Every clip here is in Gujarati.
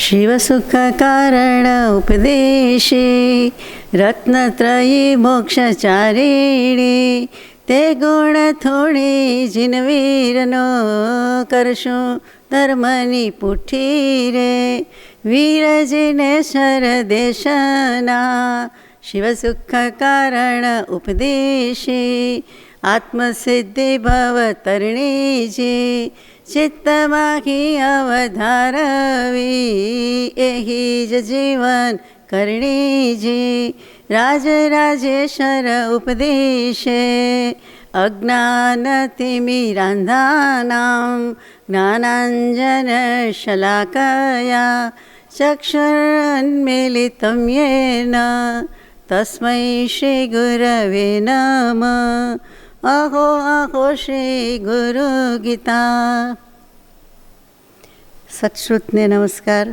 शिवसुखकारण उपदेशे रत्नत्रयी मोक्षचारिणी ते गुण थोड़ी जिनवीरनो करशुं धर्मनी पुठी रे वीरजिने शरदेशना शिवसुखकारण उपदेशे आत्मसिद्धि भवतरणीजी चित्तमाही अवधारवी एही ज जीवन करણીજી राजराजेश्वर उपदेशे अज्ञानतिमिरान्धानां ज्ञानाञ्जनशलाकया चक्षुरुन्मीलितं येन तस्मै श्रीगुरवे नमः। अहो अहो श्री गुरु गीता। सत्श्रुतने नमस्कार,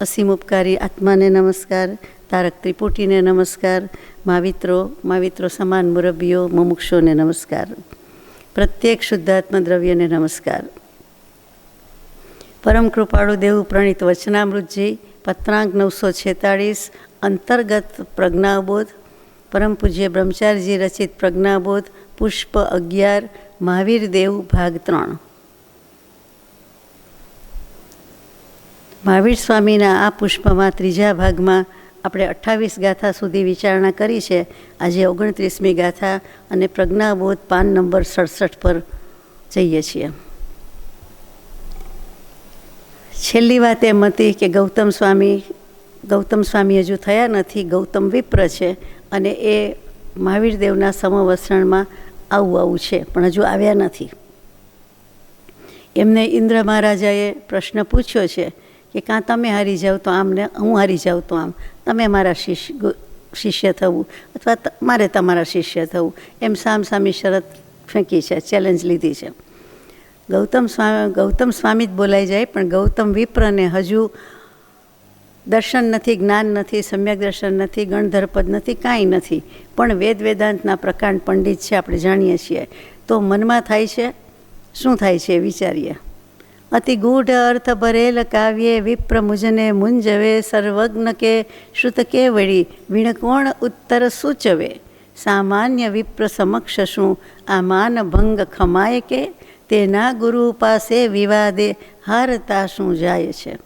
असीम उपकारी आत्माने नमस्कार, तारक त्रिपुटीने नमस्कार, माविત્રો સમાન મુરબ્બીઓ મુમુક્ષોને નમસ્કાર, પ્રત્યેક શુદ્ધાત્મા દ્રવ્યને નમસ્કાર। પરમ કૃપાળુ દેવ પ્રણીત વચનામૃતજી પત્રાંક 946 અંતર્ગત પ્રજ્ઞાબોધ પરમ પૂજ્ય બ્રહ્મચારીજી રચિત પ્રજ્ઞાબોધ પુષ્પ 11 મહાવીર દેવ ભાગ 3। મહાવીર સ્વામીના આ પુષ્પમાં ત્રીજા ભાગમાં આપણે 28 ગાથા સુધી વિચારણા કરી છે। આજે 29મી ગાથા અને પ્રજ્ઞાબોધ પાન નંબર 67 પર જઈએ છીએ। છેલ્લી વાત એમ હતી કે ગૌતમ સ્વામી હજુ થયા નથી, ગૌતમ વિપ્ર છે અને એ મહાવીર દેવના સમવસ્ત્રણમાં આવું છે, પણ હજુ આવ્યા નથી। એમને ઇન્દ્ર મહારાજાએ પ્રશ્ન પૂછ્યો છે કે કાં તમે હારી જાઓ તો આમ ને હું હારી જાઉં તો આમ, તમે મારા શિષ્ય થવું અથવા મારે તમારા શિષ્ય થવું, એમ સામસામી શરત ફેંકી છે, ચેલેન્જ લીધી છે। ગૌતમ સ્વામી જ બોલાઈ જાય, પણ ગૌતમ વિપ્રને હજુ દર્શન નથી, જ્ઞાન નથી, સમ્યક દર્શન નથી, ગણધરપદ નથી, કાંઈ નથી, પણ વેદાંતના પ્રકાંડ પંડિત છે, આપણે જાણીએ છીએ। તો મનમાં થાય છે, શું થાય છે વિચારીએ। અતિ ગૂઢ અર્થ ભરેલ કાવ્યે વિપ્ર મુજને મુંજવે સર્વજ્ઞ કે શ્રુત કે વળી વિણકોણ ઉત્તર સૂચવે સામાન્ય વિપ્ર સમક્ષ શું આ માન ભંગ ખમાય કે તેના ગુરુ પાસે વિવાદે હારતા શું જાય છે।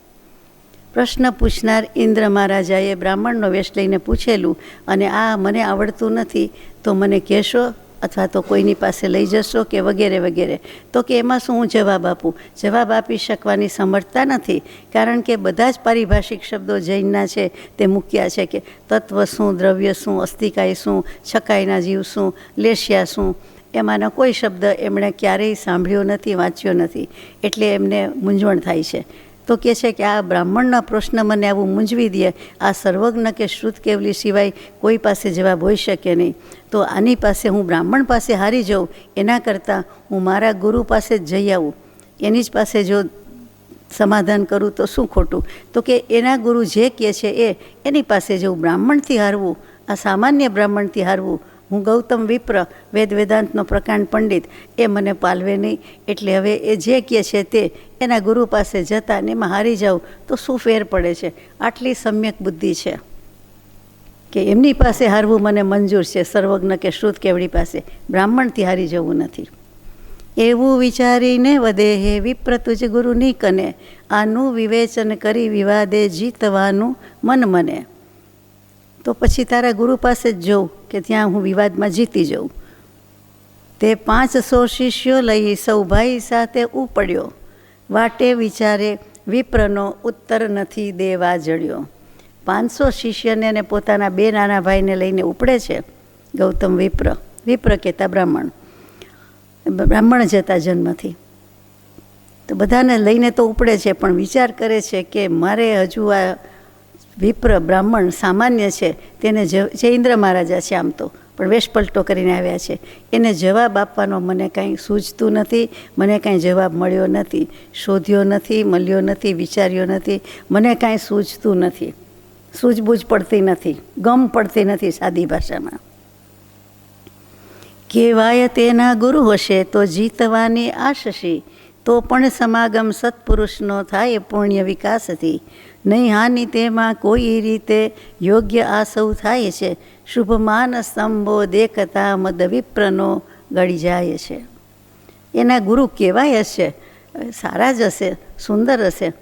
પ્રશ્ન પૂછનાર ઇન્દ્ર મહારાજાએ બ્રાહ્મણનો વેશ લઈને પૂછેલું અને આ મને આવડતું નથી તો મને કહેશો અથવા તો કોઈની પાસે લઈ જશો કે વગેરે વગેરે। તો કે એમાં શું હું જવાબ આપું? જવાબ આપી શકવાની સમર્થતા નથી, કારણ કે બધા જ પારિભાષિક શબ્દો જૈનના છે તે મૂક્યા છે કે તત્વ શું, દ્રવ્ય શું, અસ્થિકાય શું, છકાઈના જીવ શું, લેશિયા શું, એમાંનો કોઈ શબ્દ એમણે ક્યારેય સાંભળ્યો નથી, વાંચ્યો નથી, એટલે એમને મૂંઝવણ થાય છે। તો કહે છે કે આ બ્રાહ્મણનો પ્રશ્ન મને આવું મૂંઝવી દે, આ સર્વજ્ઞ કે શ્રુત કેવલી સિવાય કોઈ પાસે જવાબ હોઈ શકે નહીં, તો આની પાસે હું બ્રાહ્મણ પાસે હારી જાઉં એના કરતાં હું મારા ગુરુ પાસે જ જઈ આવું, એની જ પાસે જો સમાધાન કરું તો શું ખોટું? તો કે એના ગુરુ જે કહે છે એની પાસે જવું, બ્રાહ્મણથી હારવું, આ સામાન્ય બ્રાહ્મણથી હારવું, હું ગૌતમ વિપ્ર વેદાંતનો પ્રકાંડ પંડિત, એ મને પાલવે નહીં, એટલે હવે એ જે કહે છે તે એના ગુરુ પાસે જતા ને એમાં હારી જાઉં તો શું ફેર પડે છે? આટલી સમ્યક બુદ્ધિ છે કે એમની પાસે હારવું મને મંજૂર છે, સર્વજ્ઞ કે શ્રુત કેવડી પાસે, બ્રાહ્મણથી હારી જવું નથી। એવું વિચારીને વધે હે વિપ્ર તુજ ગુરુની કને આનું વિવેચન કરી વિવાદે જીતવાનું મન મને। તો પછી તારા ગુરુ પાસે જ જઉં કે ત્યાં હું વિવાદમાં જીતી જાઉં। તે 500 શિષ્યો લઈ સૌ ભાઈ સાથે ઉપડ્યો, વાટે વિચારે વિપ્રનો ઉત્તર નથી દેવા જડ્યો। 500 શિષ્યને અને પોતાના 2 નાના ભાઈને લઈને ઉપડે છે ગૌતમ વિપ્ર કહેતા બ્રાહ્મણ જતા જન્મથી, તો બધાને લઈને તો ઉપડે છે, પણ વિચાર કરે છે કે મારે હજુ આ વિપ્ર બ્રાહ્મણ સામાન્ય છે તેને જે ઇન્દ્ર મહારાજા છે આમ તો, પણ વેશ પલટો કરીને આવ્યા છે, એને જવાબ આપવાનો મને કાંઈ સૂઝતું નથી, મને કાંઈ જવાબ મળ્યો નથી, શોધ્યો નથી, મળ્યો નથી, વિચાર્યો નથી, મને કાંઈ સૂઝતું નથી, સૂઝબૂઝ પડતી નથી, ગમ પડતી નથી સાદી ભાષામાં। કહેવાય તેના ગુરુ હશે તો જીતવાની આશશી, તો પણ સમાગમ સત્પુરુષનો થાય પુણ્ય વિકાસથી, નહીં હાનિ તેમાં કોઈ રીતે યોગ્ય આ સૌ થાય છે, શુભમાન સ્તંભો દેખતા મદ વિપ્રનો ગળી જાય છે. એના ગુરુ કેવાય હશે, સારા જ હશે, સુંદર હશે,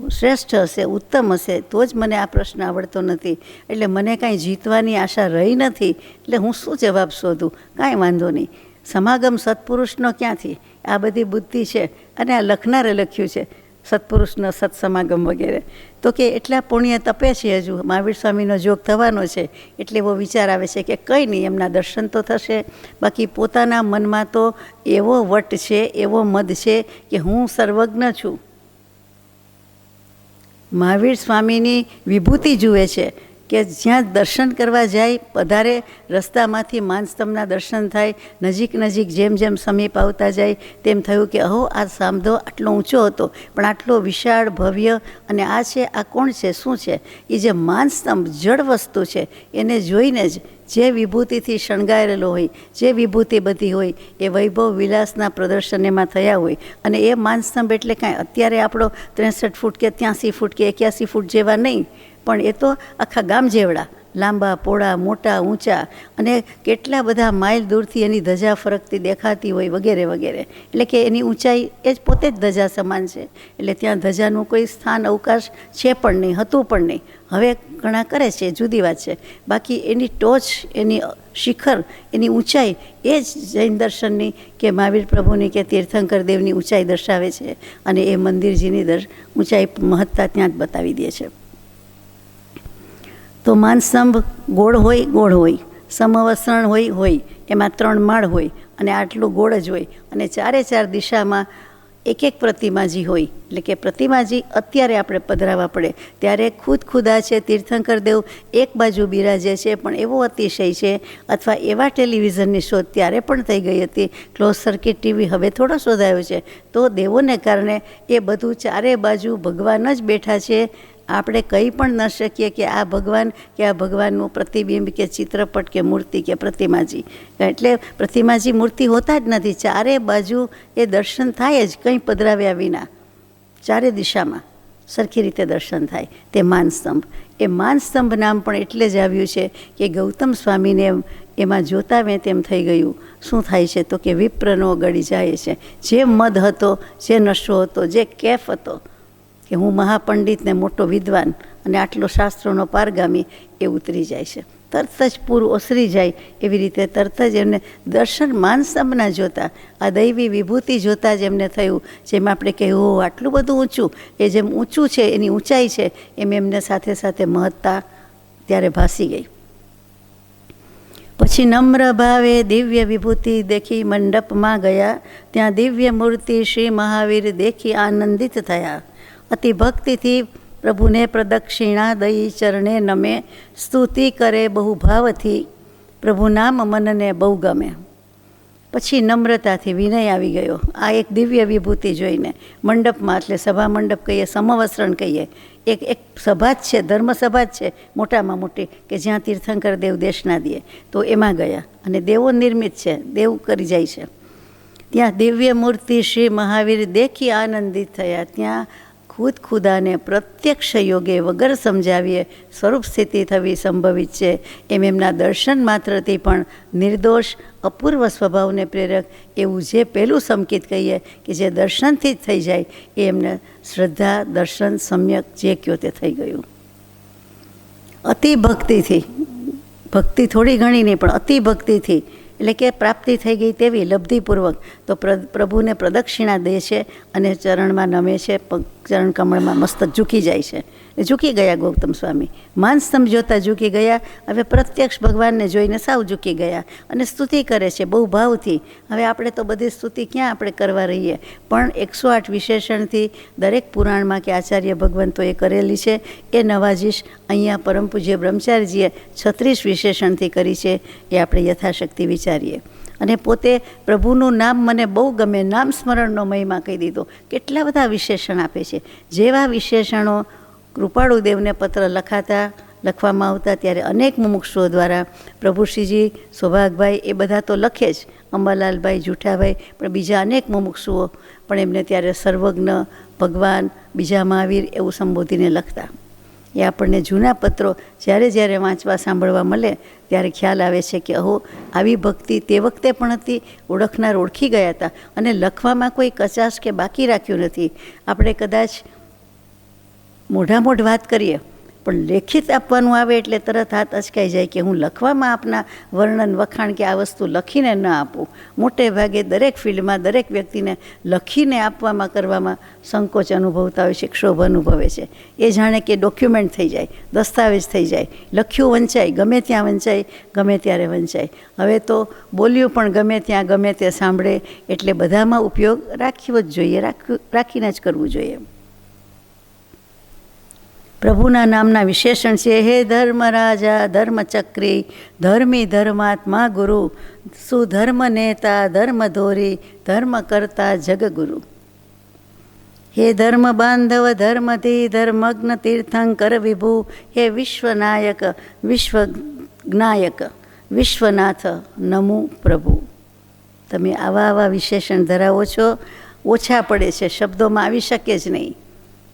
શ્રેષ્ઠ હશે, ઉત્તમ હશે, તો જ મને આ પ્રશ્ન આવડતો નથી. એટલે મને કાંઈ જીતવાની આશા રહી નથી, એટલે હું શું જવાબ શોધું? કાંઈ વાંધો નહીં. સમાગમ સત્પુરુષનો ક્યાંથી? આ બધી બુદ્ધિ છે, અને આ લખનારે લખ્યું છે સત્પુરુષનો સત્સમાગમ વગેરે. તો કે એટલા પુણ્ય તપે છે, હજુ મહાવીર સ્વામીનો જોગ થવાનો છે, એટલે એવો વિચાર આવે છે કે કંઈ નહીં, એમના દર્શન તો થશે. બાકી પોતાના મનમાં તો એવો વટ છે, એવો મદ છે કે હું સર્વજ્ઞ છું. મહાવીર સ્વામીની વિભૂતિ જુએ છે કે જ્યાં દર્શન કરવા જાય, પધારે, રસ્તામાંથી માનસ્તંભના દર્શન થાય, નજીક નજીક જેમ જેમ સમીપ આવતા જાય તેમ થયું કે અહો, આ સામધો આટલો ઊંચો હતો, પણ આટલો વિશાળ ભવ્ય, અને આ છે, આ કોણ છે, શું છે? એ જે માનસ્તંભ જળ વસ્તુ છે, એને જોઈને જ જે વિભૂતિથી શણગારેલો હોય, જે વિભૂતિ બધી હોય, એ વૈભવ વિલાસના પ્રદર્શન એમાં થયા હોય. અને એ માનસ્તંભ એટલે કાંઈ અત્યારે આપણો 63 ફૂટ કે 83 ફૂટ કે 81 ફૂટ જેવા નહીં, પણ એ તો આખા ગામ જેવડા, લાંબા, પોળા, મોટા, ઊંચા, અને કેટલા બધા માઇલ દૂરથી એની ધજા ફરકતી દેખાતી હોય વગેરે વગેરે. એટલે કે એની ઊંચાઈ એ જ પોતે જ ધજા સમાન છે. એટલે ત્યાં ધજાનું કોઈ સ્થાન અવકાશ છે પણ નહીં, હતું પણ નહીં. હવે ઘણા કરે છે, જુદી વાત છે. બાકી એની ટોચ, એની શિખર, એની ઊંચાઈ એ જ જૈન દર્શનની કે મહાવીર પ્રભુની કે તીર્થંકર દેવની ઊંચાઈ દર્શાવે છે. અને એ મંદિરજીની ઊંચાઈ મહત્તા ત્યાં જ બતાવી દે છે. તો માનસ્તંભ ગોળ હોય, સમવસરણ હોય, એમાં 3 માળ હોય, અને આટલું ગોળ જ હોય, અને 4 દિશામાં એક એક પ્રતિમાજી હોય. એટલે કે પ્રતિમાજી અત્યારે આપણે પધરાવવા પડે ત્યારે ખુદા છે. તીર્થંકર દેવ એક બાજુ બિરાજે છે, પણ એવો અતિશય છે, અથવા એવા ટેલિવિઝનની શોધ ત્યારે પણ થઈ ગઈ હતી, ક્લોઝ સર્કિટ ટીવી હવે થોડો શોધાયો છે. તો દેવોને કારણે એ બધું 4 બાજુ ભગવાન જ બેઠા છે. આપણે કહી પણ ન શકીએ કે આ ભગવાન કે આ ભગવાનનું પ્રતિબિંબ કે ચિત્રપટ કે મૂર્તિ કે પ્રતિમાજી. એટલે પ્રતિમાજી મૂર્તિ હોતા જ નથી, 4 બાજુ એ દર્શન થાય જ, કંઈ પધરાવ્યા વિના 4 દિશામાં સરખી રીતે દર્શન થાય. તે માનસ્તંભ, એ માનસ્તંભ નામ પણ એટલે જ આવ્યું છે કે ગૌતમ સ્વામીને એમાં જોતા મેં તેમ થઈ ગયું. શું થાય છે? તો કે વિપ્રનો ગળી જાય છે. જે મદ હતો, જે નશો હતો, જે કેફ હતો કે હું મહાપંડિત ને મોટો વિદ્વાન અને આટલો શાસ્ત્રોનો પારગામી, એ ઉતરી જાય છે. તરત જ પૂરું ઓસરી જાય એવી રીતે તરત જ એમને દર્શન માનસ્તંભના જોતા, આ દૈવી વિભૂતિ જોતાં જ એમને થયું, જેમ આપણે કહીએ હો આટલું બધું ઊંચું, એ જેમ ઊંચું છે એની ઊંચાઈ છે, એમ એમને સાથે સાથે મહત્તા ત્યારે ભાસી ગઈ. પછી નમ્ર ભાવે દિવ્ય વિભૂતિ દેખી મંડપમાં ગયા, ત્યાં દિવ્ય મૂર્તિ શ્રી મહાવીર દેખી આનંદિત થયા. અતિ ભક્તિથી પ્રભુને પ્રદક્ષિણા દઈ ચરણે નમે, સ્તુતિ કરે બહુ ભાવથી, પ્રભુ નામ મનને બહુ ગમે. પછી નમ્રતાથી વિનય આવી ગયો. આ એક દિવ્ય વિભૂતિ જોઈને મંડપમાં, એટલે સભા મંડપ કહીએ, સમવસ્ત્રણ કહીએ, એક સભા જ છે, ધર્મસભા જ છે મોટામાં મોટી, કે જ્યાં તીર્થંકર દેવ દેશના દે. તો એમાં ગયા, અને દેવો નિર્મિત છે, દેવ કરી જાય છે. ત્યાં દિવ્ય મૂર્તિ શ્રી મહાવીર દેખી આનંદિત થયા. ત્યાં ખુદાને પ્રત્યક્ષ યોગે વગર સમજાવીએ સ્વરૂપ સ્થિતિ થવી સંભવિત છે. એમ એમના દર્શન માત્રથી પણ નિર્દોષ અપૂર્વ સ્વભાવને પ્રેરક એવું જે પહેલું સંકેત કહીએ કે જે દર્શનથી જ થઈ જાય, એ એમને શ્રદ્ધા, દર્શન, સમ્યક જે કયો તે થઈ ગયું. અતિ ભક્તિથી, ભક્તિ થોડી ઘણી નહીં પણ અતિ ભક્તિથી, એટલે કે પ્રાપ્તિ થઈ ગઈ તેવી લબ્ધિપૂર્વક તો પ્રભુને પ્રદક્ષિણા દે છે અને ચરણમાં નમે છે, ચરણ કમળમાં મસ્તક ઝૂકી જાય છે. ઝૂકી ગયા ગૌતમ સ્વામી, માનસ્તંભ જોતા ઝૂકી ગયા. હવે પ્રત્યક્ષ ભગવાનને જોઈને સાવ ઝૂકી ગયા અને સ્તુતિ કરે છે બહુ ભાવથી. હવે આપણે તો બધી સ્તુતિ ક્યાં આપણે કરવા રહીએ, પણ 108 વિશેષણથી દરેક પુરાણમાં કે આચાર્ય ભગવંતોએ કરેલી છે એ નવાજીશ અહીંયા પરમ પૂજ્ય બ્રહ્મચારીજીએ 36 વિશેષણથી કરી છે. એ આપણે યથાશક્તિ વિચારીએ. અને પોતે પ્રભુનું નામ મને બહુ ગમે, નામ સ્મરણનો મહિમા કહી દીધો. કેટલા બધા વિશેષણ આપે છે. જેવા વિશેષણો કૃપાળુદેવને પત્ર લખવામાં આવતા ત્યારે અનેક મુમુક્ષુઓ દ્વારા પ્રભુશ્રીજી, સૌભાગભાઈ એ બધા તો લખે જ, અંબાલાલભાઈ, જુઠાભાઈ, પણ બીજા અનેક મુમુક્ષુઓ પણ એમને ત્યારે સર્વજ્ઞ, ભગવાન, બીજા મહાવીર એવું સંબોધીને લખતા. એ આપણને જૂના પત્રો જ્યારે વાંચવા સાંભળવા મળે ત્યારે ખ્યાલ આવે છે કે અહો, આવી ભક્તિ તે વખતે પણ હતી, ઓળખનાર ઓળખી ગયા હતા, અને લખવામાં કોઈ કચાશ કે બાકી રાખ્યું નથી. આપણે કદાચ મોઢ વાત કરીએ, પણ લેખિત આપવાનું આવે એટલે તરત હાથ અચકાઈ જાય કે હું લખવામાં આપના વર્ણન, વખાણ કે આ વસ્તુ લખીને ન આપું. મોટે ભાગે દરેક ફિલ્ડમાં દરેક વ્યક્તિને લખીને આપવામાં કરવામાં સંકોચ અનુભવતા હોય છે, ક્ષોભ અનુભવે છે. એ જાણે કે ડોક્યુમેન્ટ થઈ જાય, દસ્તાવેજ થઈ જાય, લખ્યું વંચાય, ગમે ત્યાં વંચાય, ગમે ત્યારે વંચાય. હવે તો બોલ્યું પણ ગમે ત્યાં ગમે તે સાંભળે, એટલે બધામાં ઉપયોગ રાખવો જ જોઈએ, રાખીને જ કરવું જોઈએ. પ્રભુના નામના વિશેષણ છે: હે ધર્મ રાજા, ધર્મચક્રી, ધર્મી, ધર્માત્મા, ગુરુ, સુધર્મ નેતા, ધર્મધોરી, ધર્મ કરતા, જગગુરુ. હે ધર્મ બાંધવ, ધર્મથી, ધર્મજ્ઞ, તીર્થંકર વિભુ, હે વિશ્વનાયક, વિશ્વજ્ઞાયક, વિશ્વનાથ, નમો પ્રભુ. તમે આવા વિશેષણ ધરાવો છો. ઓછા પડે છે, શબ્દોમાં આવી શકે જ નહીં.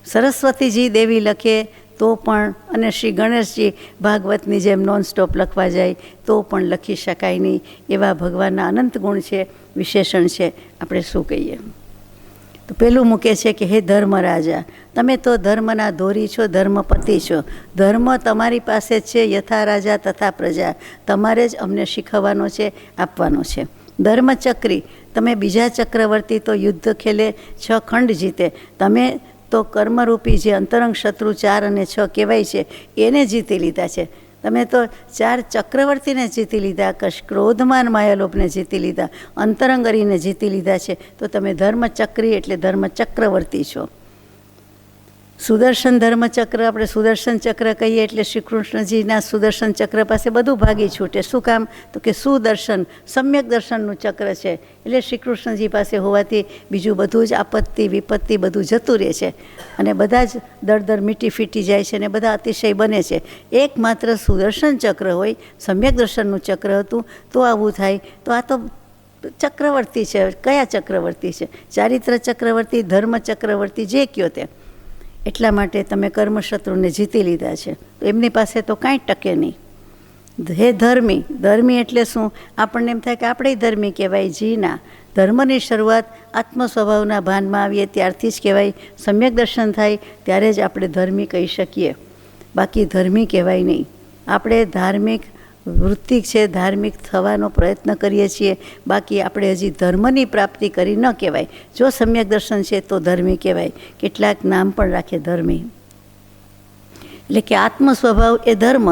સરસ્વતીજી દેવી લખે તો પણ, અને શ્રી ગણેશજી ભાગવતની જેમ નોનસ્ટોપ લખવા જાય તો પણ લખી શકાય નહીં. એવા ભગવાનના અનંત ગુણ છે, વિશેષણ છે. આપણે શું કહીએ? તો પેલું મૂકે છે કે હે ધર્મ રાજા, તમે તો ધર્મના ધોરી છો, ધર્મપતિ છો. ધર્મ તમારી પાસે છે, યથા રાજા તથા પ્રજા. તમારે જ અમને શીખવવાનો છે, આપવાનો છે. ધર્મચક્રી, તમે બીજા ચક્રવર્તી તો યુદ્ધ ખેલે 6 ખંડ જીતે, તમે તો કર્મરૂપી જે અંતરંગ શત્રુ 4 અને 6 કહેવાય છે એને જીતી લીધા છે. તમે તો 4 ચક્રવર્તીને જીતી લીધા, ક્રોધમાન માયાલોભને જીતી લીધા, અંતરંગરીને જીતી લીધા છે. તો તમે ધર્મચક્રી એટલે ધર્મચક્રવર્તી છો. સુદર્શન ધર્મચક્ર, આપણે સુદર્શન ચક્ર કહીએ એટલે શ્રી કૃષ્ણજીના સુદર્શન ચક્ર પાસે બધું ભાગી છૂટે. શું કામ? તો કે સુદર્શન, સમ્યક દર્શનનું ચક્ર છે, એટલે શ્રી કૃષ્ણજી પાસે હોવાથી બીજું બધું જ આપત્તિ વિપત્તિ બધું જતું રહે છે, અને બધા જ દળદર મીટી ફીટી જાય છે, અને બધા અતિશય બને છે. એકમાત્ર સુદર્શન ચક્ર હોય, સમ્યક દર્શનનું ચક્ર હતું તો આવું થાય. તો આ તો ચક્રવર્તી છે. કયા ચક્રવર્તી છે? ચારિત્ર ચક્રવર્તી, ધર્મ ચક્રવર્તી, જે કયો તે. એટલા માટે તમે કર્મશત્રુને જીતી લીધા છે. તો એમની પાસે તો કાંઈ ટકે નહીં. હે ધર્મી, ધર્મી એટલે શું? આપણને એમ થાય કે આપણે ધર્મી કહેવાય. જી ના, ધર્મની શરૂઆત આત્મ સ્વભાવના ભાનમાં આવીએ ત્યારથી જ કહેવાય. સમ્યક દર્શન થાય ત્યારે જ આપણે ધર્મી કહી શકીએ, બાકી ધર્મી કહેવાય નહીં. આપણે ધાર્મિક વૃત્તિ છે, ધાર્મિક થવાનો પ્રયત્ન કરીએ છીએ, બાકી આપણે હજી ધર્મની પ્રાપ્તિ કરી ન કહેવાય. જો સમ્યક દર્શન છે તો ધર્મી કહેવાય. કેટલાક નામ પણ રાખે ધર્મી. એટલે કે આત્મ સ્વભાવ એ ધર્મ,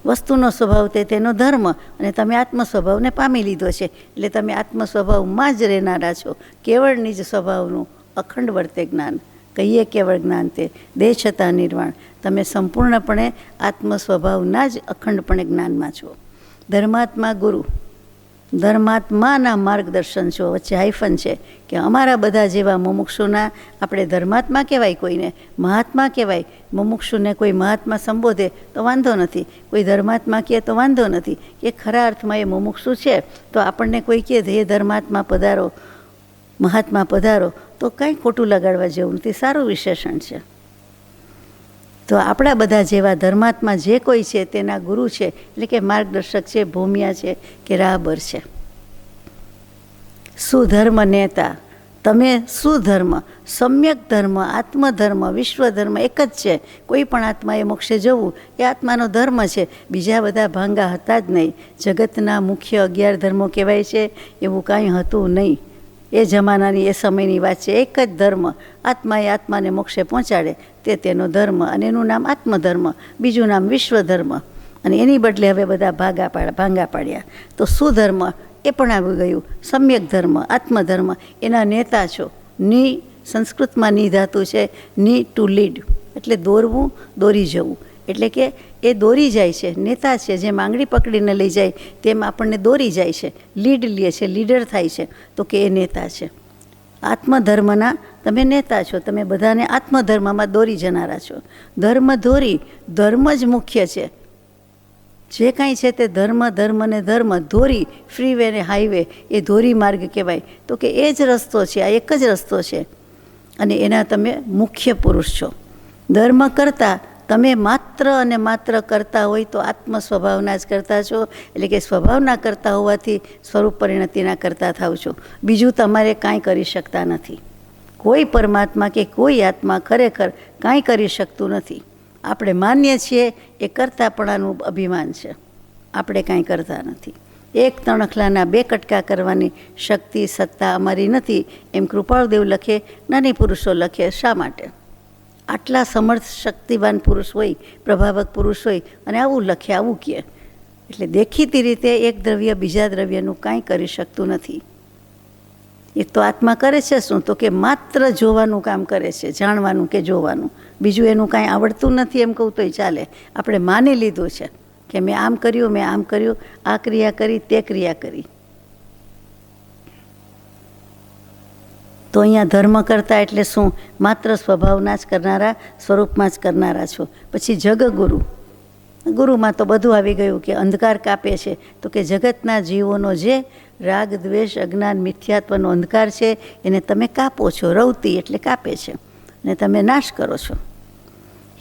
વસ્તુનો સ્વભાવ તેનો ધર્મ, અને તમે આત્મ સ્વભાવને પામી લીધો છે. એટલે તમે આત્મ સ્વભાવમાં જ રહેનારા છો. કેવળ નિજ સ્વભાવનું અખંડ વર્તે જ્ઞાન, કહીએ કેવળ જ્ઞાન તે દેહ છતાં નિર્વાણ. તમે સંપૂર્ણપણે આત્મ સ્વભાવના જ અખંડપણે જ્ઞાનમાં છો. ધર્માત્મા, ગુરુ, ધર્માત્માના માર્ગદર્શન છો. વચ્ચે હાઇફન છે કે અમારા બધા જેવા મુમુક્ષુના, આપણે ધર્માત્મા કહેવાય, કોઈને મહાત્મા કહેવાય. મુમુક્ષુને કોઈ મહાત્મા સંબોધે તો વાંધો નથી, કોઈ ધર્માત્મા કહે તો વાંધો નથી. એ ખરા અર્થમાં એ મુમુક્ષુ છે. તો આપણને કોઈ કહે હે ધર્માત્મા પધારો, મહાત્મા પધારો, તો કાંઈ ખોટું લગાડવા જેવું નથી, સારું વિશેષણ છે. તો આપણા બધા જેવા ધર્માત્મા જે કોઈ છે તેના ગુરુ છે, એટલે કે માર્ગદર્શક છે, ભૂમિયા છે કે રાહબર છે. સુધર્મ નેતા, તમે સુધર્મ, સમ્યક ધર્મ, આત્મધર્મ, વિશ્વધર્મ એક જ છે. કોઈ પણ આત્માએ મોક્ષે જવું એ આત્માનો ધર્મ છે. બીજા બધા ભાંગા હતા જ નહીં. જગતના મુખ્ય 11 ધર્મો કહેવાય છે, એવું કાંઈ હતું નહીં. એ જમાનાની, એ સમયની વાત છે. એક જ ધર્મ, આત્માએ આત્માને મોક્ષે પહોંચાડે તે તેનો ધર્મ, અને એનું નામ આત્મધર્મ, બીજું નામ વિશ્વધર્મ. અને એની બદલે હવે બધા ભાંગા પાડ્યા. તો સુધર્મ એ પણ આવી ગયું. સમ્યક ધર્મ, આત્મધર્મ, એના નેતા છો. ની સંસ્કૃતમાં ની ધાતુ છે, ની ટુ લીડ, એટલે દોરવું, દોરી જવું. એટલે કે એ દોરી જાય છે, નેતા છે. જેમ આંગળી પકડીને લઈ જાય તેમ આપણને દોરી જાય છે, લીડ લે છે, લીડર થાય છે. તો કે એ નેતા છે. આત્મધર્મના તમે નેતા છો. તમે બધાને આત્મધર્મમાં દોરી જનારા છો. ધર્મ ધોરી, ધર્મ જ મુખ્ય છે. જે કાંઈ છે તે ધર્મ ધર્મ ને ધર્મ, ધોરી ફ્રીવે ને હાઈવે એ ધોરી માર્ગ કહેવાય. તો કે એ જ રસ્તો છે, આ એક જ રસ્તો છે અને એના તમે મુખ્ય પુરુષ છો. ધર્મ કરતાં તમે માત્ર અને માત્ર કરતા હોય તો આત્મ સ્વભાવના જ કરતા છો, એટલે કે સ્વભાવના કરતા હોવાથી સ્વરૂપ પરિણતિના કરતા થાવ છો. બીજું તમારે કાંઈ કરી શકતા નથી. કોઈ પરમાત્મા કે કોઈ આત્મા ખરેખર કાંઈ કરી શકતું નથી. આપણે માનીએ છીએ એ કરતાપણાનું અભિમાન છે. આપણે કાંઈ કરતા નથી. એક તણખલાના 2 કટકા કરવાની શક્તિ સત્તા અમારી નથી, એમ કૃપાળુદેવ લખે, જ્ઞાની પુરુષો લખે. શા માટે? આટલા સમર્થ શક્તિવાન પુરુષ હોય, પ્રભાવક પુરુષ હોય અને આવું લખે, આવું કહે. એટલે દેખીતી રીતે એક દ્રવ્ય બીજા દ્રવ્યનું કાંઈ કરી શકતું નથી. એક તો આત્મા કરે છે શું? તો કે માત્ર જોવાનું કામ કરે છે, જાણવાનું કે જોવાનું. બીજું એનું કાંઈ આવડતું નથી એમ કહું તોય ચાલે. આપણે માની લીધું છે કે મેં આમ કર્યું, મેં આમ કર્યું, આ ક્રિયા કરી, તે ક્રિયા કરી. તો અહીંયા ધર્મ કરતા એટલે શું? માત્ર સ્વભાવના જ કરનારા, સ્વરૂપમાં જ કરનારા છો. પછી જગગુરુ. ગુરુમાં તો બધું આવી ગયું કે અંધકાર કાપે છે. તો કે જગતના જીવોનો જે રાગ દ્વેષ અજ્ઞાન મિથ્યાત્વનો અંધકાર છે એને તમે કાપો છો. રવતી એટલે કાપે છે અને તમે નાશ કરો છો.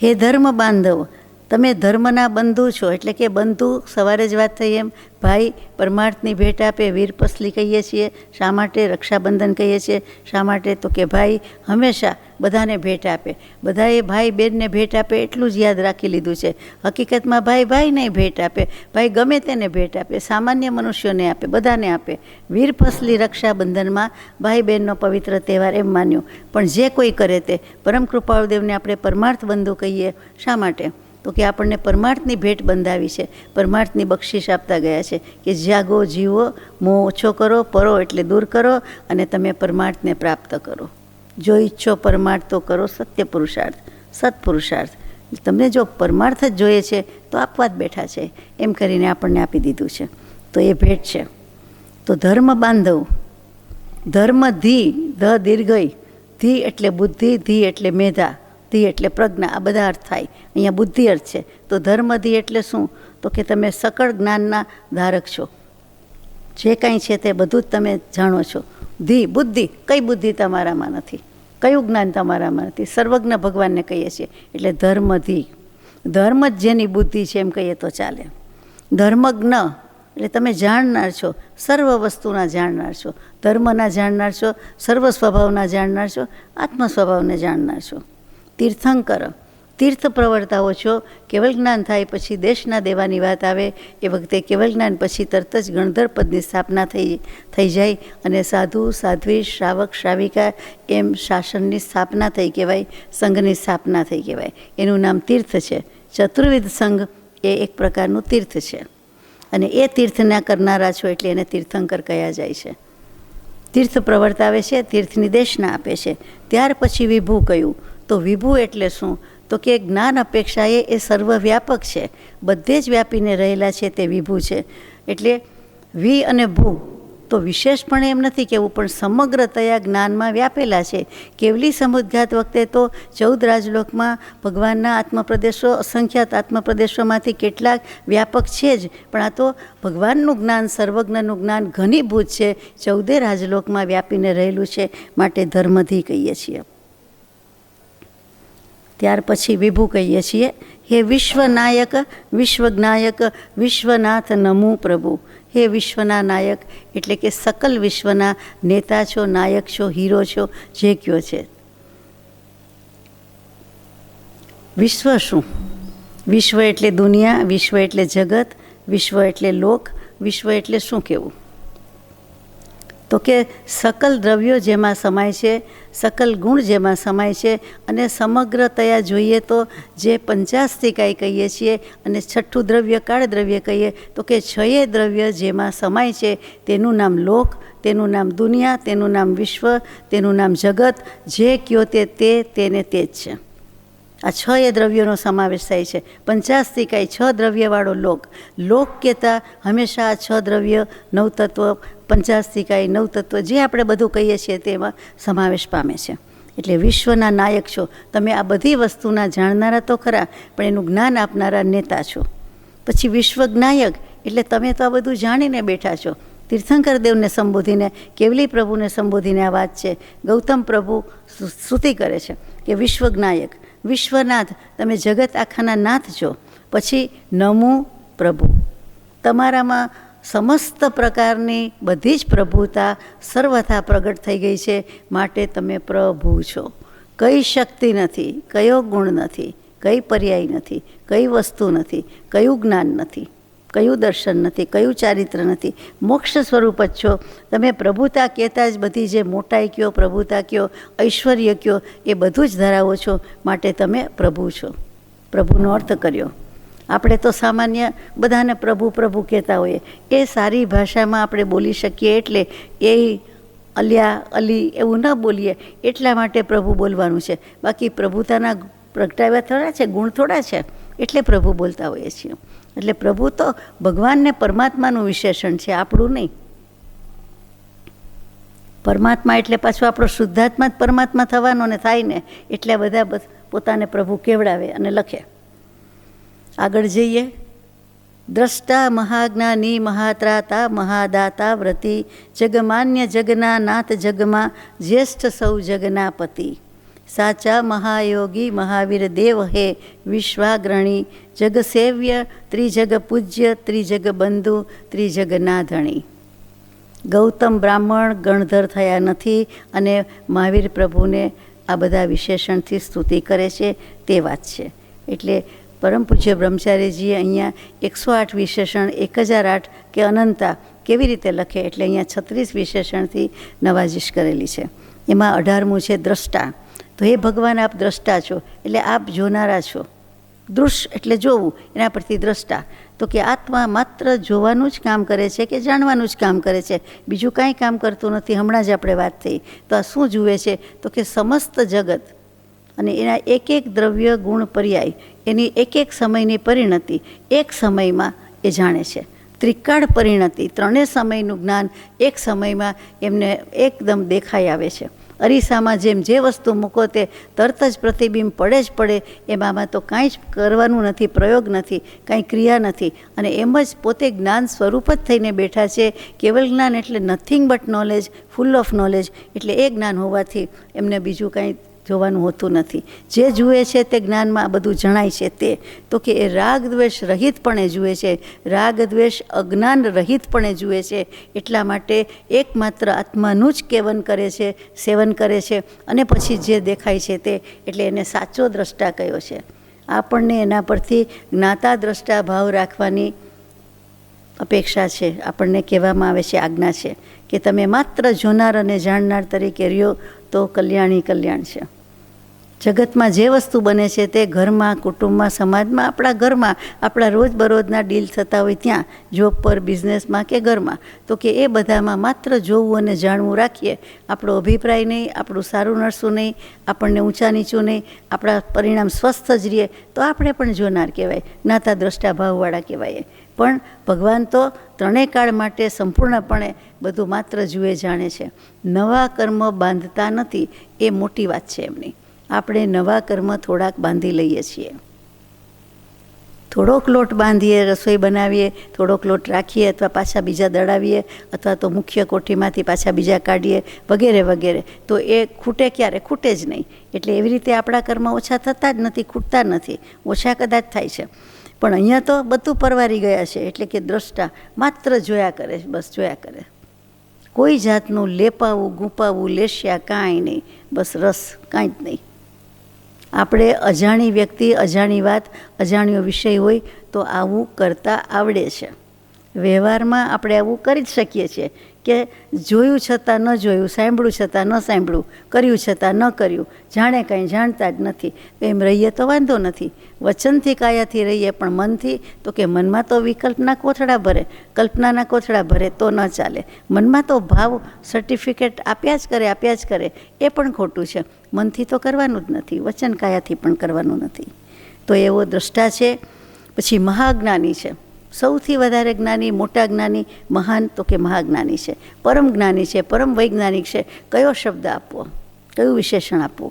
હે ધર્મ બાંધવ, તમે ધર્મના બંધુ છો. એટલે કે બંધુ, સવારે જ વાત થઈ એમ, ભાઈ પરમાર્થની ભેટ આપે, વીરપસલી કહીએ છીએ. શા માટે રક્ષાબંધન કહીએ છીએ? શા માટે? તો કે ભાઈ હંમેશા બધાને ભેટ આપે. બધાએ ભાઈ બહેનને ભેટ આપે એટલું જ યાદ રાખી લીધું છે. હકીકતમાં ભાઈ ભાઈને ભેટ આપે, ભાઈ ગમે તેને ભેટ આપે, સામાન્ય મનુષ્યોને આપે, બધાને આપે. વીરપસલી રક્ષાબંધનમાં ભાઈ બહેનનો પવિત્ર તહેવાર એમ માન્યો. પણ જે કોઈ કરે તે પરમ કૃપાળુદેવને આપણે પરમાર્થ બંધુ કહીએ. શા માટે? તો કે આપણને પરમાર્થની ભેટ બંધાવી છે, પરમાર્થની બક્ષિસ આપતા ગયા છે કે જાગો, જીવો, મોહ ઓછો કરો, પરો એટલે દૂર કરો અને તમે પરમાર્થને પ્રાપ્ત કરો. જો ઈચ્છો પરમાર્થ તો કરો સત્ય પુરુષાર્થ, સત્પુરુષાર્થ. તમને જો પરમાર્થ જ જોઈએ છે તો આપવા જ બેઠા છે એમ કરીને આપણને આપી દીધું છે. તો એ ભેટ છે. તો ધર્મ બાંધવ, ધર્મ ધી, ધ દીર્ઘઈ, ધી એટલે બુદ્ધિ, ધી એટલે મેધા, ધી એટલે પ્રજ્ઞા. આ બધા અર્થ થાય. અહીંયા બુદ્ધિ અર્થ છે. તો ધર્મધી એટલે શું? તો કે તમે સકળ જ્ઞાનના ધારક છો. જે કાંઈ છે તે બધું જ તમે જાણો છો. ધી બુદ્ધિ, કઈ બુદ્ધિ તમારામાં નથી, કયું જ્ઞાન તમારામાં નથી? સર્વજ્ઞ ભગવાનને કહીએ છીએ. એટલે ધર્મધી, ધર્મ જ જેની બુદ્ધિ છે એમ કહીએ તો ચાલે. ધર્મજ્ઞ એટલે તમે જાણનાર છો, સર્વ વસ્તુના જાણનાર છો, ધર્મના જાણનાર છો, સર્વ સ્વભાવના જાણનાર છો, આત્મ સ્વભાવને જાણનાર છો. તીર્થંકર, તીર્થ પ્રવર્તાઓ છો. કેવલ જ્ઞાન થાય પછી દેશના દેવાની વાત આવે એ વખતે કેવલ જ્ઞાન પછી તરત જ ગણધર પદની સ્થાપના થઈ જાય અને સાધુ, સાધ્વી, શ્રાવક, શ્રાવિકા એમ શાસનની સ્થાપના થઈ કહેવાય, સંઘની સ્થાપના થઈ કહેવાય. એનું નામ તીર્થ છે. ચતુર્વિધ સંઘ એ એક પ્રકારનું તીર્થ છે અને એ તીર્થના કરનારા છો એટલે એને તીર્થંકર કહ્યા જાય છે. તીર્થ પ્રવર્તાવે છે, તીર્થની દેશના આપે છે. ત્યાર પછી વિભુ કહ્યું. તો વિભુ એટલે શું? તો કે જ્ઞાન અપેક્ષાએ એ સર્વવ્યાપક છે, બધે જ વ્યાપીને રહેલા છે તે વિભુ છે. એટલે વિ અને ભૂ તો વિશેષપણે એમ નથી કહેવું, પણ સમગ્રતયા જ્ઞાનમાં વ્યાપેલા છે. કેવલી સમુદ્ઘાત વખતે તો 14 રાજલોકમાં ભગવાનના આત્મપ્રદેશો, અસંખ્યાત આત્મપ્રદેશોમાંથી કેટલાક વ્યાપક છે જ, પણ આ તો ભગવાનનું જ્ઞાન, સર્વજ્ઞનું જ્ઞાન ઘનીભૂત છે, 14 રાજલોકમાં વ્યાપીને રહેલું છે, માટે ધર્મધી કહીએ છીએ. ત્યાર પછી વિભુ કહીએ છીએ. હે વિશ્વનાયક, વિશ્વજ્ઞાયક, વિશ્વનાથ નમો પ્રભુ. હે વિશ્વના નાયક એટલે કે સકલ વિશ્વના નેતા છો, નાયક છો, હીરો છો, જે કયો છે. વિશ્વ શું? વિશ્વ એટલે દુનિયા, વિશ્વ એટલે જગત, વિશ્વ એટલે લોક, વિશ્વ એટલે શું કહેવું? તો કે સકલ દ્રવ્યો જેમાં સમાય છે, સકલ ગુણ જેમાં સમાય છે અને સમગ્રતયા જોઈએ તો જે પંચાસ્તિકાય કહીએ છીએ અને છઠ્ઠું દ્રવ્ય કાળ દ્રવ્ય કહીએ તો કે 6 દ્રવ્ય જેમાં સમાય છે તેનું નામ લોક, તેનું નામ દુનિયા, તેનું નામ વિશ્વ, તેનું નામ જગત. જે કયો તેને તે જ છે. આ 6 દ્રવ્યોનો સમાવેશ થાય છે. પંચાસ્તિકાય 6 દ્રવ્યવાળો લોક. લોક કહેતા હંમેશા આ 6 દ્રવ્ય, નવતત્વ, પંચાસ્તિકાય, નવતત્વ જે આપણે બધું કહીએ છીએ તેમાં સમાવેશ પામે છે. એટલે વિશ્વના નાયક છો તમે. આ બધી વસ્તુના જાણનારા તો ખરા, પણ એનું જ્ઞાન આપનારા નેતા છો. તો પછી વિશ્વજ્ઞાયક એટલે તમે તો આ બધું જાણીને બેઠા છો. તીર્થંકર દેવને સંબોધીને, કેવલી પ્રભુને સંબોધીને આ વાત છે. ગૌતમ પ્રભુ સ્તુતિ કરે છે કે વિશ્વજ્ઞાયક, વિશ્વનાથ, તમે જગત આખાના નાથ છો. પછી નમો પ્રભુ, તમારામાં સમસ્ત પ્રકારની બધી જ પ્રભુતા સર્વથા પ્રગટ થઈ ગઈ છે, માટે તમે પ્રભુ છો. કઈ શક્તિ નથી, કયો ગુણ નથી, કઈ પર્યાય નથી, કઈ વસ્તુ નથી, કયું જ્ઞાન નથી, કયું દર્શન નથી, કયું ચારિત્ર નથી, મોક્ષ સ્વરૂપ જ છો તમે. પ્રભુતા કહેતા જ બધી જે મોટાઈ કયો, પ્રભુતા કયો, ઐશ્વર્ય કયો, એ બધું જ ધરાવો છો, માટે તમે પ્રભુ છો. પ્રભુનો અર્થ કર્યો. આપણે તો સામાન્ય બધાને પ્રભુ પ્રભુ કહેતા હોઈએ, એ સારી ભાષામાં આપણે બોલી શકીએ, એટલે એ અલ્યા અલી એવું ન બોલીએ, એટલા માટે પ્રભુ બોલવાનું છે. બાકી પ્રભુતાના પ્રગટાવ્યા થોડા છે, ગુણ થોડા છે, એટલે પ્રભુ બોલતા હોઈએ છીએ. એટલે પ્રભુ તો ભગવાનને પરમાત્માનું વિશેષણ છે, આપણું નહીં. પરમાત્મા એટલે પાછું આપણો શુદ્ધાત્મા જ પરમાત્મા થવાનો ને થાય ને, એટલે બધા પોતાને પ્રભુ કેવડાવે અને લખે. આગળ જઈએ. દ્રષ્ટા મહાજ્ઞાની મહાત્રાતા મહાદાતા વ્રતિ, જગમાન્ય જગના નાથ, જગમાં જ્યેષ્ઠ સૌ જગના પતિ. સાચા મહાયોગી મહાવીર દેવ હે વિશ્વાગ્રણી, જગસેવ્ય ત્રિજગ પૂજ્ય, ત્રિજગ બંધુ, ત્રિજગના ધણી. ગૌતમ બ્રાહ્મણ ગણધર થયા નથી અને મહાવીર પ્રભુને આ બધા વિશેષણથી સ્તુતિ કરે છે, તે વાત છે. એટલે પરમ પૂજ્ય બ્રહ્મચારીજીએ અહીંયા 108 વિશેષણ, 1008 કે અનંતા કેવી રીતે લખે, એટલે અહીંયા 36 વિશેષણથી નવાજીશ કરેલી છે. એમાં 18મું છે દ્રષ્ટા. તો હે ભગવાન, આપ દ્રષ્ટા છો, એટલે આપ જોનારા છો. દૃશ્ય એટલે જોવું, એના પરથી દ્રષ્ટા. તો કે આત્મા માત્ર જોવાનું જ કામ કરે છે કે જાણવાનું જ કામ કરે છે, બીજું કાંઈ કામ કરતું નથી. હમણાં જ આપણે વાત થઈ. તો આ શું જુએ છે? તો કે સમસ્ત જગત અને એના એક એક દ્રવ્ય ગુણ પર્યાય, એની એક એક સમયની પરિણતિ એક સમયમાં એ જાણે છે. ત્રિકાળ પરિણતિ, ત્રણેય સમયનું જ્ઞાન એક સમયમાં એમને એકદમ દેખાઈ આવે છે. અરીસામાં જેમ જે વસ્તુ મૂકો તે તરત જ પ્રતિબિંબ પડે જ પડે, એમાં તો કાંઈ જ કરવાનું નથી, પ્રયોગ નથી, કાંઈ ક્રિયા નથી. અને એમ જ પોતે જ્ઞાન સ્વરૂપ જ થઈને બેઠા છે. કેવલ જ્ઞાન એટલે nothing but knowledge, full of knowledge. એટલે એ જ્ઞાન હોવાથી એમને બીજું કાંઈ જોવાનું હોતું નથી. જે જુએ છે તે જ્ઞાનમાં બધું જણાય છે. તે તો કે એ રાગ દ્વેષ રહિતપણે જુએ છે, રાગ દ્વેષ અજ્ઞાન રહિતપણે જુએ છે. એટલા માટે એકમાત્ર આત્માનું જ સેવન કરે છે અને પછી જે દેખાય છે તે, એટલે એને સાચો દ્રષ્ટા કયો છે. આપણને એના પરથી જ્ઞાતા દ્રષ્ટા ભાવ રાખવાની અપેક્ષા છે. આપણને કહેવામાં આવે છે, આજ્ઞા છે કે તમે માત્ર જોનાર અને જાણનાર તરીકે રહ્યો તો કલ્યાણી કલ્યાણ છે. જગતમાં જે વસ્તુ બને છે તે ઘરમાં, કુટુંબમાં, સમાજમાં, આપણા ઘરમાં, આપણા રોજબરોજના ડીલ થતા હોય ત્યાં, જોબ પર, બિઝનેસમાં કે ઘરમાં, તો કે એ બધામાં માત્ર જોવું અને જાણવું રાખીએ. આપણો અભિપ્રાય નહીં, આપણું સારું નરસું નહીં, આપણને ઊંચા નીચું નહીં, આપણા પરિણામ સ્વસ્થ જ રહીએ, તો આપણે પણ જોનાર કહેવાય, જ્ઞાતા દ્રષ્ટા ભાવવાળા કહેવાય. પણ ભગવાન તો ત્રણેય કાળ માટે સંપૂર્ણપણે બધું માત્ર જુએ, જાણે છે. નવા કર્મ બાંધતા નથી, એ મોટી વાત છે એમની. આપણે નવા કર્મ થોડાક બાંધી લઈએ છીએ. થોડોક લોટ બાંધીએ, રસોઈ બનાવીએ, થોડોક લોટ રાખીએ, અથવા પાછા બીજા દળાવીએ, અથવા તો મુખ્ય કોઠીમાંથી પાછા બીજા કાઢીએ, વગેરે વગેરે. તો એ ખૂટે ક્યારે? ખૂટે જ નહીં. એટલે એવી રીતે આપણા કર્મ ઓછા થતા જ નથી, ખૂટતા નથી, ઓછા કદાચ થાય છે. પણ અહીંયા તો બધું પરવારી ગયા છે. એટલે કે દ્રષ્ટા માત્ર જોયા કરે, બસ જોયા કરે. કોઈ જાતનું લેપાવું, ગુપાવું, લેશ્યા કાંઈ નહીં, બસ રસ કાંઈ જ નહીં. આપણે અજાણી વ્યક્તિ, અજાણી વાત, અજાણ્યો વિષય હોય તો આવું કરતાં આવડે છે. વ્યવહારમાં આપણે આવું કરી જ શકીએ છીએ કે જોયું છતાં ન જોયું, સાંભળ્યું છતાં ન સાંભળ્યું, કર્યું છતાં ન કર્યું, જાણે કાંઈ જાણતા જ નથી. એમ રહીએ તો વાંધો નથી. વચનથી કાયાથી રહીએ, પણ મનથી તો કે મનમાં તો વિકલ્પના કોથળા ભરે, કલ્પનાના કોથળા ભરે તો ન ચાલે. મનમાં તો ભાવ સર્ટિફિકેટ આપ્યા જ કરે, એ પણ ખોટું છે. મનથી તો કરવાનું જ નથી, વચન કાયાથી પણ કરવાનું નથી. તો એવો દ્રષ્ટા છે. પછી મહાજ્ઞાની છે, સૌથી વધારે જ્ઞાની, મોટા જ્ઞાની, મહાન તો કે મહાજ્ઞાની છે, પરમ જ્ઞાની છે, પરમ વૈજ્ઞાનિક છે. કયો શબ્દ આપવો, કયું વિશેષણ આપવું?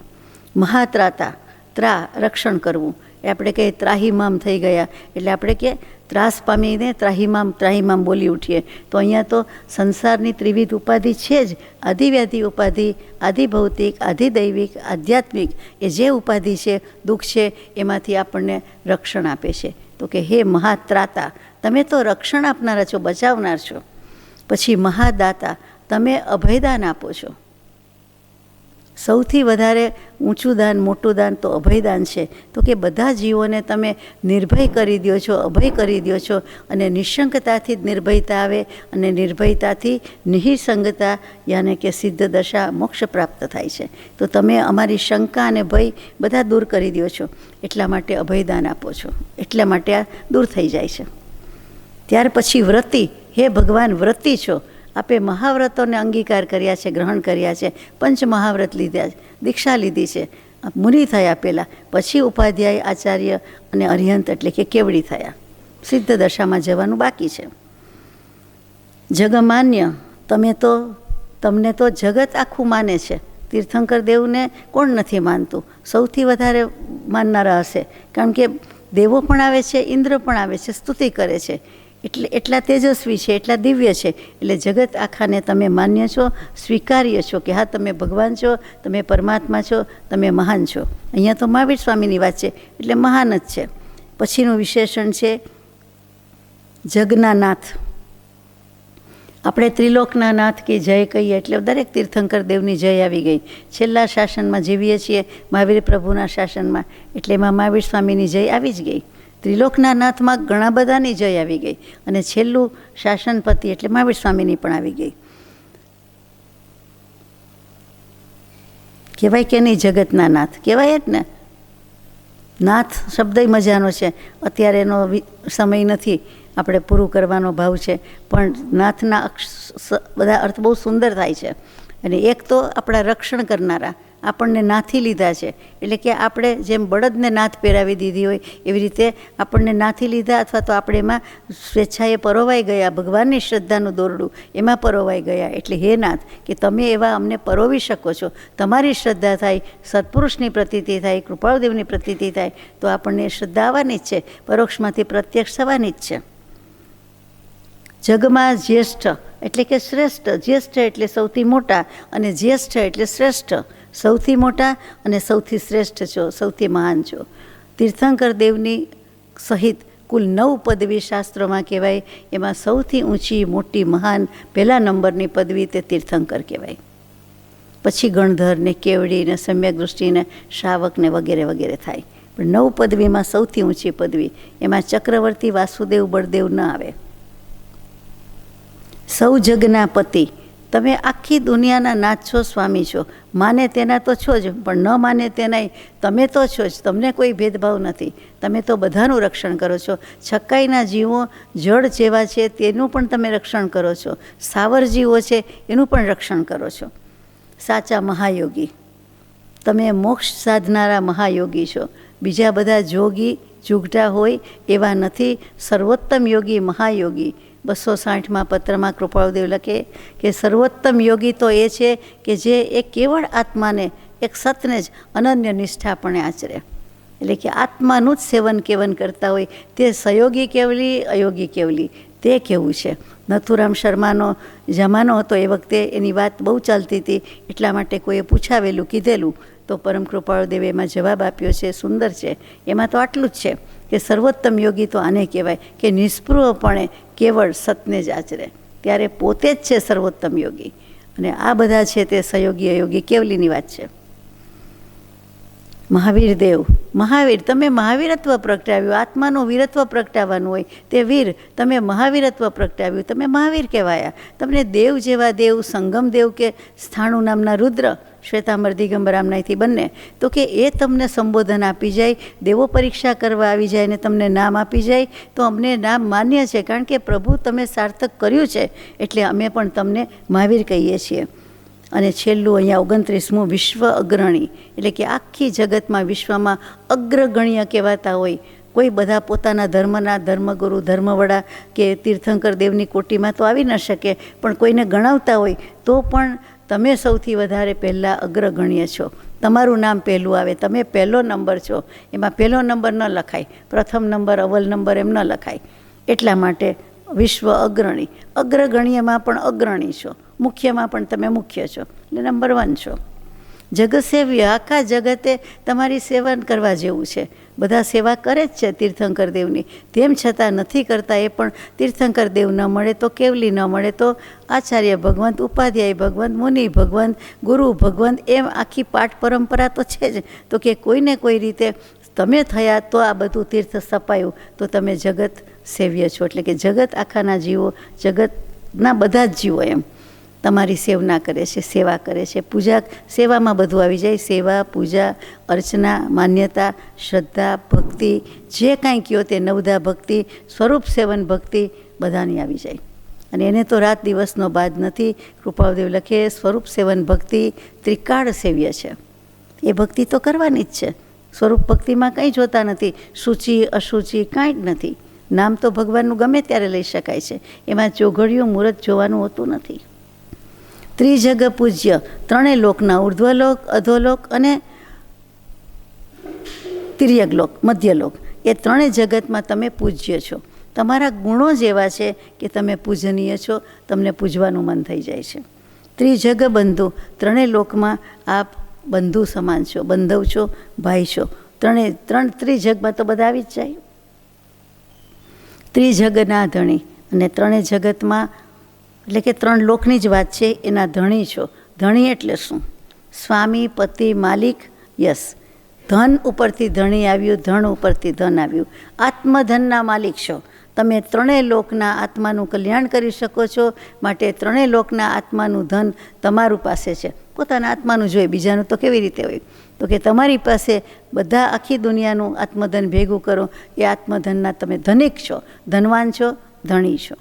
મહાત્રાતા, ત્રા રક્ષણ કરવું. એ આપણે કહીએ ત્રાહીમામ થઈ ગયા, એટલે આપણે કે ત્રાસ પામીને ત્રાહિમામ ત્રાહિમામ બોલી ઉઠીએ. તો અહીંયા તો સંસારની ત્રિવિધ ઉપાધિ છે જ. આધિવ્યાધિ ઉપાધિ, આધિભૌતિક, આધિદૈવિક, આધ્યાત્મિક, એ જે ઉપાધિ છે, દુઃખ છે, એમાંથી આપણને રક્ષણ આપે છે. તો કે હે મહાત્રાતા, તમે તો રક્ષણ આપનારા છો, બચાવનાર છો. પછી મહાદાતા, તમે અભયદાન આપો છો. સૌથી વધારે ઊંચું દાન, મોટું દાન તો અભયદાન છે. તો કે બધા જીવોને તમે નિર્ભય કરી દો છો, અભય કરી દો છો. અને નિઃશંકતાથી જ નિર્ભયતા આવે, અને નિર્ભયતાથી નિહિસંગતા યાને કે સિદ્ધ દશા, મોક્ષ પ્રાપ્ત થાય છે. તો તમે અમારી શંકા અને ભય બધા દૂર કરી દો છો. એટલા માટે અભયદાન આપો છો. એટલા માટે આ દૂર થઈ જાય છે. ત્યાર પછી વ્રતિ, હે ભગવાન વ્રતિ છો. આપે મહાવ્રતોને અંગીકાર કર્યા છે, ગ્રહણ કર્યા છે. પંચ મહાવ્રત લીધા, દીક્ષા લીધી છે. મુનિ થયા પહેલાં, પછી ઉપાધ્યાય, આચાર્ય અને અરિહંત એટલે કે કેવડી થયા. સિદ્ધ દશામાં જવાનું બાકી છે. જગમાન્ય, તમને તો જગત આખું માને છે. તીર્થંકર દેવને કોણ નથી માનતું? સૌથી વધારે માનનારા હશે, કારણ કે દેવો પણ આવે છે, ઇન્દ્ર પણ આવે છે, સ્તુતિ કરે છે. એટલા તેજસ્વી છે, એટલા દિવ્ય છે. એટલે જગત આખાને તમે માન્ય છો, સ્વીકાર્ય છો કે હા, તમે ભગવાન છો, તમે પરમાત્મા છો, તમે મહાન છો. અહીંયા તો મહાવીર સ્વામીની વાત છે, એટલે મહાન જ છે. પછીનું વિશેષણ છે જગના નાથ. આપણે ત્રિલોકના નાથ કે જય કહીએ એટલે દરેક તીર્થંકર દેવની જય આવી ગઈ. છેલ્લા શાસનમાં જીવીએ છીએ, મહાવીર પ્રભુના શાસનમાં, એટલે એમાં મહાવીર સ્વામીની જય આવી જ ગઈ. ત્રિલોકના નાથમાં ઘણા બધાની જય આવી ગઈ, અને છેલ્લું શાસનપતિ એટલે મહાવીર સ્વામીની પણ આવી ગઈ. કહેવાય કે નહીં, જગતના નાથ કહેવાય જ ને. નાથ શબ્દ મજાનો છે. અત્યારે એનો સમય નથી, આપણે પૂરું કરવાનો ભાવ છે. પણ નાથના બધા અર્થ બહુ સુંદર થાય છે. અને એક તો આપણા રક્ષણ કરનારા, આપણને નાથી લીધા છે. એટલે કે આપણે જેમ બળદને નાથ પહેરાવી દીધી હોય, એવી રીતે આપણને નાથી લીધા, અથવા તો આપણે એમાં સ્વેચ્છાએ પરોવાઈ ગયા. ભગવાનની શ્રદ્ધાનું દોરડું એમાં પરોવાઈ ગયા. એટલે હે નાથ, કે તમે એવા અમને પરોવી શકો છો. તમારી શ્રદ્ધા થાય, સત્પુરુષની પ્રતીતિ થાય, કૃપાળુદેવની પ્રતીતિ થાય, તો આપણને શ્રદ્ધા આવવાની જ છે, પરોક્ષમાંથી પ્રત્યક્ષ થવાની જ છે. જગમાં જ્યેષ્ઠ એટલે કે શ્રેષ્ઠ. જ્યેષ્ઠ એટલે સૌથી મોટા, અને જ્યેષ્ઠ એટલે શ્રેષ્ઠ. સૌથી મોટા અને સૌથી શ્રેષ્ઠ છો, સૌથી મહાન છો. તીર્થંકર દેવની સહિત કુલ 9 પદવી શાસ્ત્રોમાં કહેવાય. એમાં સૌથી ઊંચી, મોટી, મહાન, પહેલા નંબરની પદવી તે તીર્થંકર કહેવાય. પછી ગણધર ને કેવડી ને સમ્યક દૃષ્ટિ ને શ્રાવક ને વગેરે વગેરે થાય. પણ 9 પદવીમાં સૌથી ઊંચી પદવી, એમાં ચક્રવર્તી, વાસુદેવ, બળદેવ ન આવે. સૌ જગના પતિ, તમે આખી દુનિયાના નાથ છો, સ્વામી છો. માને તેના તો છો જ, પણ ન માને તેનાય તમે તો છો જ. તમને કોઈ ભેદભાવ નથી. તમે તો બધાનું રક્ષણ કરો છો. છક્કાઈના જીવો જળ જેવા છે તેનું પણ તમે રક્ષણ કરો છો. સ્થાવર જીવો છે એનું પણ રક્ષણ કરો છો. સાચા મહાયોગી, તમે મોક્ષ સાધનારા મહાયોગી છો. બીજા બધા જોગી જુગટા હોય એવા નથી. સર્વોત્તમ યોગી મહાયોગી. 260માં પત્રમાં કૃપાળુદેવ લખે કે સર્વોત્તમ યોગી તો એ છે કે જે એ કેવળ આત્માને, એક સતને જ અનન્ય નિષ્ઠાપણે આચરે. એટલે કે આત્માનું જ સેવન કેવન કરતા હોય, તે સયોગી કેવલી, અયોગી કેવલી, તે કેવું છે. નથુરામ શર્માનો જમાનો હતો, એ વખતે એની વાત બહુ ચાલતી હતી. એટલા માટે કોઈએ પૂછાવેલું, કીધેલું, તો પરમ કૃપાળુદેવે એમાં જવાબ આપ્યો છે, સુંદર છે. એમાં તો આટલું જ છે કે સર્વોત્તમ યોગી તો આને કહેવાય કે નિષ્પૃહપણે કેવળ સતને જ આચરે. ત્યારે પોતે જ છે સર્વોત્તમ યોગી. અને આ બધા છે તે સયોગી અયોગી કેવલીની વાત છે. મહાવીર દેવ, મહાવીર, તમે મહાવીરત્વ પ્રગટાવ્યું. આત્માનું વીરત્વ પ્રગટાવવાનું હોય તે વીર, તમે મહાવીરત્વ પ્રગટાવ્યું, તમે મહાવીર કહેવાયા. તમને દેવ જેવા દેવ, સંગમ દેવ કે સ્થાણુ નામના રુદ્ર, શ્વેતાંબર દિગંબર આમનાથી બંને, તો કે એ તમને સંબોધન આપી જાય, દેવો પરીક્ષા કરવા આવી જાય ને તમને નામ આપી જાય, તો અમને નામ માન્ય છે. કારણ કે પ્રભુ તમે સાર્થક કર્યું છે, એટલે અમે પણ તમને મહાવીર કહીએ છીએ. અને છેલ્લું અહીંયા 29મું વિશ્વ અગ્રણી, એટલે કે આખી જગતમાં, વિશ્વમાં અગ્રગણ્ય કહેવાતા હોય. કોઈ બધા પોતાના ધર્મના ધર્મગુરુ, ધર્મવડા કે તીર્થંકર દેવની કોટીમાં તો આવી ન શકે, પણ કોઈને ગણાવતા હોય તો પણ તમે સૌથી વધારે પહેલાં અગ્રગણ્ય છો. તમારું નામ પહેલું આવે, તમે પહેલો નંબર છો. એમાં પહેલો નંબર ન લખાય, પ્રથમ નંબર, અવ્વલ નંબર એમ ન લખાય. એટલા માટે વિશ્વ અગ્રણી, અગ્રગણ્યમાં પણ અગ્રણી છો, મુખ્યમાં પણ તમે મુખ્ય છો, એટલે નંબર 1 છો. જગત સેવ્ય, આખા જગતે તમારી સેવા કરવા જેવું છે. બધા સેવા કરે જ છે તીર્થંકર દેવની, તેમ છતાં નથી કરતા. એ પણ તીર્થંકર દેવ ન મળે તો કેવલી ન મળે તો આચાર્ય ભગવંત, ઉપાધ્યાય ભગવંત, મુનિ ભગવંત, ગુરુ ભગવંત, એમ આખી પાઠ પરંપરા તો છે જ. તો કે કોઈને કોઈ રીતે તમે થયા તો આ બધું તીર્થ સપાયું, તો તમે જગત સેવ્ય છો. એટલે કે જગત આખાના જીવો, જગતના બધા જ જીવો એમ તમારી સેવના કરે છે, સેવા કરે છે. પૂજા સેવામાં બધું આવી જાય. સેવા, પૂજા, અર્ચના, માન્યતા, શ્રદ્ધા, ભક્તિ, જે કાંઈ કહો તે, નવધા ભક્તિ, સ્વરૂપ સેવન ભક્તિ બધાની આવી જાય. અને એને તો રાત દિવસનો બાદ નથી. કૃપાદેવ લખે સ્વરૂપ સેવન ભક્તિ ત્રિકાળ સેવ્ય છે. એ ભક્તિ તો કરવાની જ છે. સ્વરૂપ ભક્તિમાં કંઈ જોતા નથી, સૂચિ અસૂચિ કાંઈ જ નથી. નામ તો ભગવાનનું ગમે ત્યારે લઈ શકાય છે, એમાં ચોઘડિયું મુહૂર્ત જોવાનું હોતું નથી. ત્રિજગ પૂજ્ય, ત્રણેય લોકના, ઉર્ધ્વલોક, અધોલોક અને તિર્યગલોક, મધ્યલોક, એ ત્રણેય જગતમાં તમે પૂજ્ય છો. તમારા ગુણો જ એવા છે કે તમે પૂજનીય છો, તમને પૂજવાનું મન થઈ જાય છે. ત્રિજગ બંધુ, ત્રણેય લોકમાં આપ બંધુ સમાન છો, બંધવ છો, ભાઈ છો. ત્રિજગમાં તો બધા આવી જ જાય. ત્રિજગના ધણી, અને ત્રણેય જગતમાં, એટલે કે 3 લોકની જ વાત છે, એના ધણી છો. ધણી એટલે શું? સ્વામી, પતિ, માલિક, યસ. ધન ઉપરથી ધણી આવ્યું, ધન ઉપરથી ધન આવ્યું. આત્મધનના માલિક છો તમે. ત્રણેય લોકના આત્માનું કલ્યાણ કરી શકો છો, માટે ત્રણેય લોકના આત્માનું ધન તમારું પાસે છે. પોતાના આત્માનું જોઈએ, બીજાનું તો કેવી રીતે હોય? તો કે તમારી પાસે બધા આખી દુનિયાનું આત્મધન ભેગું કરો, એ આત્મધનના તમે ધનિક છો, ધનવાન છો, ધણી છો.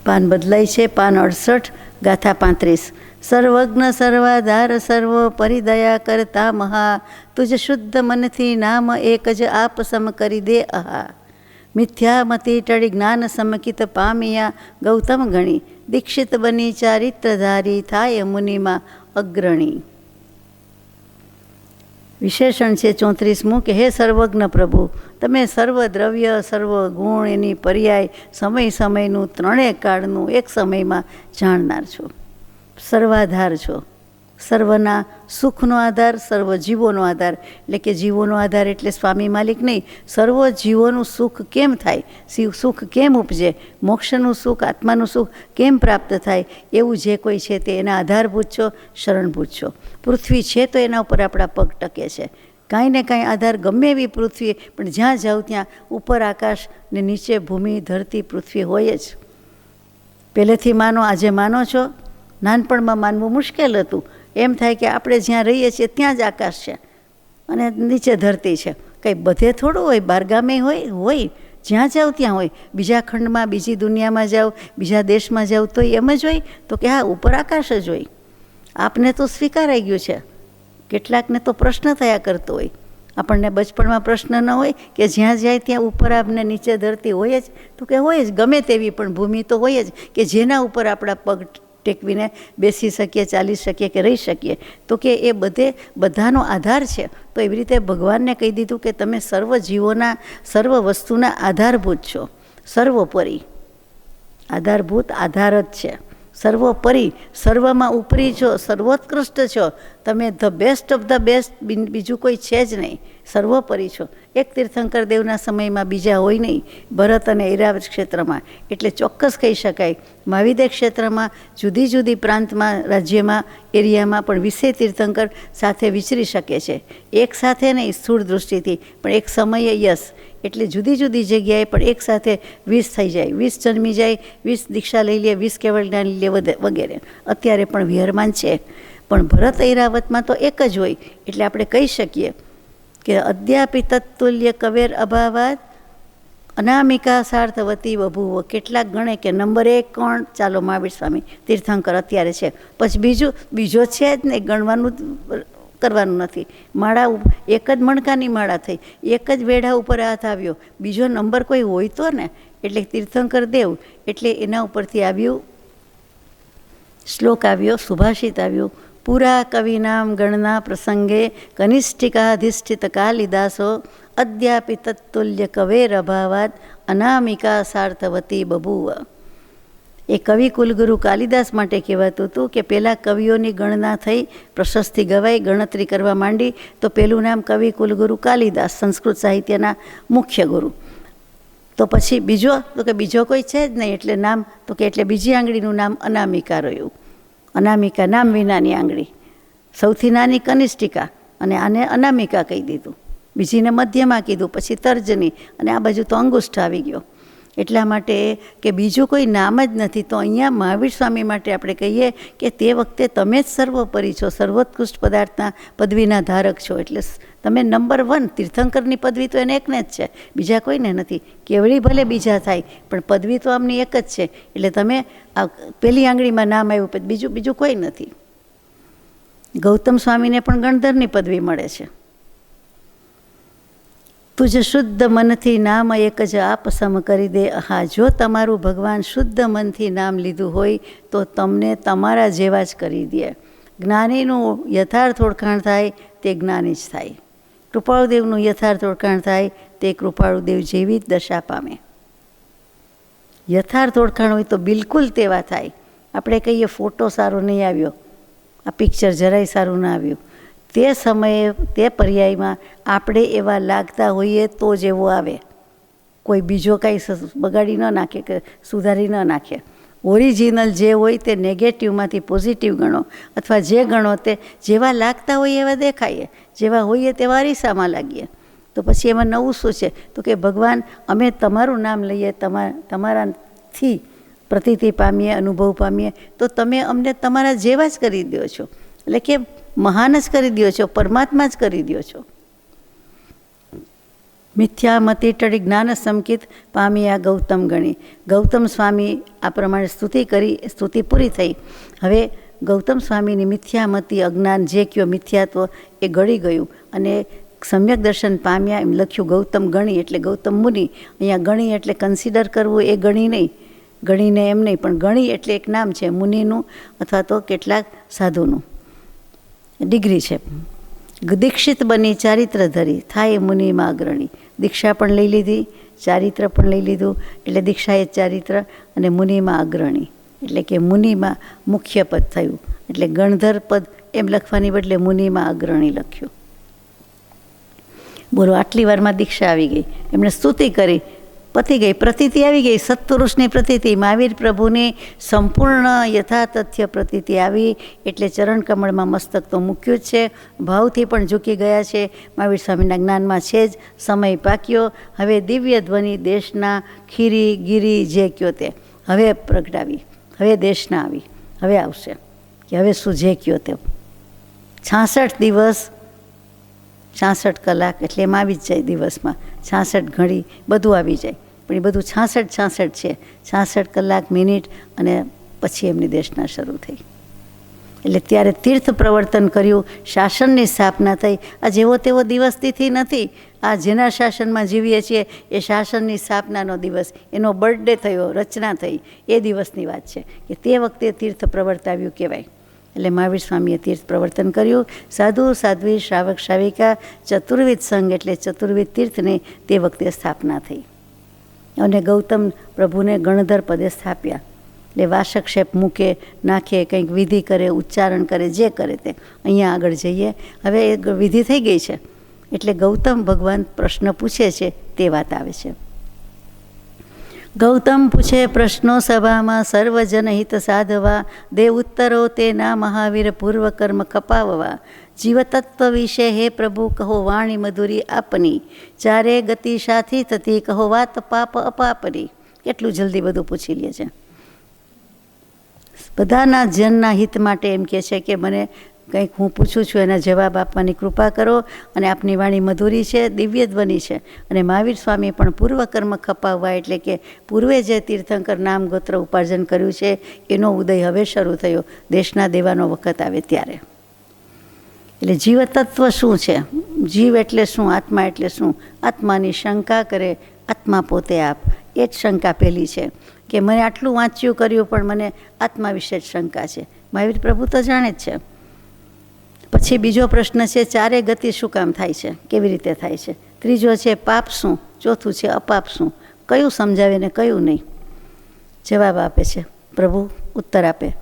પાન બદલાય છે. પાન 68, ગાથા 35. સર્વજ્ઞ સર્વાધાર સર્વ પરિદયા કરતા મહા, તુજ શુદ્ધ મનથી નામ એક જ આપ સમ કરી દે આહા. મિથ્યામતી ટળી જ્ઞાન સમકિત પામ્યા, ગૌતમ ગણી દીક્ષિત બની ચારિત્રધારી, થાય મુનિમાં અગ્રણી. વિશેષણ છે 34મું કે હે સર્વજ્ઞ પ્રભુ, તમે સર્વ દ્રવ્ય, સર્વ ગુણ, એની પર્યાય, સમય સમયનું, ત્રણેય કાળનું એક સમયમાં જાણનાર છો. સર્વાધાર છો, સર્વના સુખનો આધાર, સર્વ જીવોનો આધાર. એટલે કે જીવોનો આધાર એટલે સ્વામી માલિક નહીં, સર્વ જીવોનું સુખ કેમ થાય, સુખ કેમ ઉપજે, મોક્ષનું સુખ, આત્માનું સુખ કેમ પ્રાપ્ત થાય, એવું જે કોઈ છે તે એના આધારભૂત છો, શરણભૂત છો. પૃથ્વી છે તો એના ઉપર આપણા પગ ટકે છે. કાંઈ ને કાંઈ આધાર ગમે એવી પૃથ્વી, પણ જ્યાં જાઓ ત્યાં ઉપર આકાશ ને નીચે ભૂમિ, ધરતી, પૃથ્વી હોય જ. પહેલેથી માનો, આજે માનો છો. નાનપણમાં માનવું મુશ્કેલ હતું. એમ થાય કે આપણે જ્યાં રહીએ છીએ ત્યાં જ આકાશ છે અને નીચે ધરતી છે. કંઈ બધે થોડું હોય, બહારગામે હોય, જ્યાં જાઓ ત્યાં હોય. બીજા ખંડમાં, બીજી દુનિયામાં જાઓ, બીજા દેશમાં જાઓ તો એમ જ હોય. તો કે હા, ઉપર આકાશ જ હોય. આપને તો સ્વીકારાઈ ગયું છે. કેટલાકને તો પ્રશ્ન થયા કરતો હોય. આપણને બચપણમાં પ્રશ્ન ન હોય કે જ્યાં જાય ત્યાં ઉપર આપને નીચે ધરતી હોય જ? તો કે હોય જ, ગમે તેવી પણ ભૂમિ તો હોય જ કે જેના ઉપર આપણા પગ ટેકવીને બેસી શકીએ, ચાલી શકીએ કે રહી શકીએ. તો કે એ બધાનો આધાર છે. તો એવી રીતે ભગવાનને કહી દીધું કે તમે સર્વ જીવોના, સર્વ વસ્તુના આધારભૂત છો. સર્વોપરી, આધારભૂત આધાર જ છે. સર્વોપરી, સર્વમાં ઉપરી છો, સર્વોત્કૃષ્ટ છો. તમે the best of the best, બીજું કોઈ છે જ નહીં. સર્વોપરી છો. એક તીર્થંકર દેવના સમયમાં બીજા હોય નહીં, ભરત અને ઐરાવત ક્ષેત્રમાં. એટલે ચોક્કસ કહી શકાય મહાવિદ્ય ક્ષેત્રમાં જુદી જુદી પ્રાંતમાં, રાજ્યમાં, એરિયામાં પણ 20 તીર્થંકર સાથે વિચરી શકે છે. એક સાથે નહીં સ્થૂળ દૃષ્ટિથી, પણ એક સમયે યસ. એટલે જુદી જુદી જગ્યાએ પણ એક સાથે 20 થઈ જાય, 20 જન્મી જાય, 20 દીક્ષા લઈ લે, 20 કેવળ જ્ઞાન લઈ લે વગેરે. અત્યારે પણ વિહરમાન છે. પણ ભરત ઐરાવતમાં તો એક જ હોય. એટલે આપણે કહી શકીએ કે અદ્યાપી તત્તુલ્ય કવેર અભાવાત અનામિકા સાર્થવતી બભુવ. કેટલાક ગણે કે નંબર 1 કોણ? ચાલો મહાવીર સ્વામી તીર્થંકર અત્યારે છે. પછી બીજો છે જ નહીં, ગણવાનું કરવાનું નથી. માળા એક જ મણકાની માળા થઈ, એક જ વેઢા ઉપર હાથ આવ્યો, બીજો નંબર કોઈ હોય તો ને. એટલે તીર્થંકર દેવ એટલે એના ઉપરથી આવ્યું શ્લોક આવ્યો, સુભાષિત આવ્યું, પૂરા કવિનામ ગણના પ્રસંગે કનિષ્ઠિકાધિષ્ઠિત કાલિદાસો અદ્યાપિ તત્તુલ્ય કવેર અભાવાદ અનામિકા સાર્થવતી બભૂવ. એ કવિ કુલગુરુ કાલિદાસ માટે કહેવાતું હતું કે પહેલાં કવિઓની ગણના થઈ, પ્રશસ્તિ ગવાઈ, ગણતરી કરવા માંડી તો પહેલું નામ કવિ કુલગુરુ કાલિદાસ, સંસ્કૃત સાહિત્યના મુખ્ય ગુરુ. તો પછી બીજો તો કે બીજો કોઈ છે જ નહીં, એટલે નામ તો કે એટલે બીજી આંગળીનું નામ અનામિકા રહ્યું. અનામિકા નામ વિનાની આંગળી, સૌથી નાની કનિષ્ઠિકા, અને આને અનામિકા કહી દીધું. બીજીને મધ્યમાં કીધું, પછી તર્જની, અને આ બાજુ તો અંગુષ્ઠ આવી ગયો. એટલા માટે કે બીજું કોઈ નામ જ નથી. તો અહીંયા મહાવીર સ્વામી માટે આપણે કહીએ કે તે વખતે તમે જ સર્વોપરી છો, સર્વોત્કૃષ્ટ પદાર્થના પદવીના ધારક છો. એટલે તમે નંબર 1 તીર્થંકરની પદવી તો એને એકને જ છે, બીજા કોઈને નથી. કેવડી ભલે બીજા થાય પણ પદવી તો આમની એક જ છે. એટલે તમે આ પહેલી આંગળીમાં નામ આવ્યું, બીજું કોઈ નથી. ગૌતમ સ્વામીને પણ ગણધરની પદવી મળે છે. તુજ શુદ્ધ મનથી નામ એક જ આપ સમ કરી દે. હા, જો તમારું ભગવાન શુદ્ધ મનથી નામ લીધું હોય તો તમને તમારા જેવા જ કરી દે. જ્ઞાનીનું યથાર્થ ઓળખાણ થાય તે જ્ઞાની જ થાય. કૃપાળુદેવનું યથાર્થ ઓળખાણ થાય તે કૃપાળુદેવ જેવી જ દશા પામે. યથાર્થ ઓળખાણ હોય તો બિલકુલ તેવા થાય. આપણે કહીએ ફોટો સારો નહીં આવ્યો, આ પિક્ચર જરાય સારું ના આવ્યું, તે સમયે તે પર્યાયમાં આપણે એવા લાગતા હોઈએ તો જ એવો આવે. કોઈ બીજો કાંઈ બગાડી ન નાખે કે સુધારી ન નાખે. ઓરિજિનલ જે હોય તે નેગેટિવમાંથી પોઝિટિવ ગણો, અથવા જે ગણો તે જેવા લાગતા હોય એવા દેખાઈએ, જેવા હોઈએ તેવા અરીસામાં લાગીએ. તો પછી એમાં નવું શું છે? તો કે ભગવાન, અમે તમારું નામ લઈએ, તમારાથી પ્રતીતિ પામીએ, અનુભવ પામીએ, તો તમે અમને તમારા જેવા જ કરી દો છો. એટલે કે મહાન જ કરી દો છો, પરમાત્મા જ કરી દો છો. મિથ્યામતી ટળી જ્ઞાન સંકિત પામ્યા ગૌતમ ગણી. ગૌતમ સ્વામી આ પ્રમાણે સ્તુતિ કરી, સ્તુતિ પૂરી થઈ. હવે ગૌતમ સ્વામીની મિથ્યામતી, અજ્ઞાન જે કયો મિથ્યાત્વ એ ગળી ગયું અને સમ્યક દર્શન પામ્યા. એમ લખ્યું ગૌતમ ગણી એટલે ગૌતમ મુનિ. અહીંયા ગણી એટલે કન્સિડર કરવું, એ ગણી નહીં, ગણીને એમ નહીં, પણ ગણી એટલે એક નામ છે મુનિનું અથવા તો કેટલાક સાધુનું, ડિગ્રી છે. દીક્ષિત બની ચારિત્ર ધરી થાય મુનિમાં અગ્રણી. દીક્ષા પણ લઈ લીધી, ચારિત્ર પણ લઈ લીધું, એટલે દીક્ષા એ ચારિત્ર, અને મુનિમાં અગ્રણી એટલે કે મુનિમાં મુખ્ય પદ થયું. એટલે ગણધર પદ એમ લખવાની બદલે મુનિમાં અગ્રણી લખ્યું. બોલો, આટલી વારમાં દીક્ષા આવી ગઈ, એમણે સ્તુતિ કરી, પતી ગઈ, પ્રતીતિ આવી ગઈ, સત્પુરુષની પ્રતીતિ, મહાવીર પ્રભુની સંપૂર્ણ યથાતથ્ય પ્રતીતિ આવી. એટલે ચરણ કમળમાં મસ્તક તો મૂક્યું જ છે, ભાવથી પણ ઝૂકી ગયા છે, મહાવીર સ્વામીના જ્ઞાનમાં છે જ. સમય પાક્યો. હવે દિવ્ય ધ્વનિ દેશના ખીરી ગીરી જે કયો તે હવે પ્રગટાવી, હવે દેશના આવી, હવે આવશે કે હવે શું જે કયો તે. 66 દિવસ 66 કલાક એટલે એમ આવી જ જાય, દિવસમાં 66 ઘડી બધું આવી જાય, પણ એ બધું 66 છે. 66 કલાક મિનિટ અને પછી એમની દેશના શરૂ થઈ. એટલે ત્યારે તીર્થ પ્રવર્તન કર્યું, શાસનની સ્થાપના થઈ. આ જેવો તેવો દિવસ તિથિ નથી. આ જેના શાસનમાં જીવીએ છીએ એ શાસનની સ્થાપનાનો દિવસ, એનો બર્થડે થયો, રચના થઈ, એ દિવસની વાત છે કે તે વખતે તીર્થ પ્રવર્તાવ્યું કહેવાય. એટલે મહાવીર સ્વામીએ તીર્થ પ્રવર્તન કર્યું. સાધુ સાધ્વી શ્રાવક શ્રાવિકા ચતુર્વિધ સંઘ એટલે ચતુર્વિધ તીર્થની તે વખતે સ્થાપના થઈ. અને ગૌતમ પ્રભુને ગણધર પદે સ્થાપ્યા. એટલે વાસક્ષેપ મૂકે, નાખે, કંઈક વિધિ કરે, ઉચ્ચારણ કરે, જે કરે તે. અહીંયા આગળ જઈએ. હવે એ વિધિ થઈ ગઈ છે એટલે ગૌતમ ભગવાન પ્રશ્ન પૂછે છે તે વાત આવે છે. ગૌતમ પૂછે પ્રશ્નો સભામાં, સર્વજન હિત સાધવા, દેવ ઉત્તરો તેના મહાવીર પૂર્વકર્મ કપાવવા. જીવતત્વ વિશે હે પ્રભુ કહો વાણી મધુરી આપની, ચારે ગતિ સાથી થતી કહો વાત પાપ અપાપની. કેટલું જલ્દી બધું પૂછી લે છે. બધાના જનના હિત માટે એમ કહે છે કે મને કંઈક હું પૂછું છું એના જવાબ આપવાની કૃપા કરો. અને આપની વાણી મધુરી છે, દિવ્ય ધ્વનિ છે. અને મહાવીર સ્વામી પણ પૂર્વકર્મ ખપાવવા એટલે કે પૂર્વે જે તીર્થંકર નામ ગોત્ર ઉપાર્જન કર્યું છે એનો ઉદય હવે શરૂ થયો, દેશના દેવાનો વખત આવે ત્યારે. એટલે જીવતત્વ શું છે? જીવ એટલે શું? આત્મા એટલે શું? આત્માની શંકા કરે, આત્મા પોતે આપ. એ જ શંકા પહેલી છે કે મને આટલું વાંચ્યું કર્યું પણ મને આત્મા વિશે જ શંકા છે. મહાવીર પ્રભુ તો જાણે જ છે. પછી બીજો પ્રશ્ન છે ચારે ગતિ શું કામ થાય છે, કેવી રીતે થાય છે. ત્રીજો છે પાપ શું, ચોથું છે અપાપ શું, કયું સમજાવે ને કયું નહીં. જવાબ આપે છે પ્રભુ, ઉત્તર આપે.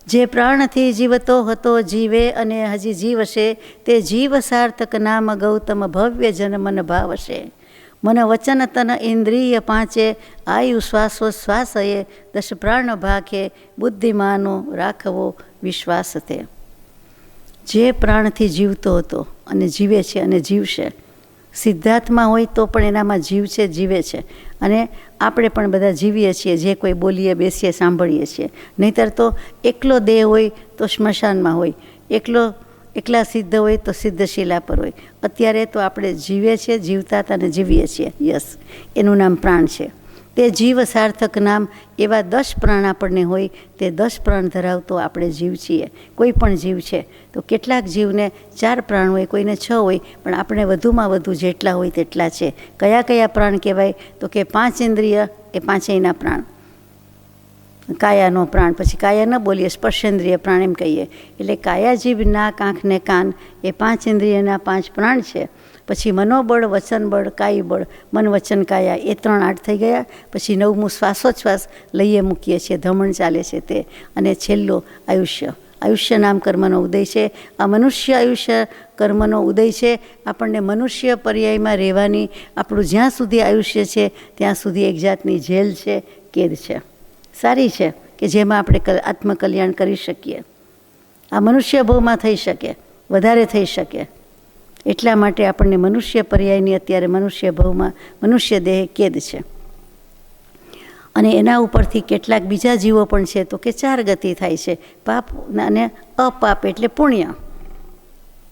જે પ્રાણથી જીવતો હતો જીવે અને હજી જીવશે, તે જીવ સાર્થક નામ ગૌતમ ભવ્ય જન્મન ભાવશે. મન વચન તન ઇન્દ્રિય પાંચે, આયુ શ્વાસોશ્વાસએ, દશ પ્રાણ ભાખે, બુદ્ધિમાનો રાખવો વિશ્વાસ તે. જે પ્રાણથી જીવતો હતો અને જીવે છે અને જીવશે. સિદ્ધાર્થમાં હોય તો પણ એનામાં જીવ છે, જીવે છે. અને આપણે પણ બધા જીવીએ છીએ, જે કોઈ બોલીએ બેસીએ સાંભળીએ છીએ. નહીંતર તો એકલો દેહ હોય તો સ્મશાનમાં હોય, એકલા સિદ્ધ હોય તો સિદ્ધશિલા પર હોય. અત્યારે તો આપણે જીવે છીએ, જીવતા હતા અને જીવીએ છીએ. યસ, એનું નામ પ્રાણ છે. તે જીવ સાર્થક નામ. એવા 10 પ્રાણ આપણને હોય, તે 10 પ્રાણ ધરાવતો આપણે જીવ છીએ. કોઈ પણ જીવ છે તો કેટલાક જીવને 4 પ્રાણ હોય, કોઈને 6 હોય, પણ આપણે વધુમાં વધુ જેટલા હોય તેટલા છે. કયા કયા પ્રાણ કહેવાય તો કે 5 ઇન્દ્રિય એ પાંચેયના પ્રાણ. કાયાનો પ્રાણ, પછી કાયા ન બોલીએ, સ્પર્શેન્દ્રિય પ્રાણ એમ કહીએ. એટલે કાયા, જીભ, નાક, આંખ ને કાન એ 5 ઇન્દ્રિયના 5 પ્રાણ છે. પછી મનોબળ, વચનબળ, કાયી બળ, મન વચન કાયા એ 3 8 થઈ ગયા. પછી 9મું શ્વાસોચ્છ્વાસ લઈએ મૂકીએ છીએ, ધમણ ચાલે છે તે. અને છેલ્લો આયુષ્ય. આયુષ્ય નામ કર્મનો ઉદય છે. આ મનુષ્ય આયુષ્ય કર્મનો ઉદય છે. આપણને મનુષ્ય પર્યાયમાં રહેવાની, આપણું જ્યાં સુધી આયુષ્ય છે ત્યાં સુધી એક જાતની જેલ છે, કેદ છે. સારી છે કે જેમાં આપણે આત્મકલ્યાણ કરી શકીએ. આ મનુષ્ય ભવમાં થઈ શકે, વધારે થઈ શકે. એટલા માટે આપણને મનુષ્ય પર્યાયની અત્યારે મનુષ્ય ભવમાં મનુષ્ય દેહ કેદ છે. અને એના ઉપરથી કેટલાક બીજા જીવો પણ છે તો કે 4 ગતિ થાય છે. પાપ અને અપાપ એટલે પુણ્ય.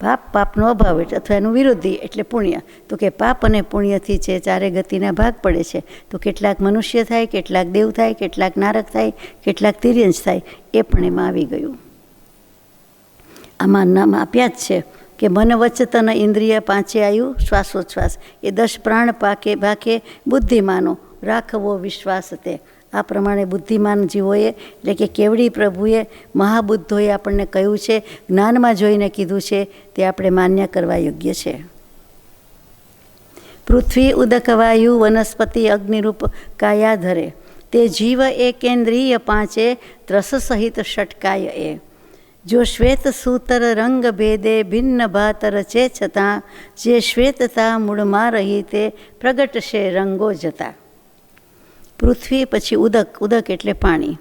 પાપનો અભાવ એટલે અથવા એનું વિરોધી એટલે પુણ્ય. તો કે પાપ અને પુણ્યથી છે 4 ગતિના ભાગ પડે છે. તો કેટલાક મનુષ્ય થાય, કેટલાક દેવ થાય, કેટલાક નારક થાય, કેટલાક તિર્યંશ થાય. એ પણ એમાં આવી ગયું. આમાં નામ આપ્યા જ છે કે મન વચતન ઇન્દ્રિય પાંચે આયુ શ્વાસોચ્છ્વાસ એ 10 પ્રાણ ભાખે બુદ્ધિમાનો રાખવો વિશ્વાસ તે. આ પ્રમાણે બુદ્ધિમાન જીવોએ એટલે કે કેવડી પ્રભુએ મહાબુદ્ધોએ આપણને કહ્યું છે, જ્ઞાનમાં જોઈને કીધું છે, તે આપણે માન્ય કરવા યોગ્ય છે. પૃથ્વી ઉદક વાયુ વનસ્પતિ અગ્નિરૂપ કાયા ધરે, તે જીવ એકેન્દ્રિય પાંચે ત્રસ સહિત ષટકાય એ. જો શ્વેત સૂતર રંગ ભેદે ભિન્ન ભાતર છે છતાં, જે શ્વેતતા મૂળમાં રહી તે પ્રગટશે રંગો જતા. પૃથ્વી, પછી ઉદક એટલે પાણી,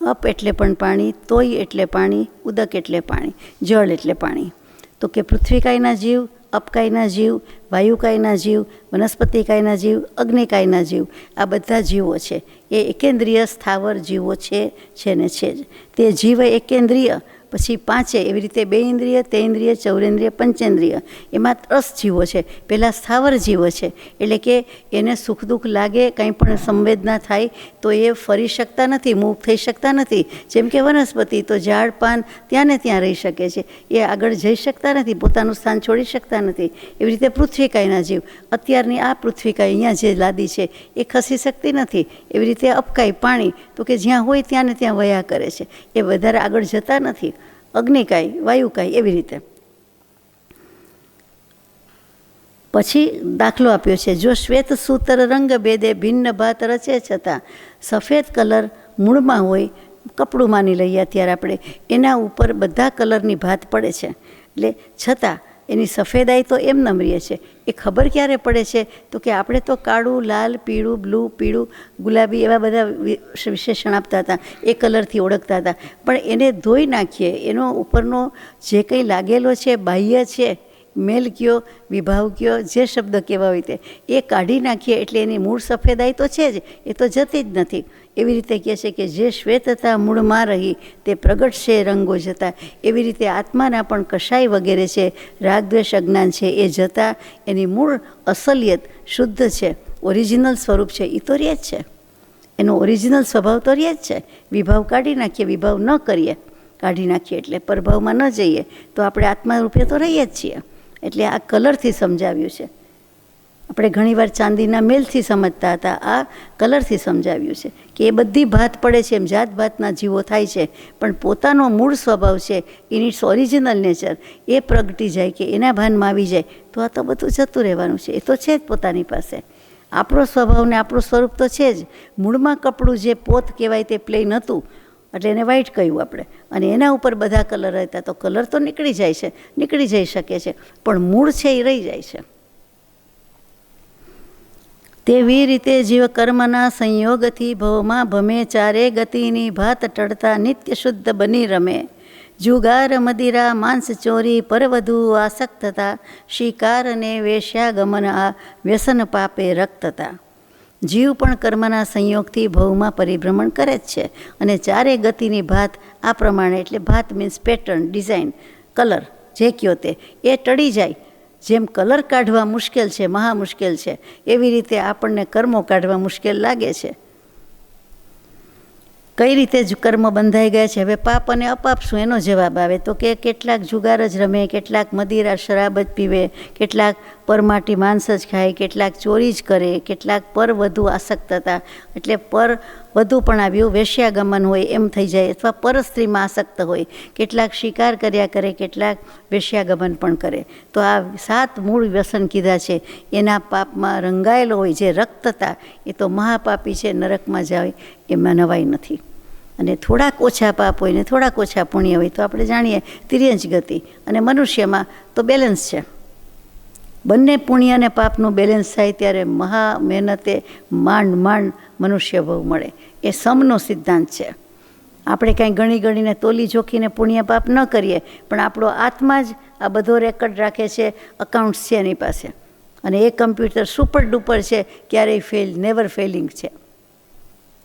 અપ એટલે પણ પાણી, તોય એટલે પાણી, ઉદક એટલે પાણી, જળ એટલે પાણી. તો કે પૃથ્વી કાયના જીવ, અપકાયના જીવ, વાયુકાયના જીવ, વનસ્પતિ કાયના જીવ, અગ્નિકાયના જીવ, આ બધા જીવો છે એ એકેન્દ્રિય સ્થાવર જીવો છે ને છે જ. તે જીવ એકેન્દ્રિય, પછી 5 એવી રીતે 2 ઇન્દ્રિય, 3 ઇન્દ્રિય, 4 ઇન્દ્રિય, પંચેન્દ્રિય, એમાં 3 જીવો છે. પહેલાં સ્થાવર જીવો છે, એટલે કે એને સુખ દુઃખ લાગે, કંઈ પણ સંવેદના થાય તો એ ફરી શકતા નથી, મૂવ થઈ શકતા નથી. જેમ કે વનસ્પતિ તો ઝાડ પાન ત્યાં ને ત્યાં રહી શકે છે, એ આગળ જઈ શકતા નથી, પોતાનું સ્થાન છોડી શકતા નથી. એવી રીતે પૃથ્વીકાયના જીવ, અત્યારની આ પૃથ્વીકાય અહીંયા જે લાદી છે એ ખસી શકતી નથી. એવી રીતે અપકાય પાણી, તો કે જ્યાં હોય ત્યાં ને ત્યાં વયા કરે છે, એ વધારે આગળ જતા નથી. અગ્નિકાય, વાયુકાય, એવી રીતે. પછી દાખલો આપ્યો છે, જો શ્વેત સૂતર રંગ ભેદે ભિન્ન ભાત રચે છતાં, સફેદ કલર મૂળમાં હોય, કપડું માની લઈએ અત્યારે આપણે, એના ઉપર બધા કલરની ભાત પડે છે, એટલે છતાં એની સફેદાઈ તો એમ નમરીએ છે. એ ખબર ક્યારે પડે છે તો કે આપણે તો કાળું, લાલ, પીળું, બ્લુ, પીળું, ગુલાબી એવા બધા વિશેષણ આપતા હતા, એ કલરથી ઓળખતા હતા. પણ એને ધોઈ નાખીએ, એનો ઉપરનો જે કંઈ લાગેલો છે, બાહ્ય છે, મેલ કયો, વિભાવ કયો, જે શબ્દ કહેવા હોય તે, એ કાઢી નાખીએ એટલે એની મૂળ સફેદાઈ તો છે જ, એ તો જતી જ નથી. એવી રીતે કહે છે કે જે શ્વેતતા મૂળમાં રહી તે પ્રગટશે રંગો જતા. એવી રીતે આત્માના પણ કશાય વગેરે છે, રાગદ્વેષ અજ્ઞાન છે, એ જતાં એની મૂળ અસલિયત શુદ્ધ છે, ઓરિજિનલ સ્વરૂપ છે, એ તો રહે જ છે. એનો ઓરિજિનલ સ્વભાવ તો રહે જ છે. વિભાવ કાઢી નાખીએ, વિભાવ ન કરીએ, કાઢી નાખીએ એટલે પરભાવમાં ન જઈએ તો આપણે આત્મા રૂપે તો રહીએ જ છીએ. એટલે આ કલરથી સમજાવ્યું છે. આપણે ઘણીવાર ચાંદીના મેલથી સમજતા હતા, આ કલરથી સમજાવ્યું છે કે એ બધી ભાત પડે છે, એમ જાત ભાતના જીવો થાય છે, પણ પોતાનો મૂળ સ્વભાવ છે, ઇન ઇટ્સ ઓરિજિનલ નેચર, એ પ્રગટી જાય કે એના ભાનમાં આવી જાય તો આ તો બધું જતું રહેવાનું છે. એ તો છે જ પોતાની પાસે. આપણો સ્વભાવ ને આપણું સ્વરૂપ તો છે જ. મૂળમાં કપડું જે પોત કહેવાય તે પ્લેન હતું એટલે એને વ્હાઇટ કહ્યું આપણે, અને એના ઉપર બધા કલર હતા તો કલર તો નીકળી જાય છે, નીકળી જઈ શકે છે, પણ મૂળ છે એ રહી જાય છે. તેવી રીતે જીવ કર્મના સંયોગથી ભવમાં ભમે ચારે ગતિની ભાત ટળતા નિત્ય શુદ્ધ બની રમે. જુગાર મદિરા માંસ ચોરી પરવધુ આસક્તતા, શિકાર અને વેશ્યાગમન આ વ્યસન પાપે રક્તતા. જીવ પણ કર્મના સંયોગથી ભવમાં પરિભ્રમણ કરે જ છે, અને ચારે ગતિની ભાત આ પ્રમાણે, એટલે ભાત મીન્સ પેટર્ન, ડિઝાઇન, કલર જે કયો તે, એ ટળી જાય. જેમ કલર કાઢવા મુશ્કેલ છે, મહા મુશ્કેલ છે, એવી રીતે આપણને કર્મો કાઢવા મુશ્કેલ લાગે છે. કઈ રીતે જ કર્મ બંધાઈ ગયા છે. હવે પાપ અને અપાપ શું, એનો જવાબ આવે તો કે કેટલાક જુગાર જ રમે, કેટલાક મદિરા શરાબ જ પીવે, કેટલાક પરમાટી માંસ જ ખાય, કેટલાક ચોરી જ કરે, કેટલાક પર વધુ આસક્તતા એટલે પર વધુ પણ આવ્યું, વેશ્યાગમન હોય એમ થઈ જાય, અથવા પર સ્ત્રીમાં આસક્ત હોય, કેટલાક શિકાર કર્યા કરે, કેટલાક વેશ્યાગમન પણ કરે. તો આ 7 મૂળ વ્યસન કીધા છે, એના પાપમાં રંગાયેલો હોય જે રક્તતા, એ તો મહાપાપી છે, નરકમાં જાય એમાં નવાઈ નથી. અને થોડાક ઓછા પાપ હોય ને થોડાક ઓછા પુણ્ય હોય તો આપણે જાણીએ તિર્યંચ ગતિ, અને મનુષ્યમાં તો બેલેન્સ છે. બંને પુણ્ય અને પાપનું બેલેન્સ થાય ત્યારે મહા મહેનતે માંડ મનુષ્ય ભવ મળે. એ સમનો સિદ્ધાંત છે. આપણે કાંઈ ગણી ગણીને તોલી જોખીને પુણ્ય પાપ ન કરીએ, પણ આપણો આત્મા જ આ બધો રેકર્ડ રાખે છે, અકાઉન્ટ્સ છે એની પાસે, અને એ કમ્પ્યુટર સુપર ડુપર છે, ક્યારેય ફેલ, નેવર ફેલિંગ છે.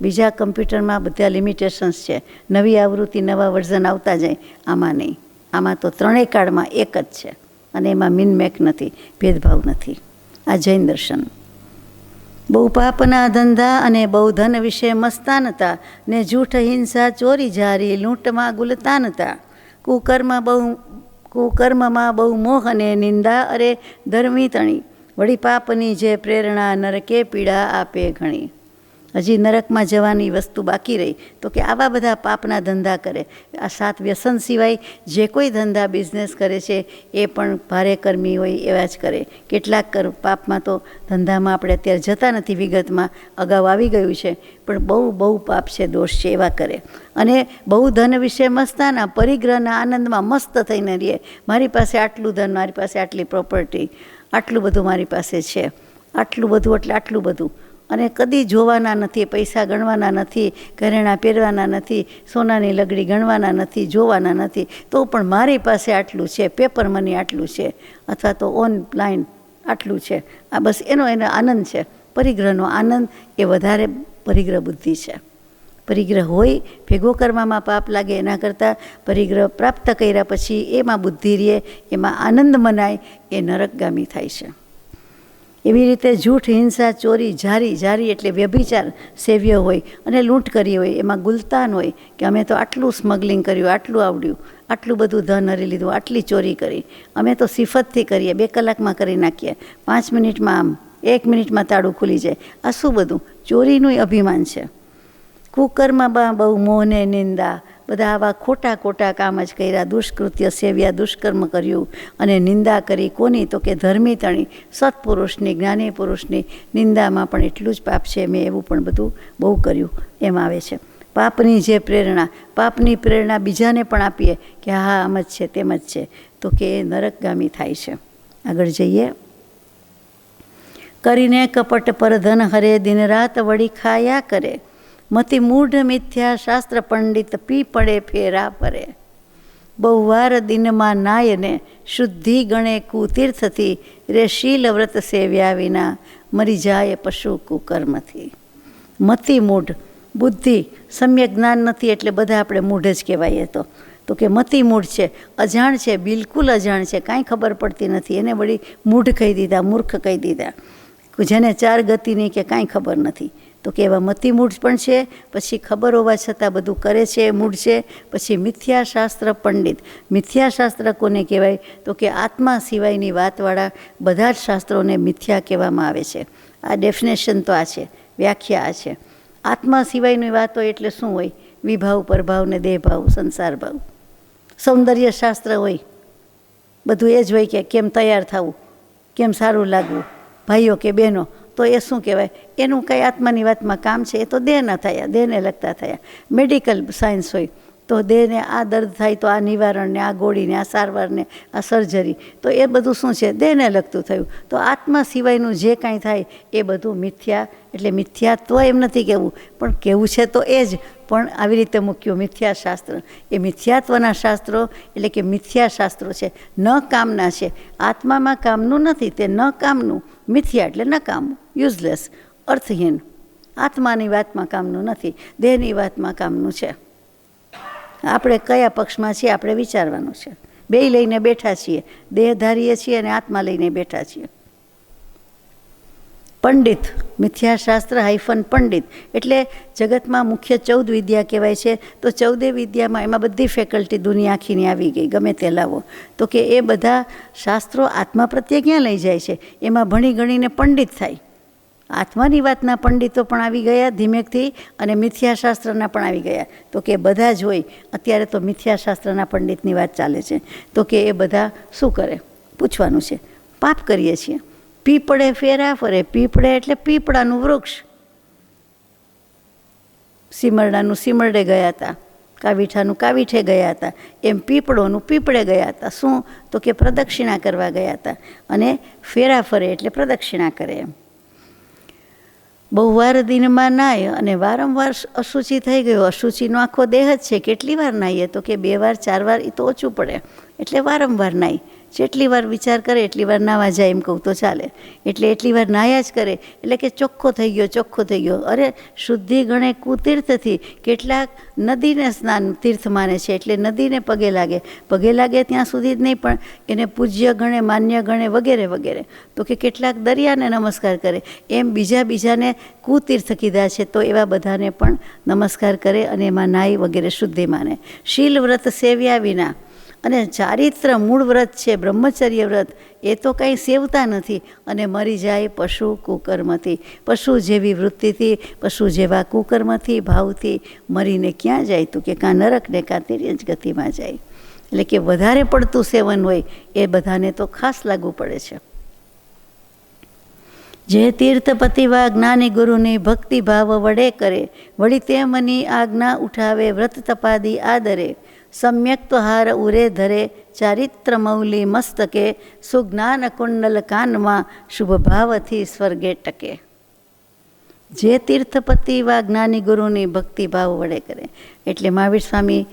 બીજા કમ્પ્યુટરમાં બધા લિમિટેશન્સ છે, નવી આવૃત્તિ, નવા વર્ઝન આવતા જાય, આમાં નહીં. આમાં તો ત્રણેય કાળમાં એક જ છે, અને એમાં મિનમેક નથી, ભેદભાવ નથી. આ જૈન દર્શન. બહુ પાપના ધંધા અને બહુ ધન વિશે મસ્તાનતા, ને જૂઠ હિંસા ચોરી જારી લૂંટમાં ગુલતાનતા. કુકર્મમાં બહુ મોહ અને નિંદા, અરે ધર્મી તણી, વળી પાપની જે પ્રેરણા નરકે પીડા આપે ઘણી. હજી નરકમાં જવાની વસ્તુ બાકી રહી તો કે આવા બધા પાપના ધંધા કરે. આ 7 વ્યસન સિવાય જે કોઈ ધંધા બિઝનેસ કરે છે એ પણ ભારે કર્મી હોય એવા જ કરે. કેટલાક પાપમાં તો ધંધામાં આપણે અત્યારે જતા નથી વિગતમાં, અગાઉ આવી ગયું છે, પણ બહુ પાપ છે, દોષ છે, એવા કરે. અને બહુ ધન વિશે મસ્તાના, પરિગ્રહના આનંદમાં મસ્ત થઈને રહીએ. મારી પાસે આટલું ધન, મારી પાસે આટલી પ્રોપર્ટી, આટલું બધું મારી પાસે છે, આટલું બધું એટલે આટલું બધું, અને કદી જોવાના નથી, પૈસા ગણવાના નથી, ઘરેણાં પહેરવાના નથી, સોનાની લગડી ગણવાના નથી, જોવાના નથી, તો પણ મારી પાસે આટલું છે, પેપર મની આટલું છે, અથવા તો ઓનલાઈન આટલું છે. આ બસ એનો આનંદ છે. પરિગ્રહનો આનંદ એ વધારે પરિગ્રહ બુદ્ધિ છે. પરિગ્રહ હોય, ભેગો કરવામાં પાપ લાગે એના કરતાં પરિગ્રહ પ્રાપ્ત કર્યા પછી એમાં બુદ્ધિ રહે, એમાં આનંદ મનાય, એ નરકગામી થાય છે. એવી રીતે જૂઠ હિંસા ચોરી જારી એટલે વ્યભિચાર સેવ્ય હોય, અને લૂંટ કરી હોય, એમાં ગુલતાન હોય કે અમે તો આટલું સ્મગલિંગ કર્યું, આટલું આવડ્યું, આટલું બધું ધન હરી લીધું, આટલી ચોરી કરી, અમે તો સિફતથી કરીએ, 2 કલાકમાં કરી નાખીએ, 5 મિનિટમાં આમ, 1 મિનિટમાં તાળું ખુલી જાય. આ શું બધું ચોરીનું અભિમાન છે. કુકર્મમાં બહુ મોહને નિંદા, બધા આવા ખોટા કામ જ કર્યા, દુષ્કૃત્ય સેવ્યા, દુષ્કર્મ કર્યું, અને નિંદા કરી કોની તો કે ધર્મી તણી, સત્પુરુષની, જ્ઞાની પુરુષની નિંદામાં પણ એટલું જ પાપ છે. મેં એવું પણ બધું બહુ કર્યું એમ આવે છે. પાપની જે પ્રેરણા, પાપની પ્રેરણા બીજાને પણ આપીએ કે હા આમ જ છે, તેમ જ છે, તો કે એ નરકગામી થાય છે. આગળ જઈએ. કરીને કપટ પર ધન હરે, દિન રાત વળી ખાયા કરે, મતિ મૂઢ મિથ્યા શાસ્ત્ર પંડિત, પી પડે ફેરા પરે. બહુવાર દિનમાં નાયને, શુદ્ધિ ગણે કુતીર્થથી, રે શીલ વ્રત સેવ્યા વિના, મરી જાય પશુ કુકર્મથી. મતિ મૂઢ, બુદ્ધિ, સમ્યક જ્ઞાન નથી એટલે બધા આપણે મૂઢ જ કહેવાય. તો કે મતિ મૂઢ છે, અજાણ છે, બિલકુલ અજાણ છે, કાંઈ ખબર પડતી નથી, એને વળી મૂઢ કહી દીધા, મૂર્ખ કહી દીધા. જેને 4 ગતિની કે કાંઈ ખબર નથી, તો કે એવા મતિ મૂઢ પણ છે, પછી ખબર હોવા છતાં બધું કરે છે એ મૂઢ છે. પછી મિથ્યાશાસ્ત્ર પંડિત. મિથ્યાશાસ્ત્ર કોને કહેવાય? તો કે આત્મા સિવાયની વાતવાળા બધા જ શાસ્ત્રોને મિથ્યા કહેવામાં આવે છે. આ ડેફિનેશન તો આ છે, વ્યાખ્યા આ છે. આત્મા સિવાયની વાતો એટલે શું હોય? વિભાવ, પરભાવ ને દેહભાવ, સંસાર ભાવ. સૌંદર્ય શાસ્ત્ર હોય, બધું એ જ હોય કે કેમ તૈયાર થવું, કેમ સારું લાગવું, ભાઈઓ કે બહેનો, તો એ શું કહેવાય? એનું કંઈ આત્માની વાતમાં કામ છે? એ તો દેહના થયા, દેહને લગતા થયા. મેડિકલ સાયન્સ હોય તો દેહને આ દર્દ થાય તો આ નિવારણને, આ ગોળીને, આ સારવારને, આ સર્જરી, તો એ બધું શું છે? દેહને લગતું થયું. તો આત્મા સિવાયનું જે કાંઈ થાય એ બધું મિથ્યા. એટલે મિથ્યાત્વ એમ નથી કહેવું, પણ કહેવું છે તો એ જ, પણ આવી રીતે મૂક્યું મિથ્યાશાસ્ત્ર. એ મિથ્યાત્વના શાસ્ત્રો એટલે કે મિથ્યાશાસ્ત્રો છે, ન કામના છે. આત્મામાં કામનું નથી, તે ન કામનું. મિથ્યા એટલે ન કામનું, યુઝલેસ, અર્થહીન. આત્માની વાતમાં કામનું નથી, દેહની વાતમાં કામનું છે. આપણે કયા પક્ષમાં છીએ આપણે વિચારવાનું છે. બેય લઈને બેઠા છીએ, દેહ ધારીએ છીએ અને આત્મા લઈને બેઠા છીએ. પંડિત, મિથ્યાશાસ્ત્ર હાઇફન પંડિત એટલે જગતમાં મુખ્ય 14 વિદ્યા કહેવાય છે. તો 14 વિદ્યામાં એમાં બધી ફેકલ્ટી દુનિયા આખીની આવી ગઈ, ગમે તે લાવો. તો કે એ બધા શાસ્ત્રો આત્મા પ્રત્યે ક્યાં લઈ જાય છે? એમાં ભણી ગણીને પંડિત થાય. આત્માની વાતના પંડિતો પણ આવી ગયા ધીમેકથી, અને મિથ્યાશાસ્ત્રના પણ આવી ગયા. તો કે બધા જ હોય. અત્યારે તો મિથ્યાશાસ્ત્રના પંડિતની વાત ચાલે છે. તો કે એ બધા શું કરે? પૂછવાનું છે. પાપ કરીએ છીએ. પીપળે ફેરા ફરે. પીપળે એટલે પીપળાનું વૃક્ષ. સીમરડાનું સીમરડે ગયા હતા, કાવીઠાનું કાવીઠે ગયા હતા, એમ પીપળોનું પીપળે ગયા હતા. શું? તો કે પ્રદક્ષિણા કરવા ગયા હતા. અને ફેરા ફરે એટલે પ્રદક્ષિણા કરે એમ. બહુ વાર દિનમાં નાય અને વારંવાર અશુચિ થઈ ગયો. અશુચિનો આખો દેહ જ છે. કેટલી વાર નાહીએ? તો કે 2 વાર 4 વાર, એ તો ઓછું પડે. એટલે વારંવાર નાય. જેટલી વાર વિચાર કરે એટલી વાર નાવા જાય એમ કહું તો ચાલે. એટલે એટલી વાર નાયા જ કરે. એટલે કે ચોખ્ખો થઈ ગયો, ચોખ્ખો થઈ ગયો. અરે શુદ્ધિ ગણે કુતીર્થથી. કેટલાક નદીને સ્નાન તીર્થ માને છે, એટલે નદીને પગે લાગે. પગે લાગે ત્યાં સુધી જ નહીં, પણ એને પૂજ્ય ગણે, માન્ય ગણે, વગેરે વગેરે. તો કે કેટલાક દરિયાને નમસ્કાર કરે. એમ બીજાને કુતીર્થ કીધા છે, તો એવા બધાને પણ નમસ્કાર કરે અને એમાં નાઈ વગેરે શુદ્ધિ માને. શીલ વ્રત સેવ્યા વિના. અને ચારિત્ર મૂળ વ્રત છે, બ્રહ્મચર્ય વ્રત, એ તો કંઈ સેવતા નથી અને મરી જાય પશુ કુકર્મથી. પશુ જેવી વૃત્તિથી, પશુ જેવા કુકર્મથી, ભાવથી મરીને ક્યાં જાય? તો કે કાં નરક ને કાં તિર્યજ ગતિમાં જાય. એટલે કે વધારે પડતું સેવન હોય એ બધાને તો ખાસ લાગુ પડે છે. જે તીર્થપતિવા જ્ઞાની ગુરુની ભક્તિ ભાવ વડે કરે, વળી તે મની આજ્ઞા ઉઠાવે, વ્રત તપાદી આદરે. સમ્યક હાર ઉરે ધરે, ચારિત્ર મૌલી મસ્તકે, સુજ્ઞાન કુંડલ કાનમાં, શુભ ભાવથી સ્વર્ગે ટકે. જે તીર્થપતિ વા જ્ઞાની ગુરુની ભક્તિ ભાવ વડે કરે. એટલે મહાવીર સ્વામી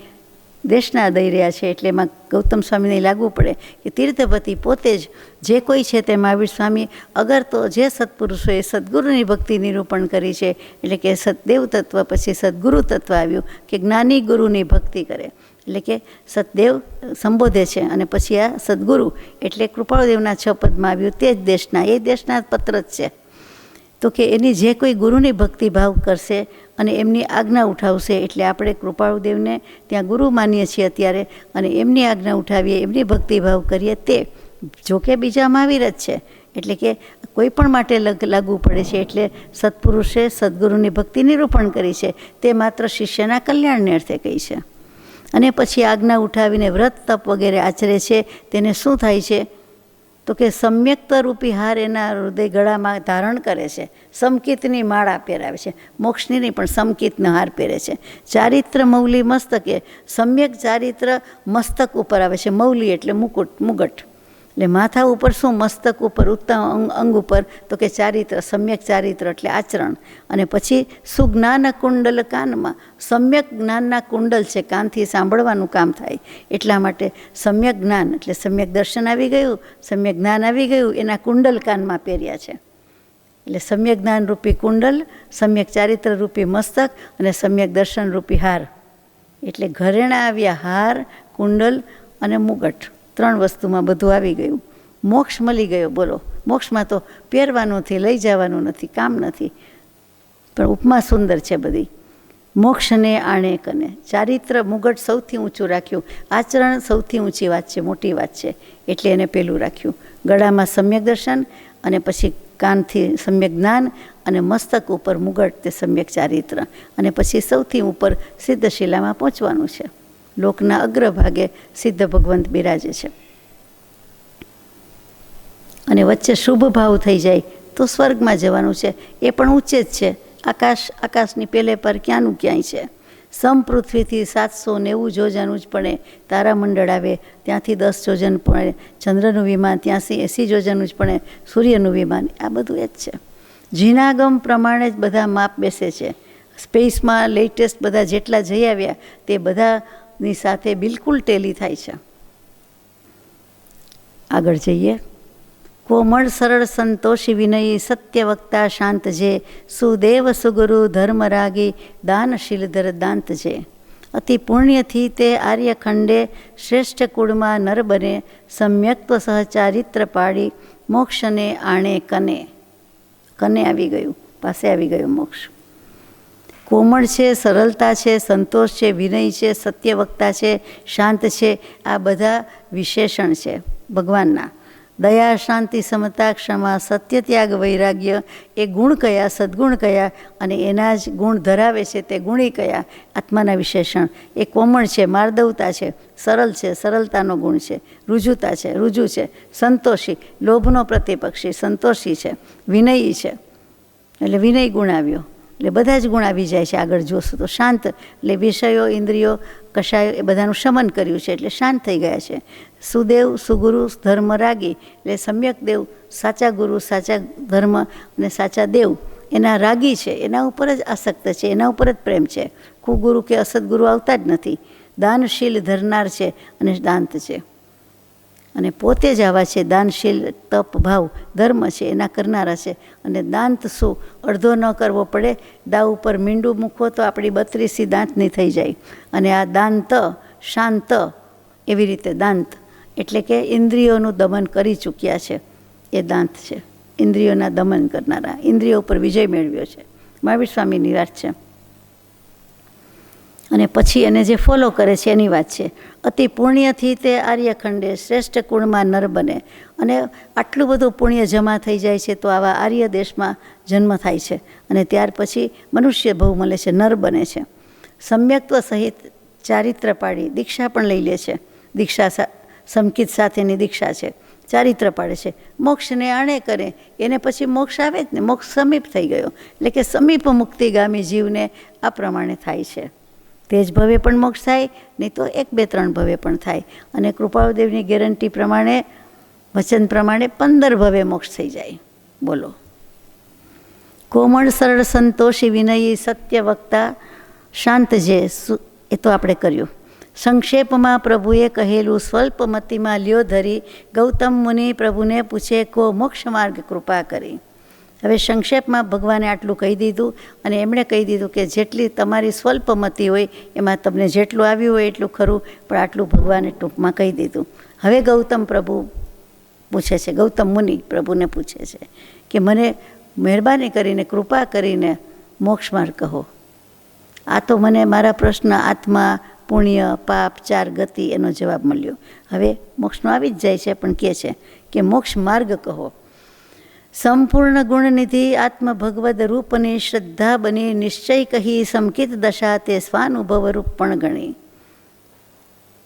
દેશના દઈ રહ્યા છે, એટલે એમાં ગૌતમ સ્વામીને લાગવું પડે કે તીર્થપતિ પોતે જ જે કોઈ છે તે મહાવીર સ્વામી અગર તો જે સત્પુરુષોએ સદગુરુની ભક્તિ નિરૂપણ કરી છે. એટલે કે સતદેવ તત્વ પછી સદગુરુ તત્વ આવ્યું કે જ્ઞાની ગુરુની ભક્તિ કરે. એટલે કે સતદેવ સંબોધે છે અને પછી આ સદગુરુ એટલે કૃપાળુદેવના 6 પદમાં આવ્યું તે જ દેશના, એ દેશના પત્ર જ છે. તો કે એની જે કોઈ ગુરુની ભક્તિભાવ કરશે અને એમની આજ્ઞા ઉઠાવશે, એટલે આપણે કૃપાળુદેવને ત્યાં ગુરુ માનીએ છીએ અત્યારે, અને એમની આજ્ઞા ઉઠાવીએ, એમની ભક્તિભાવ કરીએ, તે જોકે બીજા મહાવીર જ છે. એટલે કે કોઈ પણ માટે લાગુ પડે છે. એટલે સત્પુરુષે સદગુરુની ભક્તિ નિરૂપણ કરી છે, તે માત્ર શિષ્યના કલ્યાણને અર્થે કહી છે. અને પછી આજ્ઞા ઉઠાવીને વ્રત તપ વગેરે આચરે છે. તેને શું થાય છે? તો કે સમ્યક્ત રૂપી હાર એના હૃદય ગળામાં ધારણ કરે છે. સમકિતની માળા પહેરાવે છે, મોક્ષની નહીં પણ સમકિતનો હાર પહેરે છે. ચારિત્ર મૌલી મસ્તકે, સમ્યક ચારિત્ર મસ્તક ઉપર આવે છે. મૌલી એટલે મુગટ. એટલે માથા ઉપર શું? મસ્તક ઉપર, ઉત્તમ અંગ ઉપર. તો કે ચારિત્ર, સમ્યક ચારિત્ર એટલે આચરણ. અને પછી સુજ્ઞાન કુંડલ કાનમાં. સમ્યક જ્ઞાનના કુંડલ છે, કાનથી સાંભળવાનું કામ થાય. એટલા માટે સમ્યક જ્ઞાન એટલે સમ્યક દર્શન આવી ગયું, સમ્યક જ્ઞાન આવી ગયું, એના કુંડલ કાનમાં પહેર્યા છે. એટલે સમ્યક જ્ઞાન રૂપી કુંડલ, સમ્યક ચારિત્ર રૂપી મસ્તક અને સમ્યક દર્શન રૂપી હાર. એટલે ઘરેણા આવ્યા હાર, કુંડલ અને મુગટ. 3 વસ્તુમાં બધું આવી ગયું. મોક્ષ મળી ગયો. બોલો, મોક્ષમાં તો પહેરવાનું નથી, લઈ જવાનું નથી, કામ નથી. પણ ઉપમા સુંદર છે બધી. મોક્ષને આણે કને, ચારિત્ર મુગટ સૌથી ઊંચું રાખ્યું, આચરણ સૌથી ઊંચી વાત છે, મોટી વાત છે, એટલે એને પેલું રાખ્યું. ગળામાં સમ્યક દર્શન, અને પછી કાનથી સમ્યક જ્ઞાન, અને મસ્તક ઉપર મુગટ તે સમ્યક ચારિત્ર, અને પછી સૌથી ઉપર સિદ્ધશિલામાં પહોંચવાનું છે. લોકના અગ્રભાગે સિદ્ધ ભગવંત બિરાજે છે. અને વચ્ચે શુભ ભાવ થઈ જાય તો સ્વર્ગમાં જવાનું છે, એ પણ ઊંચે જ છે. આકાશની પેલે પર ક્યાંનું ક્યાંય છે. સમપૃથ્વીથી 790 જોજન જ પડે તારામંડળ આવે, ત્યાંથી 10 જોજન પડે ચંદ્રનું વિમાન, ત્યાંથી 80 જોજન જ પડે સૂર્યનું વિમાન. આ બધું એ જ છે. જીનાગમ પ્રમાણે જ બધા માપ બેસે છે. સ્પેસમાં લેટેસ્ટ બધા જેટલા જઈ આવ્યા તે બધાની સાથે બિલકુલ ટેલી થાય છે. આગળ જઈએ. કોમળ સરળ સંતોષી વિનયી સત્ય વક્તા શાંત જે, સુદેવ સુગુરુ ધર્મરાગી દાનશીલધર દાંત જે. અતિ પુણ્યથી તે આર્યખંડે શ્રેષ્ઠ કુળમાં નર બને, સમ્યક્ત્વ સહચારિત્ર પાડી મોક્ષને આણે કને. કને આવી ગયું, પાસે આવી ગયું મોક્ષ. કોમળ છે, સરળતા છે, સંતોષ છે, વિનય છે, સત્યવક્તા છે, શાંત છે, આ બધા વિશેષણ છે ભગવાનના. દયા, શાંતિ, સમતા, ક્ષમા, સત્ય, ત્યાગ, વૈરાગ્ય એ ગુણ કયા, સદ્ગુણ કયા, અને એના જ ગુણ ધરાવે છે તે ગુણી કયા, આત્માના વિશેષણ. એ કોમળ છે, માર્દવતા છે, સરળ છે, સરળતાનો ગુણ છે, રુજુતા છે, રુજુ છે, સંતોષી, લોભનો પ્રતિપક્ષી, સંતોષી છે, વિનયી છે, એટલે વિનય ગુણ આવ્યો. એટલે બધા જ ગુણ આવી જાય છે. આગળ જોશું તો શાંત, એટલે વિષયો, ઇન્દ્રિયો, કશાયો એ બધાનું શમન કર્યું છે, એટલે શાંત થઈ ગયા છે. સુદેવ, સુગુરુ, ધર્મરાગી, એટલે સમ્યક દેવ, સાચા ગુરુ, સાચા ધર્મ અને સાચા દેવ એના રાગી છે, એના ઉપર જ આસક્ત છે, એના ઉપર જ પ્રેમ છે. કુગુરુ કે અસદગુરુ આવતા જ નથી. દાનશીલ ધરનાર છે અને દાંત છે, અને પોતે જ આવા છે. દાનશીલ, તપ, ભાવ, ધર્મ છે એના કરનારા છે. અને દાંત શું, અડધો ન કરવો પડે. દાવ ઉપર મીંડું મૂકો તો આપણી 32 દાંતની થઈ જાય. અને આ દાંત, શાંત, એવી રીતે દાંત એટલે કે ઇન્દ્રિયોનું દમન કરી ચૂક્યા છે, એ દાંત છે. ઇન્દ્રિયોના દમન કરનારા, ઇન્દ્રિયો ઉપર વિજય મેળવ્યો છે. મહાવીર સ્વામીની વાત છે. અને પછી એને જે ફોલો કરે છે એની વાત છે. અતિ પુણ્યથી તે આર્યખંડે શ્રેષ્ઠ કુળમાં નર બને. અને આટલું બધું પુણ્ય જમા થઈ જાય છે તો આવા આર્ય દેશમાં જન્મ થાય છે, અને ત્યાર પછી મનુષ્ય ભવ મળે છે, નર બને છે. સમ્યક્ત્વ સહિત ચારિત્ર પાડી, દીક્ષા પણ લઈ લે છે. દીક્ષા સમકિત સાથેની દીક્ષા છે, ચારિત્ર પાડે છે. મોક્ષને આણે કરે, એને પછી મોક્ષ આવે જ ને. મોક્ષ સમીપ થઈ ગયો, એટલે કે સમીપ મુક્તિગામી જીવને આ પ્રમાણે થાય છે. તે જ ભવે પણ મોક્ષ થાય, નહીં તો 1, 2, 3 ભવે પણ થાય. અને કૃપાળુદેવની ગેરંટી પ્રમાણે, વચન પ્રમાણે 15 ભવે મોક્ષ થઈ જાય. બોલો. કોમળ સરળ સંતોષી વિનયી સત્ય વક્તા શાંત જે, એ તો આપણે કર્યું. સંક્ષેપમાં પ્રભુએ કહેલું સ્વલ્પમતીમાં લ્યો ધરી, ગૌતમ મુનિ પ્રભુને પૂછે કો મોક્ષ માર્ગ કૃપા કરી. હવે સંક્ષેપમાં ભગવાને આટલું કહી દીધું, અને એમણે કહી દીધું કે જેટલી તમારી સ્વલ્પમતી હોય એમાં તમને જેટલું આવ્યું હોય એટલું ખરું, પણ આટલું ભગવાને ટૂંકમાં કહી દીધું. હવે ગૌતમ પ્રભુ પૂછે છે, ગૌતમ મુનિ પ્રભુને પૂછે છે કે મને મહેરબાની કરીને, કૃપા કરીને મોક્ષ માર્ગ કહો. આ તો મને મારા પ્રશ્ન આત્મા, પુણ્ય, પાપ, 4 ગતિ એનો જવાબ મળ્યો. હવે મોક્ષનો આવી જ જાય છે, પણ કહે છે કે મોક્ષ માર્ગ કહો. સંપૂર્ણ ગુણનિધિ આત્મ ભગવદ રૂપની શ્રદ્ધા બની, નિશ્ચય કહી સમકિત દશા તે સ્વાનુભવ રૂપ પણ ગણી.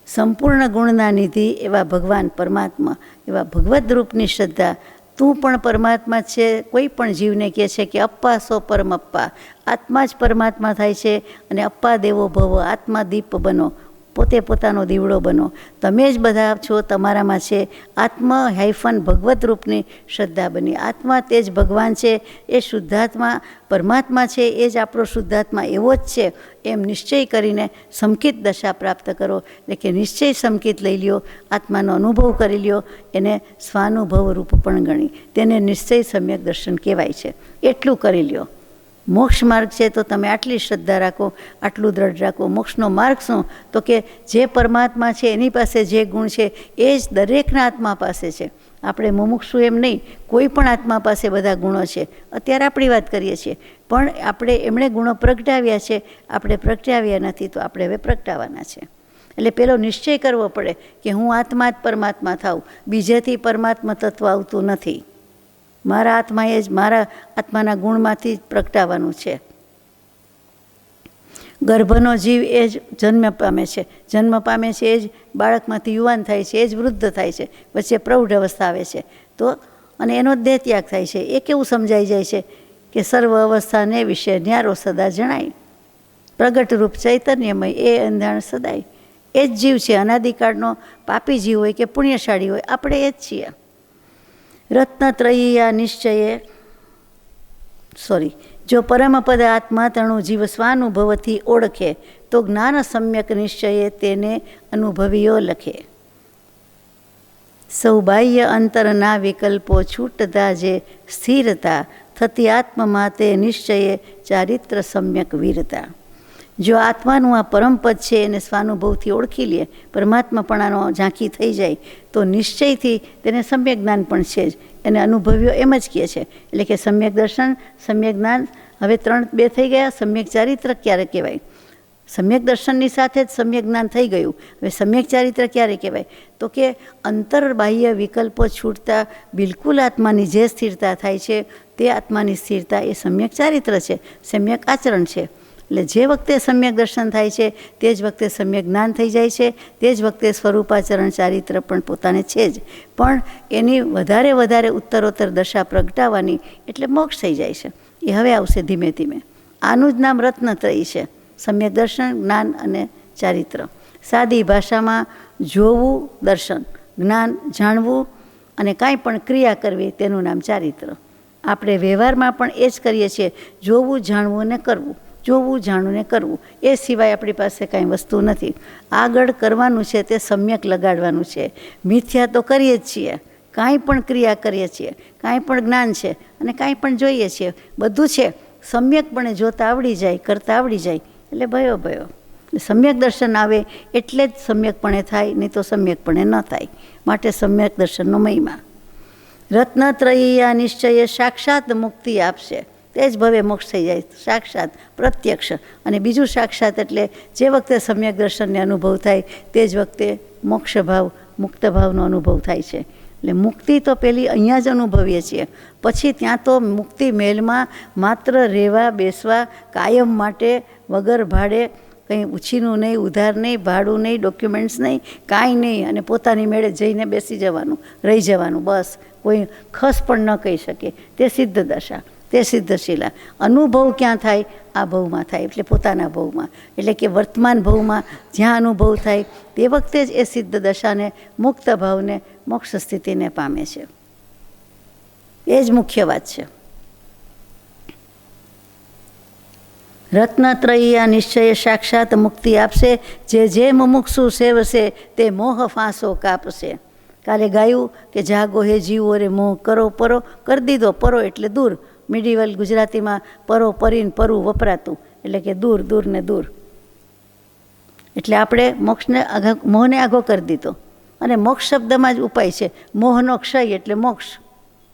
સંપૂર્ણ ગુણના નિધિ એવા ભગવાન પરમાત્મા, એવા ભગવદ રૂપની શ્રદ્ધા. તું પણ પરમાત્મા છે. કોઈ પણ જીવને કહે છે કે અપ્પા સો પરમ અપ્પા, આત્મા જ પરમાત્મા થાય છે. અને અપ્પા દેવો ભવ, આત્મા દીપ બનો, પોતે પોતાનો દીવડો બનો. તમે જ બધા છો, તમારામાં છે. આત્મ હાઇફન ભગવત રૂપની શ્રદ્ધા બની. આત્મા તે જ ભગવાન છે, એ શુદ્ધાત્મા પરમાત્મા છે, એ જ આપણો શુદ્ધાત્મા એવો જ છે, એમ નિશ્ચય કરીને સમકિત દશા પ્રાપ્ત કરો. એટલે કે નિશ્ચય સમકિત લઈ લ્યો, આત્માનો અનુભવ કરી લ્યો. એને સ્વાનુભવ રૂપ પણ ગણી, તેને નિશ્ચય સમ્યક દર્શન કહેવાય છે. એટલું કરી લ્યો. મોક્ષ માર્ગ છે તો તમે આટલી શ્રદ્ધા રાખો, આટલું દ્રઢ રાખો. મોક્ષનો માર્ગ શું? તો કે જે પરમાત્મા છે એની પાસે જે ગુણ છે એ જ દરેકના આત્મા પાસે છે. આપણે મુમુક્ષુ એમ નહીં, કોઈ પણ આત્મા પાસે બધા ગુણો છે. અત્યારે આપણી વાત કરીએ છીએ, પણ આપણે એમણે ગુણો પ્રગટાવ્યા છે, આપણે પ્રગટાવ્યા નથી, તો આપણે હવે પ્રગટાવવાના છે. એટલે પેલો નિશ્ચય કરવો પડે કે હું આત્મા જ પરમાત્મા થાઉં, બીજેથી પરમાત્મા તત્વ આવતું નથી. મારા આત્માએ જ મારા આત્માના ગુણમાંથી જ પ્રગટાવવાનું છે. ગર્ભનો જીવ એ જ જન્મ પામે છે, જન્મ પામે છે એ જ બાળકમાંથી યુવાન થાય છે, એ જ વૃદ્ધ થાય છે, વચ્ચે પ્રૌઢ અવસ્થા આવે છે, તો અને એનો દેહ ત્યાગ થાય છે. એ કેવું સમજાઈ જાય છે કે સર્વ અવસ્થાને વિશે ન્યારો સદા જણાય, પ્રગટ રૂપ ચૈતન્યમય એ અંધાણ સદાય. એ જ જીવ છે, અનાદિકાળનો પાપી જીવ હોય કે પુણ્યશાળી હોય, આપણે એ જ છીએ. રત્નત્રયી નિશ્ચયે જો પરમપદ આત્મા તણું જીવ સ્વાનુભવથી ઓળખે, તો જ્ઞાન સમ્યક નિશ્ચયે તેને અનુભવીઓ લખે. સૌ બાહ્ય અંતરના વિકલ્પો છૂટતા જે સ્થિરતા, થતી આત્મમાં તે નિશ્ચયે ચારિત્ર સમ્યક વીરતા. જો આત્માનું આ પરમપદ છે એને સ્વાનુભવથી ઓળખી લે, પરમાત્માપણાનો ઝાંખી થઈ જાય, તો નિશ્ચયથી તેને સમ્યક જ્ઞાન પણ છે જ. એને અનુભવ્યો એમ જ કહે છે. એટલે કે સમ્યક દર્શન, સમ્યક જ્ઞાન, હવે 3-2 થઈ ગયા. સમ્યક ચારિત્ર ક્યારે કહેવાય? સમ્યક દર્શનની સાથે જ સમ્યક જ્ઞાન થઈ ગયું. હવે સમ્યક ચારિત્ર ક્યારે કહેવાય? તો કે અંતરબાહ્ય વિકલ્પો છૂટતા બિલકુલ આત્માની જે સ્થિરતા થાય છે, તે આત્માની સ્થિરતા એ સમ્યક ચારિત્ર છે, સમ્યક આચરણ છે. એટલે જે વખતે સમ્યક દર્શન થાય છે તે જ વખતે સમ્યક જ્ઞાન થઈ જાય છે, તે જ વખતે સ્વરૂપાચરણ ચારિત્ર પણ પોતાને છે જ. પણ એની વધારે ઉત્તરોત્તર દશા પ્રગટાવવાની, એટલે મોક્ષ થઈ જાય છે. એ હવે આવશે ધીમે ધીમે. આનું જ નામ રત્નત્રયી છે, સમ્યક દર્શન, જ્ઞાન અને ચારિત્ર. સાદી ભાષામાં જોવું દર્શન, જ્ઞાન જાણવું અને કાંઈ પણ ક્રિયા કરવી તેનું નામ ચારિત્ર. આપણે વ્યવહારમાં પણ એ જ કરીએ છીએ, જોવું, જાણવું અને કરવું. જોવું, જાણવું ને કરવું, એ સિવાય આપણી પાસે કાંઈ વસ્તુ નથી. આગળ કરવાનું છે તે સમ્યક લગાડવાનું છે. મિથ્યા તો કરીએ જ છીએ, કાંઈ પણ ક્રિયા કરીએ છીએ, કાંઈ પણ જ્ઞાન છે અને કાંઈ પણ જોઈએ છીએ, બધું છે. સમ્યકપણે જોતા આવડી જાય, કરતા આવડી જાય, એટલે ભયો. સમ્યક દર્શન આવે એટલે જ સમ્યકપણે થાય, નહીં તો સમ્યકપણે ન થાય. માટે સમ્યક દર્શનનો મહિમા. રત્નત્રયી આ નિશ્ચયે સાક્ષાત મુક્તિ આપશે, તે જ ભવે મોક્ષ થઈ જાય, સાક્ષાત પ્રત્યક્ષ. અને બીજું સાક્ષાત એટલે જે વખતે સમ્યક દર્શનને અનુભવ થાય તે જ વખતે મોક્ષ ભાવ, મુક્ત ભાવનો અનુભવ થાય છે. એટલે મુક્તિ તો પેલી અહીંયા જ અનુભવીએ છીએ, પછી ત્યાં તો મુક્તિ મહેલમાં માત્ર રહેવા બેસવા, કાયમ માટે, વગર ભાડે, કંઈ ઉછીનું નહીં, ઉધાર નહીં, ભાડું નહીં, ડોક્યુમેન્ટ્સ નહીં, કાંઈ નહીં, અને પોતાની મેળે જઈને બેસી જવાનું, રહી જવાનું, બસ. કોઈ ખસ પણ ન કહી શકે. તે સિદ્ધ દશા, તે સિદ્ધશીલા. અનુભવ ક્યાં થાય? આ ભવમાં થાય, એટલે પોતાના ભવમાં. એટલે કે વર્તમાન ભવમાં જ્યાં અનુભવ થાય તે વખતે જ એ સિદ્ધ દશાને, મુક્ત ભાવને, મોક્ષ સ્થિતિને પામે છે. એ જ મુખ્ય વાત છે. રત્નત્રયી આ નિશ્ચય સાક્ષાત મુક્તિ આપશે, જે મુમુક્ષુ સેવશે તે મોહ ફાંસો કાપશે. કાલે ગાયું કે જાગો હે જીવો રે મોહ કરો પરો, કરી દીધો. પરો એટલે દૂર. મિડિવલ ગુજરાતીમાં પરો, પરીને પરવું વપરાતું, એટલે કે દૂર ને દૂર. એટલે આપણે મોક્ષને મોહને આઘો કરી દીધો. અને મોક્ષ શબ્દમાં જ ઉપાય છે. મોહનો ક્ષય એટલે મોક્ષ,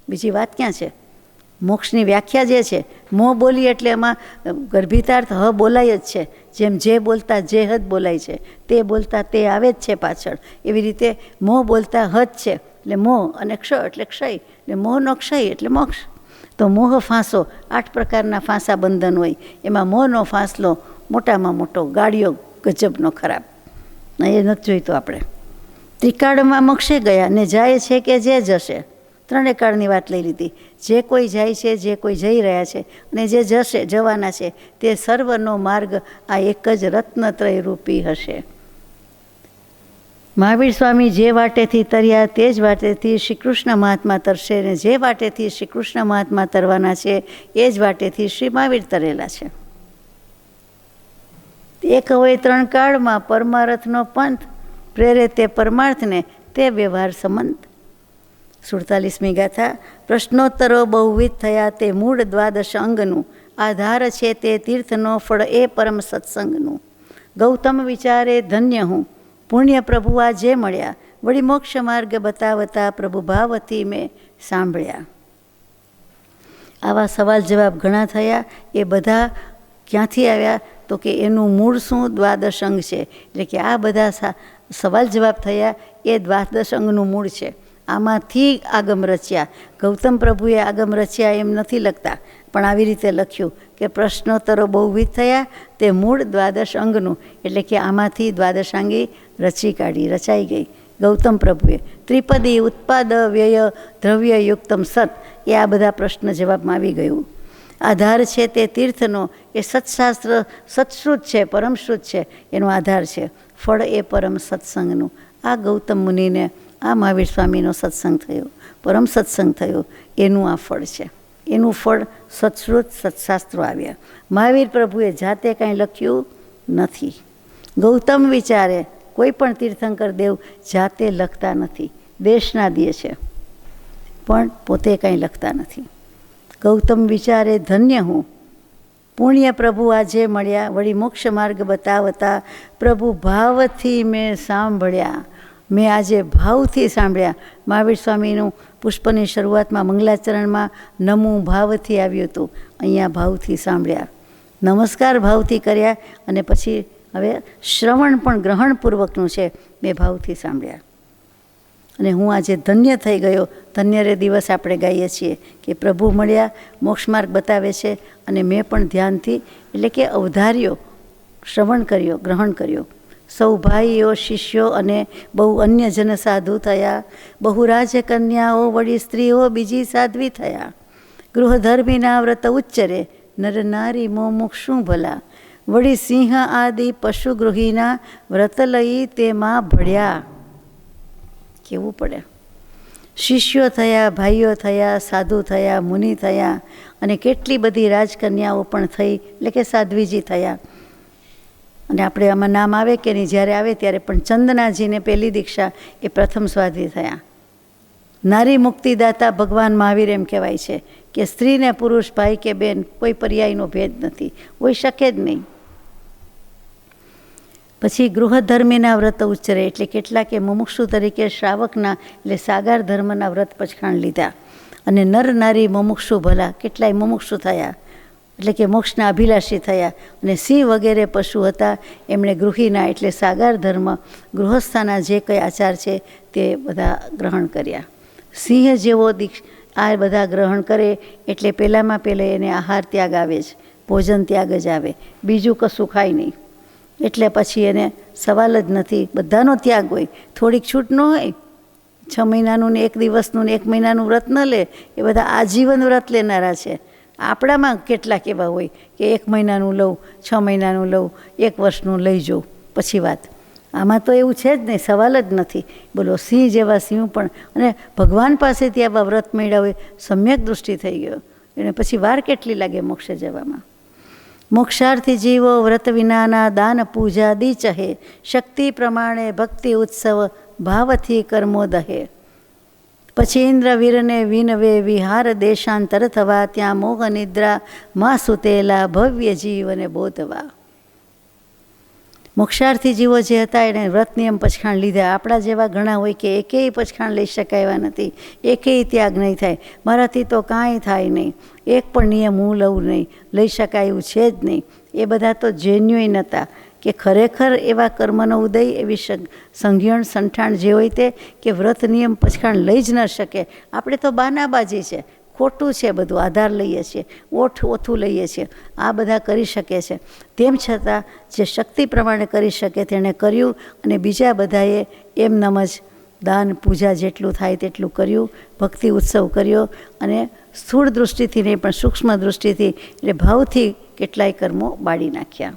બીજી વાત ક્યાં છે? મોક્ષની વ્યાખ્યા જે છે, મોહ બોલી એટલે એમાં ગર્ભિતાર્થ હ બોલાય જ છે. જેમ જે બોલતા જે હદ બોલાય છે, તે બોલતા તે આવે જ છે પાછળ. એવી રીતે મોહ બોલતા હદ છે, એટલે મોહ, અને ક્ષય એટલે ક્ષય, એટલે મોહનો ક્ષય એટલે મોક્ષ. તો મોહ ફાંસો, 8 પ્રકારના ફાંસા બંધન હોય, એમાં મોહનો ફાંસલો મોટામાં મોટો, ગાડીઓ ગજબનો ખરાબ. એ નથી જોઈતો આપણે. ત્રિકાળમાં મોક્ષે ગયા ને જાય છે કે જે જશે, 3 કાળની વાત લઈ લીધી. જે કોઈ જાય છે, જે કોઈ જઈ રહ્યા છે, અને જે જશે, જવાના છે, તે સર્વનો માર્ગ આ એક જ રત્નત્રય રૂપી હશે. મહાવીર સ્વામી જે વાટેથી તર્યા તે જ વાટેથી શ્રી કૃષ્ણ મહાત્મા તરશે, ને જે વાટેથી શ્રી કૃષ્ણ મહાત્મા તરવાના છે એ જ વાટેથી શ્રી મહાવીર તરેલા છે. એક હોય 3 કાળમાં પરમાર્થનો પંથ, પ્રેરે તે પરમાર્થને તે વ્યવહાર સંબંધ. 47મી ગાથા. પ્રશ્નોત્તરો બહુવિધ થયા તે મૂળ દ્વાદશ અંગનું, આધાર છે તે તીર્થનો ફળ એ પરમ સત્સંગનું. ગૌતમ વિચારે ધન્ય હું, પુણ્ય પ્રભુ આ જે મળ્યા, વળી મોક્ષ માર્ગ બતાવતા પ્રભુ ભાવથી મેં સાંભળ્યા. આવા સવાલ જવાબ ઘણા થયા. એ બધા ક્યાંથી આવ્યા? તો કે એનું મૂળ શું? દ્વાદશ અંગ છે. એટલે કે આ બધા સવાલ જવાબ થયા એ દ્વાદશ અંગનું મૂળ છે. આમાંથી આગમ રચ્યા. ગૌતમ પ્રભુએ આગમ રચ્યા એમ નથી લખતા, પણ આવી રીતે લખ્યું કે પ્રશ્નોત્તરો બહુવિધ થયા તે મૂળ દ્વાદશ અંગનું. એટલે કે આમાંથી દ્વાદશાંગી રચાઈ ગઈ ગૌતમ પ્રભુએ. ત્રિપદી ઉત્પાદ વ્યય દ્રવ્યયુક્તમ સત, એ આ બધા પ્રશ્ન જવાબમાં આવી ગયું. આધાર છે તે તીર્થનો, એ સત્શાસ્ત્ર સત્શ્રુત છે, પરમશ્રુત છે, એનો આધાર છે. ફળ એ પરમ સત્સંગનું. આ ગૌતમ મુનિને આ મહાવીર સ્વામીનો સત્સંગ થયો, પરમ સત્સંગ થયો, એનું આ ફળ છે. એનું ફળ સત્શ્રુત સત્શાસ્ત્રો આવ્યા. મહાવીર પ્રભુએ જાતે કાંઈ લખ્યું નથી. ગૌતમ વિચારે કોઈ પણ તીર્થંકર દેવ જાતે લખતા નથી, દેશના દે છે, પણ પોતે કાંઈ લખતા નથી. ગૌતમ વિચારે ધન્ય હું, પુણ્ય પ્રભુ આજે મળ્યા, વળી મોક્ષ માર્ગ બતાવતા પ્રભુ ભાવથી મેં સાંભળ્યા. મેં આજે ભાવથી સાંભળ્યા. મહાવીર સ્વામીનું પુષ્પની શરૂઆતમાં મંગલાચરણમાં નમું ભાવથી આવ્યું હતું. અહીંયા ભાવથી સાંભળ્યા, નમસ્કાર ભાવથી કર્યા, અને પછી હવે શ્રવણ પણ ગ્રહણપૂર્વકનું છે. મેં ભાવથી સાંભળ્યા અને હું આજે ધન્ય થઈ ગયો. ધન્ય રે દિવસ આપણે ગાઈએ છીએ કે પ્રભુ મળ્યા, મોક્ષ માર્ગ બતાવે છે, અને મેં પણ ધ્યાનથી એટલે કે અવધાર્યો, શ્રવણ કર્યો, ગ્રહણ કર્યો. સૌ ભાઈઓ શિષ્યો અને બહુ અન્ય જન સાધુ થયા. બહુ રાજકન્યાઓ વળી સ્ત્રીઓ બીજી સાધ્વી થયા. ગૃહધર્મીના વ્રત ઉચ્ચરે, નર નારી મોમુખ શું ભલા. વળી સિંહ આદિ પશુગૃહીના વ્રત લઈ તેમાં ભળ્યા. કેવું પડે. શિષ્યો થયા, ભાઈઓ થયા, સાધુ થયા, મુનિ થયા, અને કેટલી બધી રાજકન્યાઓ પણ થઈ, એટલે કે સાધ્વીજી થયા. અને આપણે આમાં નામ આવે કે નહીં, જ્યારે આવે ત્યારે પણ ચંદનાજીને પહેલી દીક્ષા એ પ્રથમ સ્વાધ્વી થયા. નારી મુક્તિદાતા ભગવાન મહાવીર એમ કહેવાય છે કે સ્ત્રીને પુરુષ, ભાઈ કે બેન કોઈ પર્યાયનો ભેદ નથી, કોઈ શકે જ નહીં. પછી ગૃહધર્મીના વ્રત ઉચ્ચરે, એટલે કેટલાકે મુમુક્ષુ તરીકે શ્રાવકના એટલે સાગાર ધર્મના વ્રત પછખાણ લીધા. અને નર નારી મુમુક્ષુ ભલા, કેટલાય મુમુક્ષુ થયા, એટલે કે મોક્ષના અભિલાષી થયા. અને સિંહ વગેરે પશુ હતા, એમણે ગૃહિના એટલે સાગાર ધર્મ, ગૃહસ્થાના જે કંઈ આચાર છે તે બધા ગ્રહણ કર્યા. સિંહ જેવો આ બધા ગ્રહણ કરે એટલે પહેલાં એને આહાર ત્યાગ આવે જ, ભોજન ત્યાગ જ આવે, બીજું કશું ખાય નહીં. એટલે પછી એને સવાલ જ નથી, બધાનો ત્યાગ હોય, થોડીક છૂટ ન હોય. 6 મહિનાનું ને 1 દિવસનું ને 1 મહિનાનું વ્રત ન લે, એ બધા આજીવન વ્રત લેનારા છે. આપણામાં કેટલાક એવા હોય કે 1 મહિનાનું લઉં, 6 મહિનાનું લઉં, 1 વર્ષનું લઈ જાઉં, પછી વાત. આમાં તો એવું છે જ નહીં, સવાલ જ નથી. બોલો, સિંહ જેવા સિંહ પણ, અને ભગવાન પાસેથી આવા વ્રત મળ્યા હોય, સમ્યક દૃષ્ટિ થઈ ગયો, એને પછી વાર કેટલી લાગે મોક્ષે જવામાં. મોક્ષાર્થી જીવો વ્રત વિનાના દાન પૂજા દી ચહે, શક્તિ પ્રમાણે ભક્તિ ઉત્સવ ભાવથી કર્મો દહે. પછી ઇન્દ્ર વીરને વિનવે વિહાર દેશાંતર થવા, ત્યાં મોહ નિદ્રા માં સુતેલા ભવ્ય જીવને બોધવા. મોક્ષાર્થી જીવો જે હતા એણે વ્રત નિયમ પછખાણ લીધા. આપણા જેવા ઘણા હોય કે એકેય પછખાણ લઈ શકાય એવા નથી, એકેય ત્યાગ નહીં થાય, મારાથી તો કાંઈ થાય નહીં, એક પણ નિયમ હું લઉં નહીં, લઈ શકાય એવું છે જ નહીં. એ બધા તો જેન્યુઇન હતા કે ખરેખર એવા કર્મનો ઉદય, એવી સંઘિયણ સંઠાણ જે હોય તે, કે વ્રત નિયમ પછખાણ લઈ જ ન શકે. આપણે તો બાનાબાજી છે, ખોટું છે બધું, આધાર લઈએ છીએ, ઓઠ ઓથું લઈએ છીએ. આ બધા કરી શકે છે, તેમ છતાં જે શક્તિ પ્રમાણે કરી શકે તેણે કર્યું. અને બીજા બધાએ એમનેમ જ દાન પૂજા જેટલું થાય તેટલું કર્યું, ભક્તિ ઉત્સવ કર્યો, અને સ્થૂળ દૃષ્ટિથી નહીં પણ સૂક્ષ્મ દૃષ્ટિથી એટલે ભાવથી કેટલાય કર્મો બાળી નાખ્યા.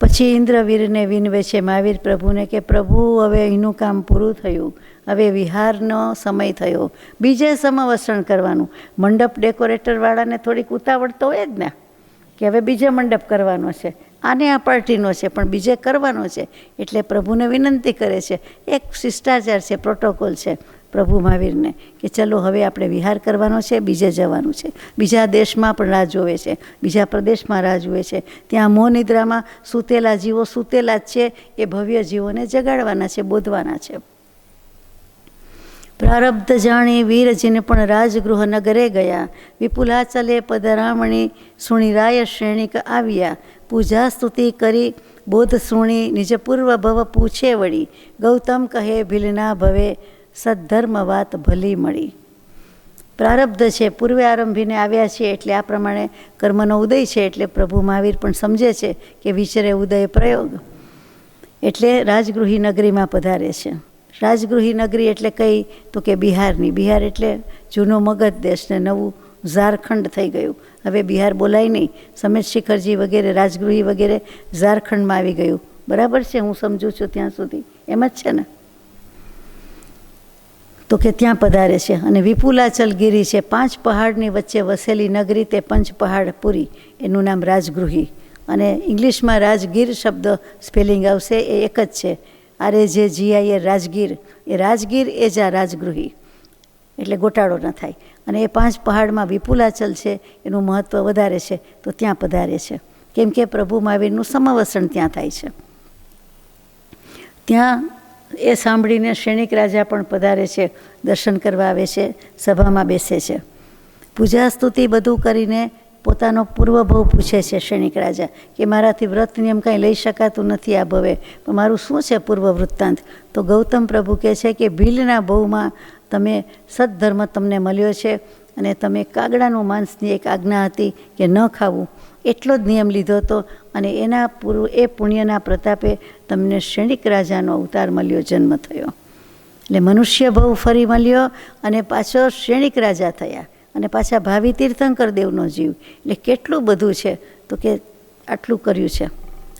પછી ઇન્દ્રવીરને વિનવે છે મહાવીર પ્રભુને કે પ્રભુ હવે અહીંનું કામ પૂરું થયું, હવે વિહારનો સમય થયો, બીજે સમવસરણ કરવાનું. મંડપ ડેકોરેટરવાળાને થોડીક ઉતાવળ તો હોય જ ને કે હવે બીજે મંડપ કરવાનો છે, આને આ પાર્ટીનો છે પણ બીજે કરવાનો છે. એટલે પ્રભુને વિનંતી કરે છે, એક શિષ્ટાચાર છે, પ્રોટોકોલ છે, પ્રભુ મહાવીરને કે ચલો હવે આપણે વિહાર કરવાનો છે, બીજે જવાનું છે. બીજા દેશમાં પણ રાહ જોવે છે, બીજા પ્રદેશમાં રાહ જોવે છે. ત્યાં મોહ નિદ્રામાં સૂતેલા જીવો સૂતેલા જ છે, એ ભવ્ય જીવોને જગાડવાના છે, બોધવાના છે. પ્રારબ્ધ જાણી વીરજીને પણ રાજગૃહ નગરે ગયા. વિપુલાચલે પદરામણી સુણી રાય શ્રેણિક આવ્યા. પૂજા સ્તુતિ કરી બોધ સુણી નિજ પૂર્વ ભવ પૂછે વળી. ગૌતમ કહે ભીલના ભવે સદ્ધર્મ વાત ભલી મળી. પ્રારબ્ધ છે, પૂર્વે આરંભીને આવ્યા છે એટલે આ પ્રમાણે કર્મનો ઉદય છે, એટલે પ્રભુ મહાવીર પણ સમજે છે કે વિચરે ઉદય પ્રયોગ, એટલે રાજગૃહી નગરીમાં પધારે છે. રાજગૃહી નગરી એટલે કઈ તો કે બિહારની. બિહાર એટલે જૂનો મગધ દેશ ને નવું ઝારખંડ થઈ ગયું. હવે બિહાર બોલાય નહીં. સમેત શિખરજી વગેરે રાજગૃહી વગેરે ઝારખંડમાં આવી ગયું. બરાબર છે, હું સમજું છું ત્યાં સુધી એમ જ છે ને. તો કે ત્યાં પધારે છે. અને વિપુલાચલ ગીરી છે, 5 પહાડની વચ્ચે વસેલી નગરી, તે પંચ પહાડ પૂરી, એનું નામ રાજગૃહી. અને ઇંગ્લિશમાં રાજગીર શબ્દ સ્પેલિંગ આવશે, એ એક જ છે. RAJGIR રાજગીર. એ રાજગીર એ જ આ રાજગૃહી, એટલે ગોટાળો ન થાય. અને એ 5 પહાડમાં વિપુલાચલ છે, એનું મહત્ત્વ વધારે છે, તો ત્યાં પધારે છે. કેમ કે પ્રભુ મહાવીરનું સમવસન ત્યાં થાય છે. ત્યાં એ સાંભળીને શ્રેણિક રાજા પણ પધારે છે, દર્શન કરવા આવે છે, સભામાં બેસે છે. પૂજા સ્તુતિ બધું કરીને પોતાનો પૂર્વભવ પૂછે છે શ્રેણિક રાજા કે મારાથી વ્રત નિયમ કાંઈ લઈ શકાતું નથી આ ભવે, પણ મારું શું છે પૂર્વ વૃત્તાંત? તો ગૌતમ પ્રભુ કહે છે કે ભીલના ભવમાં તમે સદ્ધર્મ તમને મળ્યો છે, અને તમે કાગડાનું માંસની એક આજ્ઞા હતી કે ન ખાવું, એટલો જ નિયમ લીધો હતો, અને એના એ પુણ્યના પ્રતાપે તમને શ્રેણિક રાજાનો અવતાર મળ્યો, જન્મ થયો. એટલે મનુષ્ય ભવ ફરી મળ્યો, અને પાછો શ્રેણિક રાજા થયા, અને પાછા ભાવિ તીર્થંકર દેવનો જીવ. એટલે કેટલું બધું છે, તો કે આટલું કર્યું છે.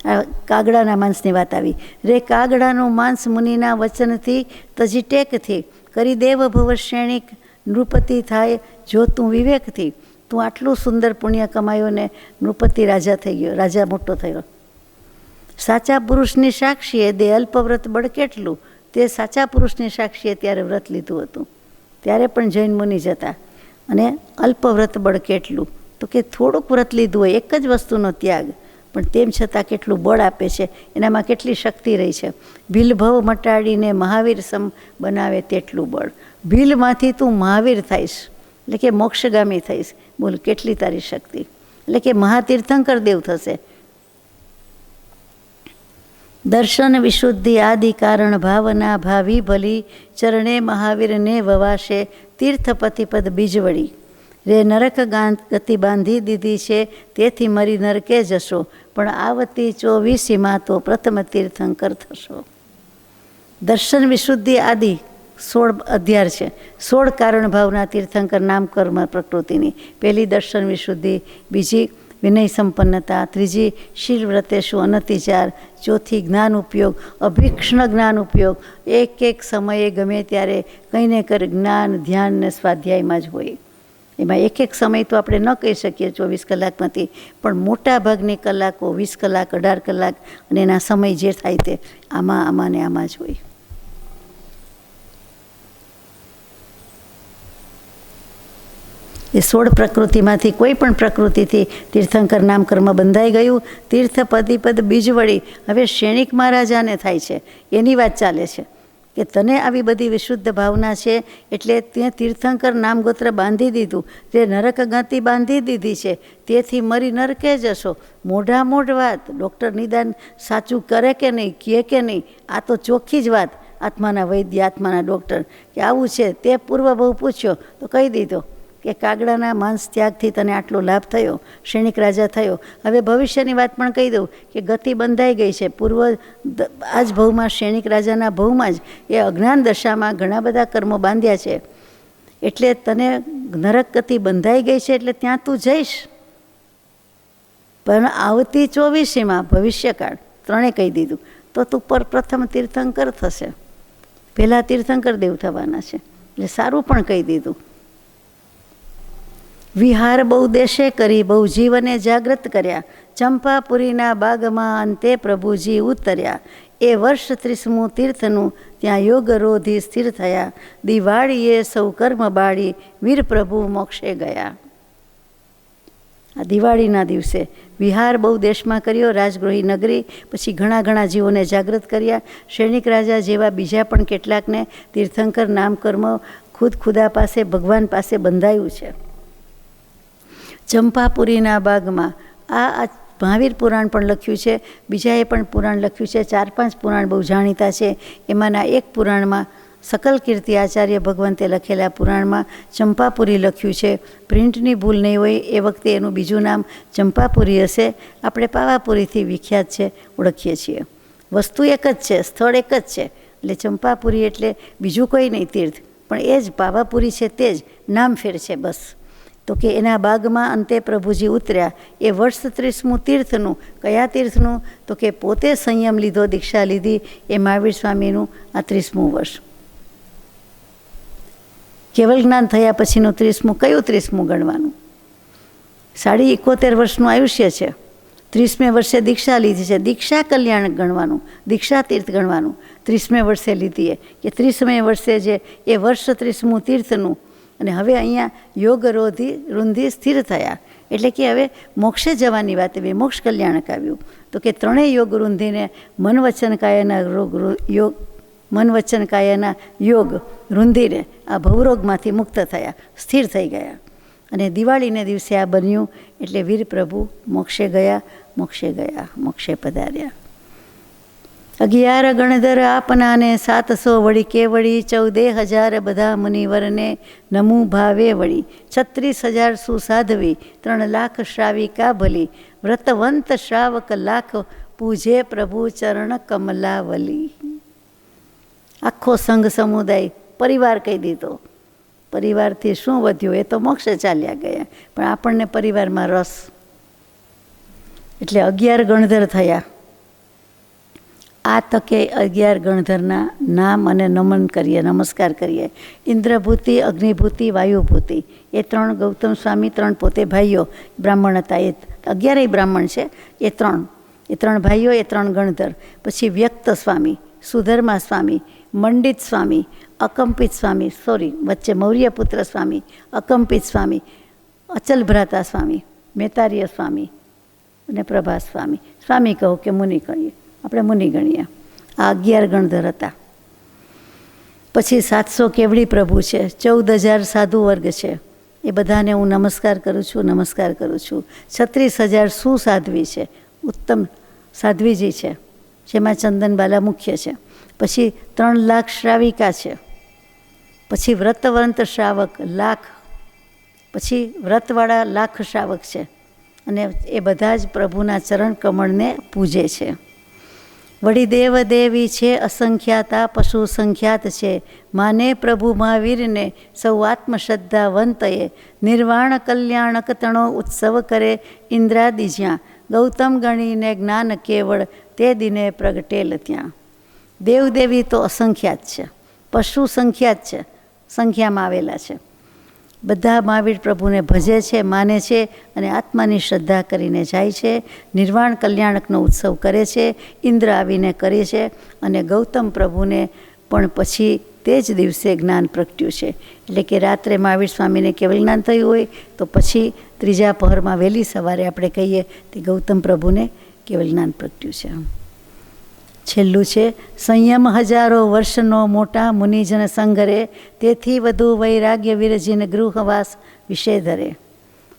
આ કાગડાના માંસની વાત આવી. રે કાગડાનું માંસ મુનિના વચનથી તજી ટેકથી, કરી દેવ ભવ શ્રેણિક નૃપતિ થાય જો તું વિવેકથી. તું આટલું સુંદર પુણ્ય કમાયો ને નૃપતિ રાજા થઈ ગયો, રાજા મોટો થયો. સાચા પુરુષની સાક્ષીએ દે અલ્પવ્રત બળ કેટલું. તે સાચા પુરુષની સાક્ષીએ ત્યારે વ્રત લીધું હતું, ત્યારે પણ જૈન મુનિ જતા. અને અલ્પવ્રત બળ કેટલું, તો કે થોડુંક વ્રત લીધું હોય, એક જ વસ્તુનો ત્યાગ, પણ તેમ છતાં કેટલું બળ આપે છે, એનામાં કેટલી શક્તિ રહી છે. ભીલભવ મટાડીને મહાવીર સમ બનાવે તેટલું બળ. ભીલમાંથી તું મહાવીર થઈશ, એટલે કે મોક્ષગામી થઈશ. બોલ કેટલી તારી શક્તિ, એટલે કે મહાતીર્થંકર દેવ થશે. દર્શન વિશુદ્ધિ આદિ કારણ ભાવના ભાવી ભલી, ચરણે મહાવીરને વવાશે તીર્થપતિ પદ બીજવડી. રે નરક ગતિ બાંધી દીધી છે, તેથી મરી નરકે જશો, પણ આવતી 24મીમાં તો પ્રથમ તીર્થંકર થશો. દર્શન વિશુદ્ધિ આદિ 16 અધ્યાર છે. 16 કારણ ભાવના તીર્થંકર નામ કર્મ પ્રકૃતિની. પહેલી દર્શન વિશુદ્ધિ, બીજી વિનય સંપન્નતા, ત્રીજી શીલ વ્રતેશુ અનતિચાર, ચોથી જ્ઞાન ઉપયોગ, અભિક્ષણ જ્ઞાન ઉપયોગ. એક સમયે ગમે ત્યારે કંઈ ને કંઈ જ્ઞાન ધ્યાન ને સ્વાધ્યાયમાં જ હોય. એમાં એક સમય તો આપણે ન કહી શકીએ 24 કલાકમાંથી, પણ મોટા ભાગની કલાકો 20 કલાક 18 કલાક અને એના સમય જે થાય તે આમાં ને આમાં જ હોય. એ 16 પ્રકૃતિમાંથી કોઈ પણ પ્રકૃતિથી તીર્થંકર નામ કર્મ બંધાઈ ગયું. તીર્થ પદ બીજવળી હવે શ્રેણિક મહારાજાને થાય છે, એની વાત ચાલે છે કે તને આવી બધી વિશુદ્ધ ભાવના છે, એટલે તે તીર્થંકર નામ ગોત્ર બાંધી દીધું, તે નરક ગતિ બાંધી દીધી છે, તેથી મરી નરકે જશો. મોઢ વાત, ડૉક્ટર નિદાન સાચું કરે કે નહીં, કહે કે નહીં, આ તો ચોખ્ખી જ વાત. આત્માના વૈદ્ય, આત્માના ડૉક્ટર કે આવું છે, તે પૂર્વભવ પૂછ્યો તો કહી દીધો કે કાગડાના માંસ ત્યાગથી તને આટલો લાભ થયો, શ્રેણિક રાજા થયો. હવે ભવિષ્યની વાત પણ કહી દઉં કે ગતિ બંધાઈ ગઈ છે. પૂર્વ આ જ ભવમાં, શ્રેણિક રાજાના ભવમાં જ એ અજ્ઞાન દશામાં ઘણા બધા કર્મો બાંધ્યા છે, એટલે તને નરક ગતિ બંધાઈ ગઈ છે, એટલે ત્યાં તું જઈશ. પણ આવતી 24મીમાં ભવિષ્યકાળ ત્રણે કહી દીધું, તો તું પ્રથમ તીર્થંકર થશે. પહેલાં તીર્થંકર દેવ થવાના છે, એટલે સારું પણ કહી દીધું. વિહાર બહુ દેશે કરી, બહુ જીવને જાગૃત કર્યા, ચંપાપુરીના બાગમાં અંતે પ્રભુજી ઉતર્યા. એ વર્ષ 30મું તીર્થનું ત્યાં યોગ રોધી સ્થિર થયા. દિવાળીએ સૌ કર્મ બાળી વીર પ્રભુ મોક્ષે ગયા. આ દિવાળીના દિવસે વિહાર બહુ દેશમાં કર્યો, રાજગૃહી નગરી, પછી ઘણા જીવોને જાગૃત કર્યા. સૈનિક રાજા જેવા બીજા પણ કેટલાકને તીર્થંકર નામ કર્મ ખુદા પાસે ભગવાન પાસે બંધાયું છે. ચંપાપુરીના બાગમાં આ મહાવીર પુરાણ પણ લખ્યું છે, બીજાએ પણ પુરાણ લખ્યું છે. 4-5 પુરાણ બહુ જાણીતા છે. એમાંના એક પુરાણમાં સકલ કીર્તિ આચાર્ય ભગવંતે લખેલા પુરાણમાં ચંપાપુરી લખ્યું છે. પ્રિન્ટની ભૂલ નહીં હોય એ વખતે એનું બીજું નામ ચંપાપુરી હશે. આપણે પાવાપુરીથી વિખ્યાત છે, ઓળખીએ છીએ. વસ્તુ એક જ છે, સ્થળ એક જ છે. એટલે ચંપાપુરી એટલે બીજું કોઈ નહીં તીર્થ, પણ એ જ પાવાપુરી છે, તે જ નામ ફેર છે બસ. તો કે એના બાગમાં અંતે પ્રભુજી ઉતર્યા. એ વર્ષ 30મું તીર્થનું, કયા તીર્થનું? તો કે પોતે સંયમ લીધો, દીક્ષા લીધી, એ મહાવીર સ્વામીનું આ 30મું વર્ષ. કેવલ જ્ઞાન થયા પછીનું 30મું, કયું 30મું ગણવાનું? 71 વર્ષનું આયુષ્ય છે. 30મે વર્ષે દીક્ષા લીધી છે, દીક્ષા કલ્યાણ ગણવાનું, દીક્ષા તીર્થ ગણવાનું. 30મે વર્ષે લીધી કે 30મે વર્ષે જે એ વર્ષ 30મું તીર્થનું. અને હવે અહીંયા યોગ રૂંધી સ્થિર થયા, એટલે કે હવે મોક્ષે જવાની વાત એવી, મોક્ષ કલ્યાણક આવ્યું. તો કે ત્રણેય યોગ રૂંધીને મન વચન કાયાના યોગ રૂંધીને આ ભવરોગમાંથી મુક્ત થયા, સ્થિર થઈ ગયા. અને દિવાળીને દિવસે આ બન્યું, એટલે વીર પ્રભુ મોક્ષે ગયા, મોક્ષે પધાર્યા. 11 ગણધર આપનાને 700 વળી કેવડી, 14,000 બધા મુનિવરને નમું ભાવે વળી, 36,000 સુસાધવી, 3 લાખ શ્રાવિકા ભલી, વ્રતવંત શ્રાવક લાખ, પૂજે પ્રભુ ચરણ કમલાવલી. આખો સંઘ સમુદાય, પરિવાર કહી દીધો. પરિવારથી શું વધ્યું? એ તો મોક્ષે ચાલ્યા ગયા, પણ આપણને પરિવારમાં રસ. એટલે 11 ગણધર થયા. આ તકે 11 ગણધરના નામ અને નમન કરીએ, નમસ્કાર કરીએ. ઇન્દ્રભૂતિ, અગ્નિભૂતિ, વાયુભૂતિ, એ 3 ગૌતમ સ્વામી, 3 પોતે ભાઈઓ બ્રાહ્મણ હતા. એ 11 બ્રાહ્મણ છે. એ 3 ભાઈઓ, એ 3 ગણધર. પછી વ્યક્ત સ્વામી, સુધર્મા સ્વામી, મંડિત સ્વામી, અકંપિત સ્વામી, વચ્ચે મૌર્યપુત્ર સ્વામી, અકંપિત સ્વામી, અચલ ભ્રાતા સ્વામી, મેતાર્ય સ્વામી અને પ્રભાસ સ્વામી. સ્વામી કહો કે મુનિ કહીએ, આપણે મુનિ ગણીએ. આ 11 ગણધર હતા. પછી 700 કેવડી પ્રભુ છે, 14,000 સાધુ વર્ગ છે. એ બધાને હું નમસ્કાર કરું છું. 36,000 સુસાધ્વી છે, ઉત્તમ સાધ્વીજી છે, જેમાં ચંદનબાલા મુખ્ય છે. પછી 3 લાખ શ્રાવિકા છે. પછી વ્રતવંત શ્રાવક લાખ, પછી વ્રતવાળા લાખ શ્રાવક છે. અને એ બધા જ પ્રભુના ચરણ કમળને પૂજે છે. વળી દેવ દેવી છે અસંખ્યાતા, પશુ સંખ્યાત છે. માને પ્રભુ મહાવીરને સૌ આત્મશ્રદ્ધાવંતએ, નિર્વાણ કલ્યાણક તણો ઉત્સવ કરે ઇન્દ્રાદિ જ્યાં, ગૌતમ ગણીને જ્ઞાન કેવળ તે દિને પ્રગટેલ ત્યાં. દેવદેવી તો અસંખ્યાત છે, પશુ સંખ્યાત છે, સંખ્યામાં આવેલા છે. બધા મહાવીર પ્રભુને ભજે છે, માને છે અને આત્માની શ્રદ્ધા કરીને જાય છે. નિર્વાણ કલ્યાણકનો ઉત્સવ કરે છે, ઇન્દ્ર આવીને કરે છે. અને ગૌતમ પ્રભુને પણ પછી તે જ દિવસે જ્ઞાન પ્રગટ્યું છે. એટલે કે રાત્રે મહાવીર સ્વામીને કેવલ જ્ઞાન થયું હોય તો પછી 3જા પહરમાં વહેલી સવારે આપણે કહીએ તે ગૌતમ પ્રભુને કેવલ જ્ઞાન પ્રગટ્યું છે. છેલ્લું છે, સંયમ 1000 વર્ષનો મોટા મુનિજન સંઘરે, તેથી વધુ વૈરાગ્ય વિરજીન ગૃહવાસ વિષય ધરે.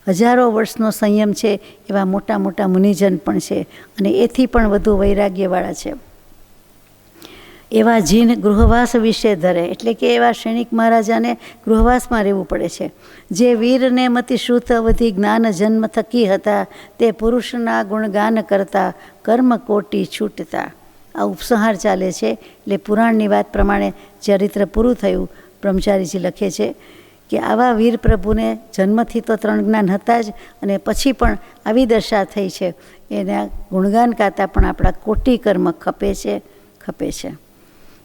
1000 વર્ષનો સંયમ છે એવા મોટા મુનિજન પણ છે, અને એથી પણ વધુ વૈરાગ્યવાળા છે. એવા જીન ગૃહવાસ વિશે ધરે, એટલે કે એવા સૈનિક મહારાજાને ગૃહવાસમાં રહેવું પડે છે. જે વીરને મતિ શ્રુત અવધિ જ્ઞાન જન્મ થકી હતા, તે પુરુષના ગુણગાન કરતા કર્મ કોટી છૂટતા. આ ઉપસંહાર ચાલે છે. એટલે પુરાણની વાત પ્રમાણે ચરિત્ર પૂરું થયું. બ્રહ્મચારીજી લખે છે કે આવા વીર પ્રભુને જન્મથી તો 3 જ્ઞાન હતા જ, અને પછી પણ આવી દશા થઈ છે. એના ગુણગાન ગાતા પણ આપણા કોટી કર્મ ખપે છે.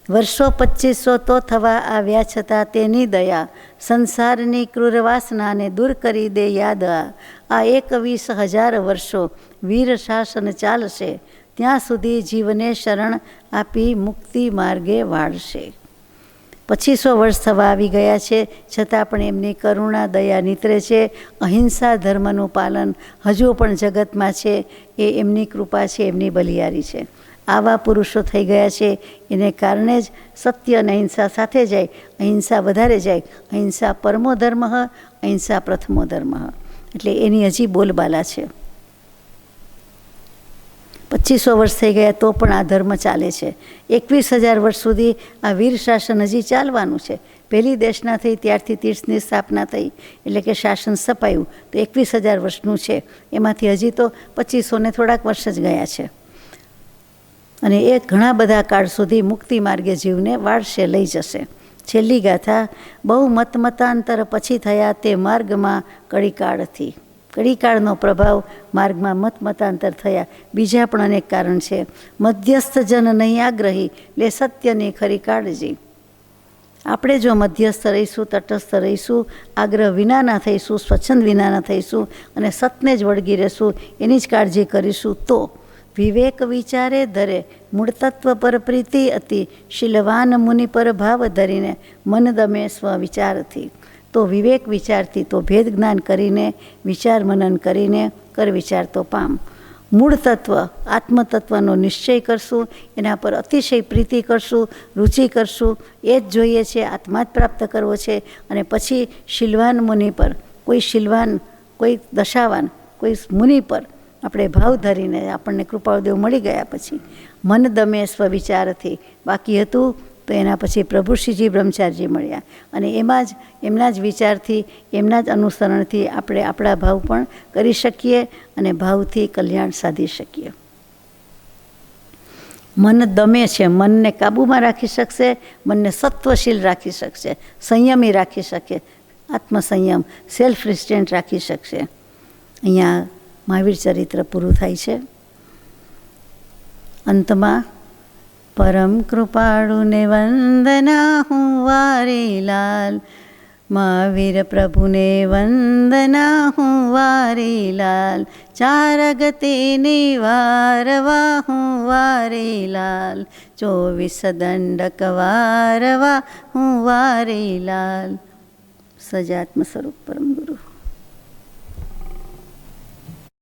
વર્ષો 2500 તો થવા આવ્યા છતાં તેની દયા, સંસારની ક્રૂર વાસનાને દૂર કરી દે યાદ. આ 21,000 વર્ષો વીર શાસન ચાલશે, ત્યાં સુધી જીવને શરણ આપી મુક્તિ માર્ગે વાળશે. 2500 વર્ષ થવા આવી ગયા છે, છતાં પણ એમની કરુણા દયા નીતરે છે. અહિંસા ધર્મનું પાલન હજુ પણ જગતમાં છે. એ એમની કૃપા છે, એમની બલિયારી છે. આવા પુરુષો થઈ ગયા છે. એને કારણે જ સત્ય અને અહિંસા સાથે જાય, અહિંસા વધારે જાય. અહિંસા પરમો ધર્મ, અહિંસા પ્રથમો ધર્મ. એટલે એની હજી બોલબાલા છે. 2500 વર્ષ થઈ ગયા તો પણ આ ધર્મ ચાલે છે. 21,000 વર્ષ સુધી આ વીર શાસન હજી ચાલવાનું છે. પહેલી દેશના થઈ ત્યારથી તીર્થની સ્થાપના થઈ, એટલે કે શાસન સ્થપાયું તો 21,000 વર્ષનું છે. એમાંથી હજી તો 2500 ને થોડાક વર્ષ જ ગયા છે. અને એ ઘણા બધા કાળ સુધી મુક્તિ માર્ગે જીવને વાળશે, લઈ જશે. છેલ્લી ગાથા, બહુ મતમતાંતર પછી થયા તે માર્ગમાં કળીકાળથી. કળીકાળનો પ્રભાવ માર્ગમાં મતમતાંતર થયા. બીજા પણ અનેક કારણ છે. મધ્યસ્થ જન નહીં આગ્રહી, લે સત્યની ખરી કાળજી. આપણે જો મધ્યસ્થ રહીશું, તટસ્થ રહીશું, આગ્રહ વિનાના થઈશું, સ્વચ્છંદ વિનાના થઈશું અને સતને જ વળગી રહેશું, એની જ કાળજી કરીશું, તો વિવેક વિચારે ધરે મૂળતત્વ પર પ્રીતિ અતિ, શીલવાન મુનિ પર ભાવ ધરીને મન દમે સ્વ વિચારથી. તો વિવેક વિચારથી, તો ભેદ જ્ઞાન કરીને, વિચાર મનન કરીને કર વિચાર તો પામ. મૂળ તત્વ આત્મતત્વનો નિશ્ચય કરશું, એના પર અતિશય પ્રીતિ કરશું, રુચિ કરશું. એ જ જોઈએ છે, આત્મા જ પ્રાપ્ત કરવો છે. અને પછી શીલવાન મુનિ પર, કોઈ શીલવાન, કોઈ દશાવાન, કોઈ મુનિ પર આપણે ભાવ ધરીને આપણને કૃપાળુદેવ મળી ગયા પછી મન દમે સ્વવિચારથી. બાકી હતું તો એના પછી પ્રભુશ્રીજી બ્રહ્મચારીજી મળ્યા અને એમાં જ એમના જ વિચારથી, એમના જ અનુસરણથી આપણે આપણા ભાવ પણ કરી શકીએ અને ભાવથી કલ્યાણ સાધી શકીએ. મન દમે છે, મનને કાબૂમાં રાખી શકશે, મનને સત્વશીલ રાખી શકશે, સંયમી રાખી શકે, આત્મસંયમ, સેલ્ફ રિસ્ટ્રેન્ટ રાખી શકશે. અહીંયા મહાવીર ચરિત્ર પૂરું થાય છે. અંતમાં પરમ કૃપાળુને વંદના હું વારીલાલ, મહાવીર પ્રભુને વંદના હું વારીલાલ, ચાર ગતિની વારવા હું વારીલાલ, 24 દંડક વારવા હું વારીલાલ. સજાત્મ સ્વરૂપ પરમ ગુરુ.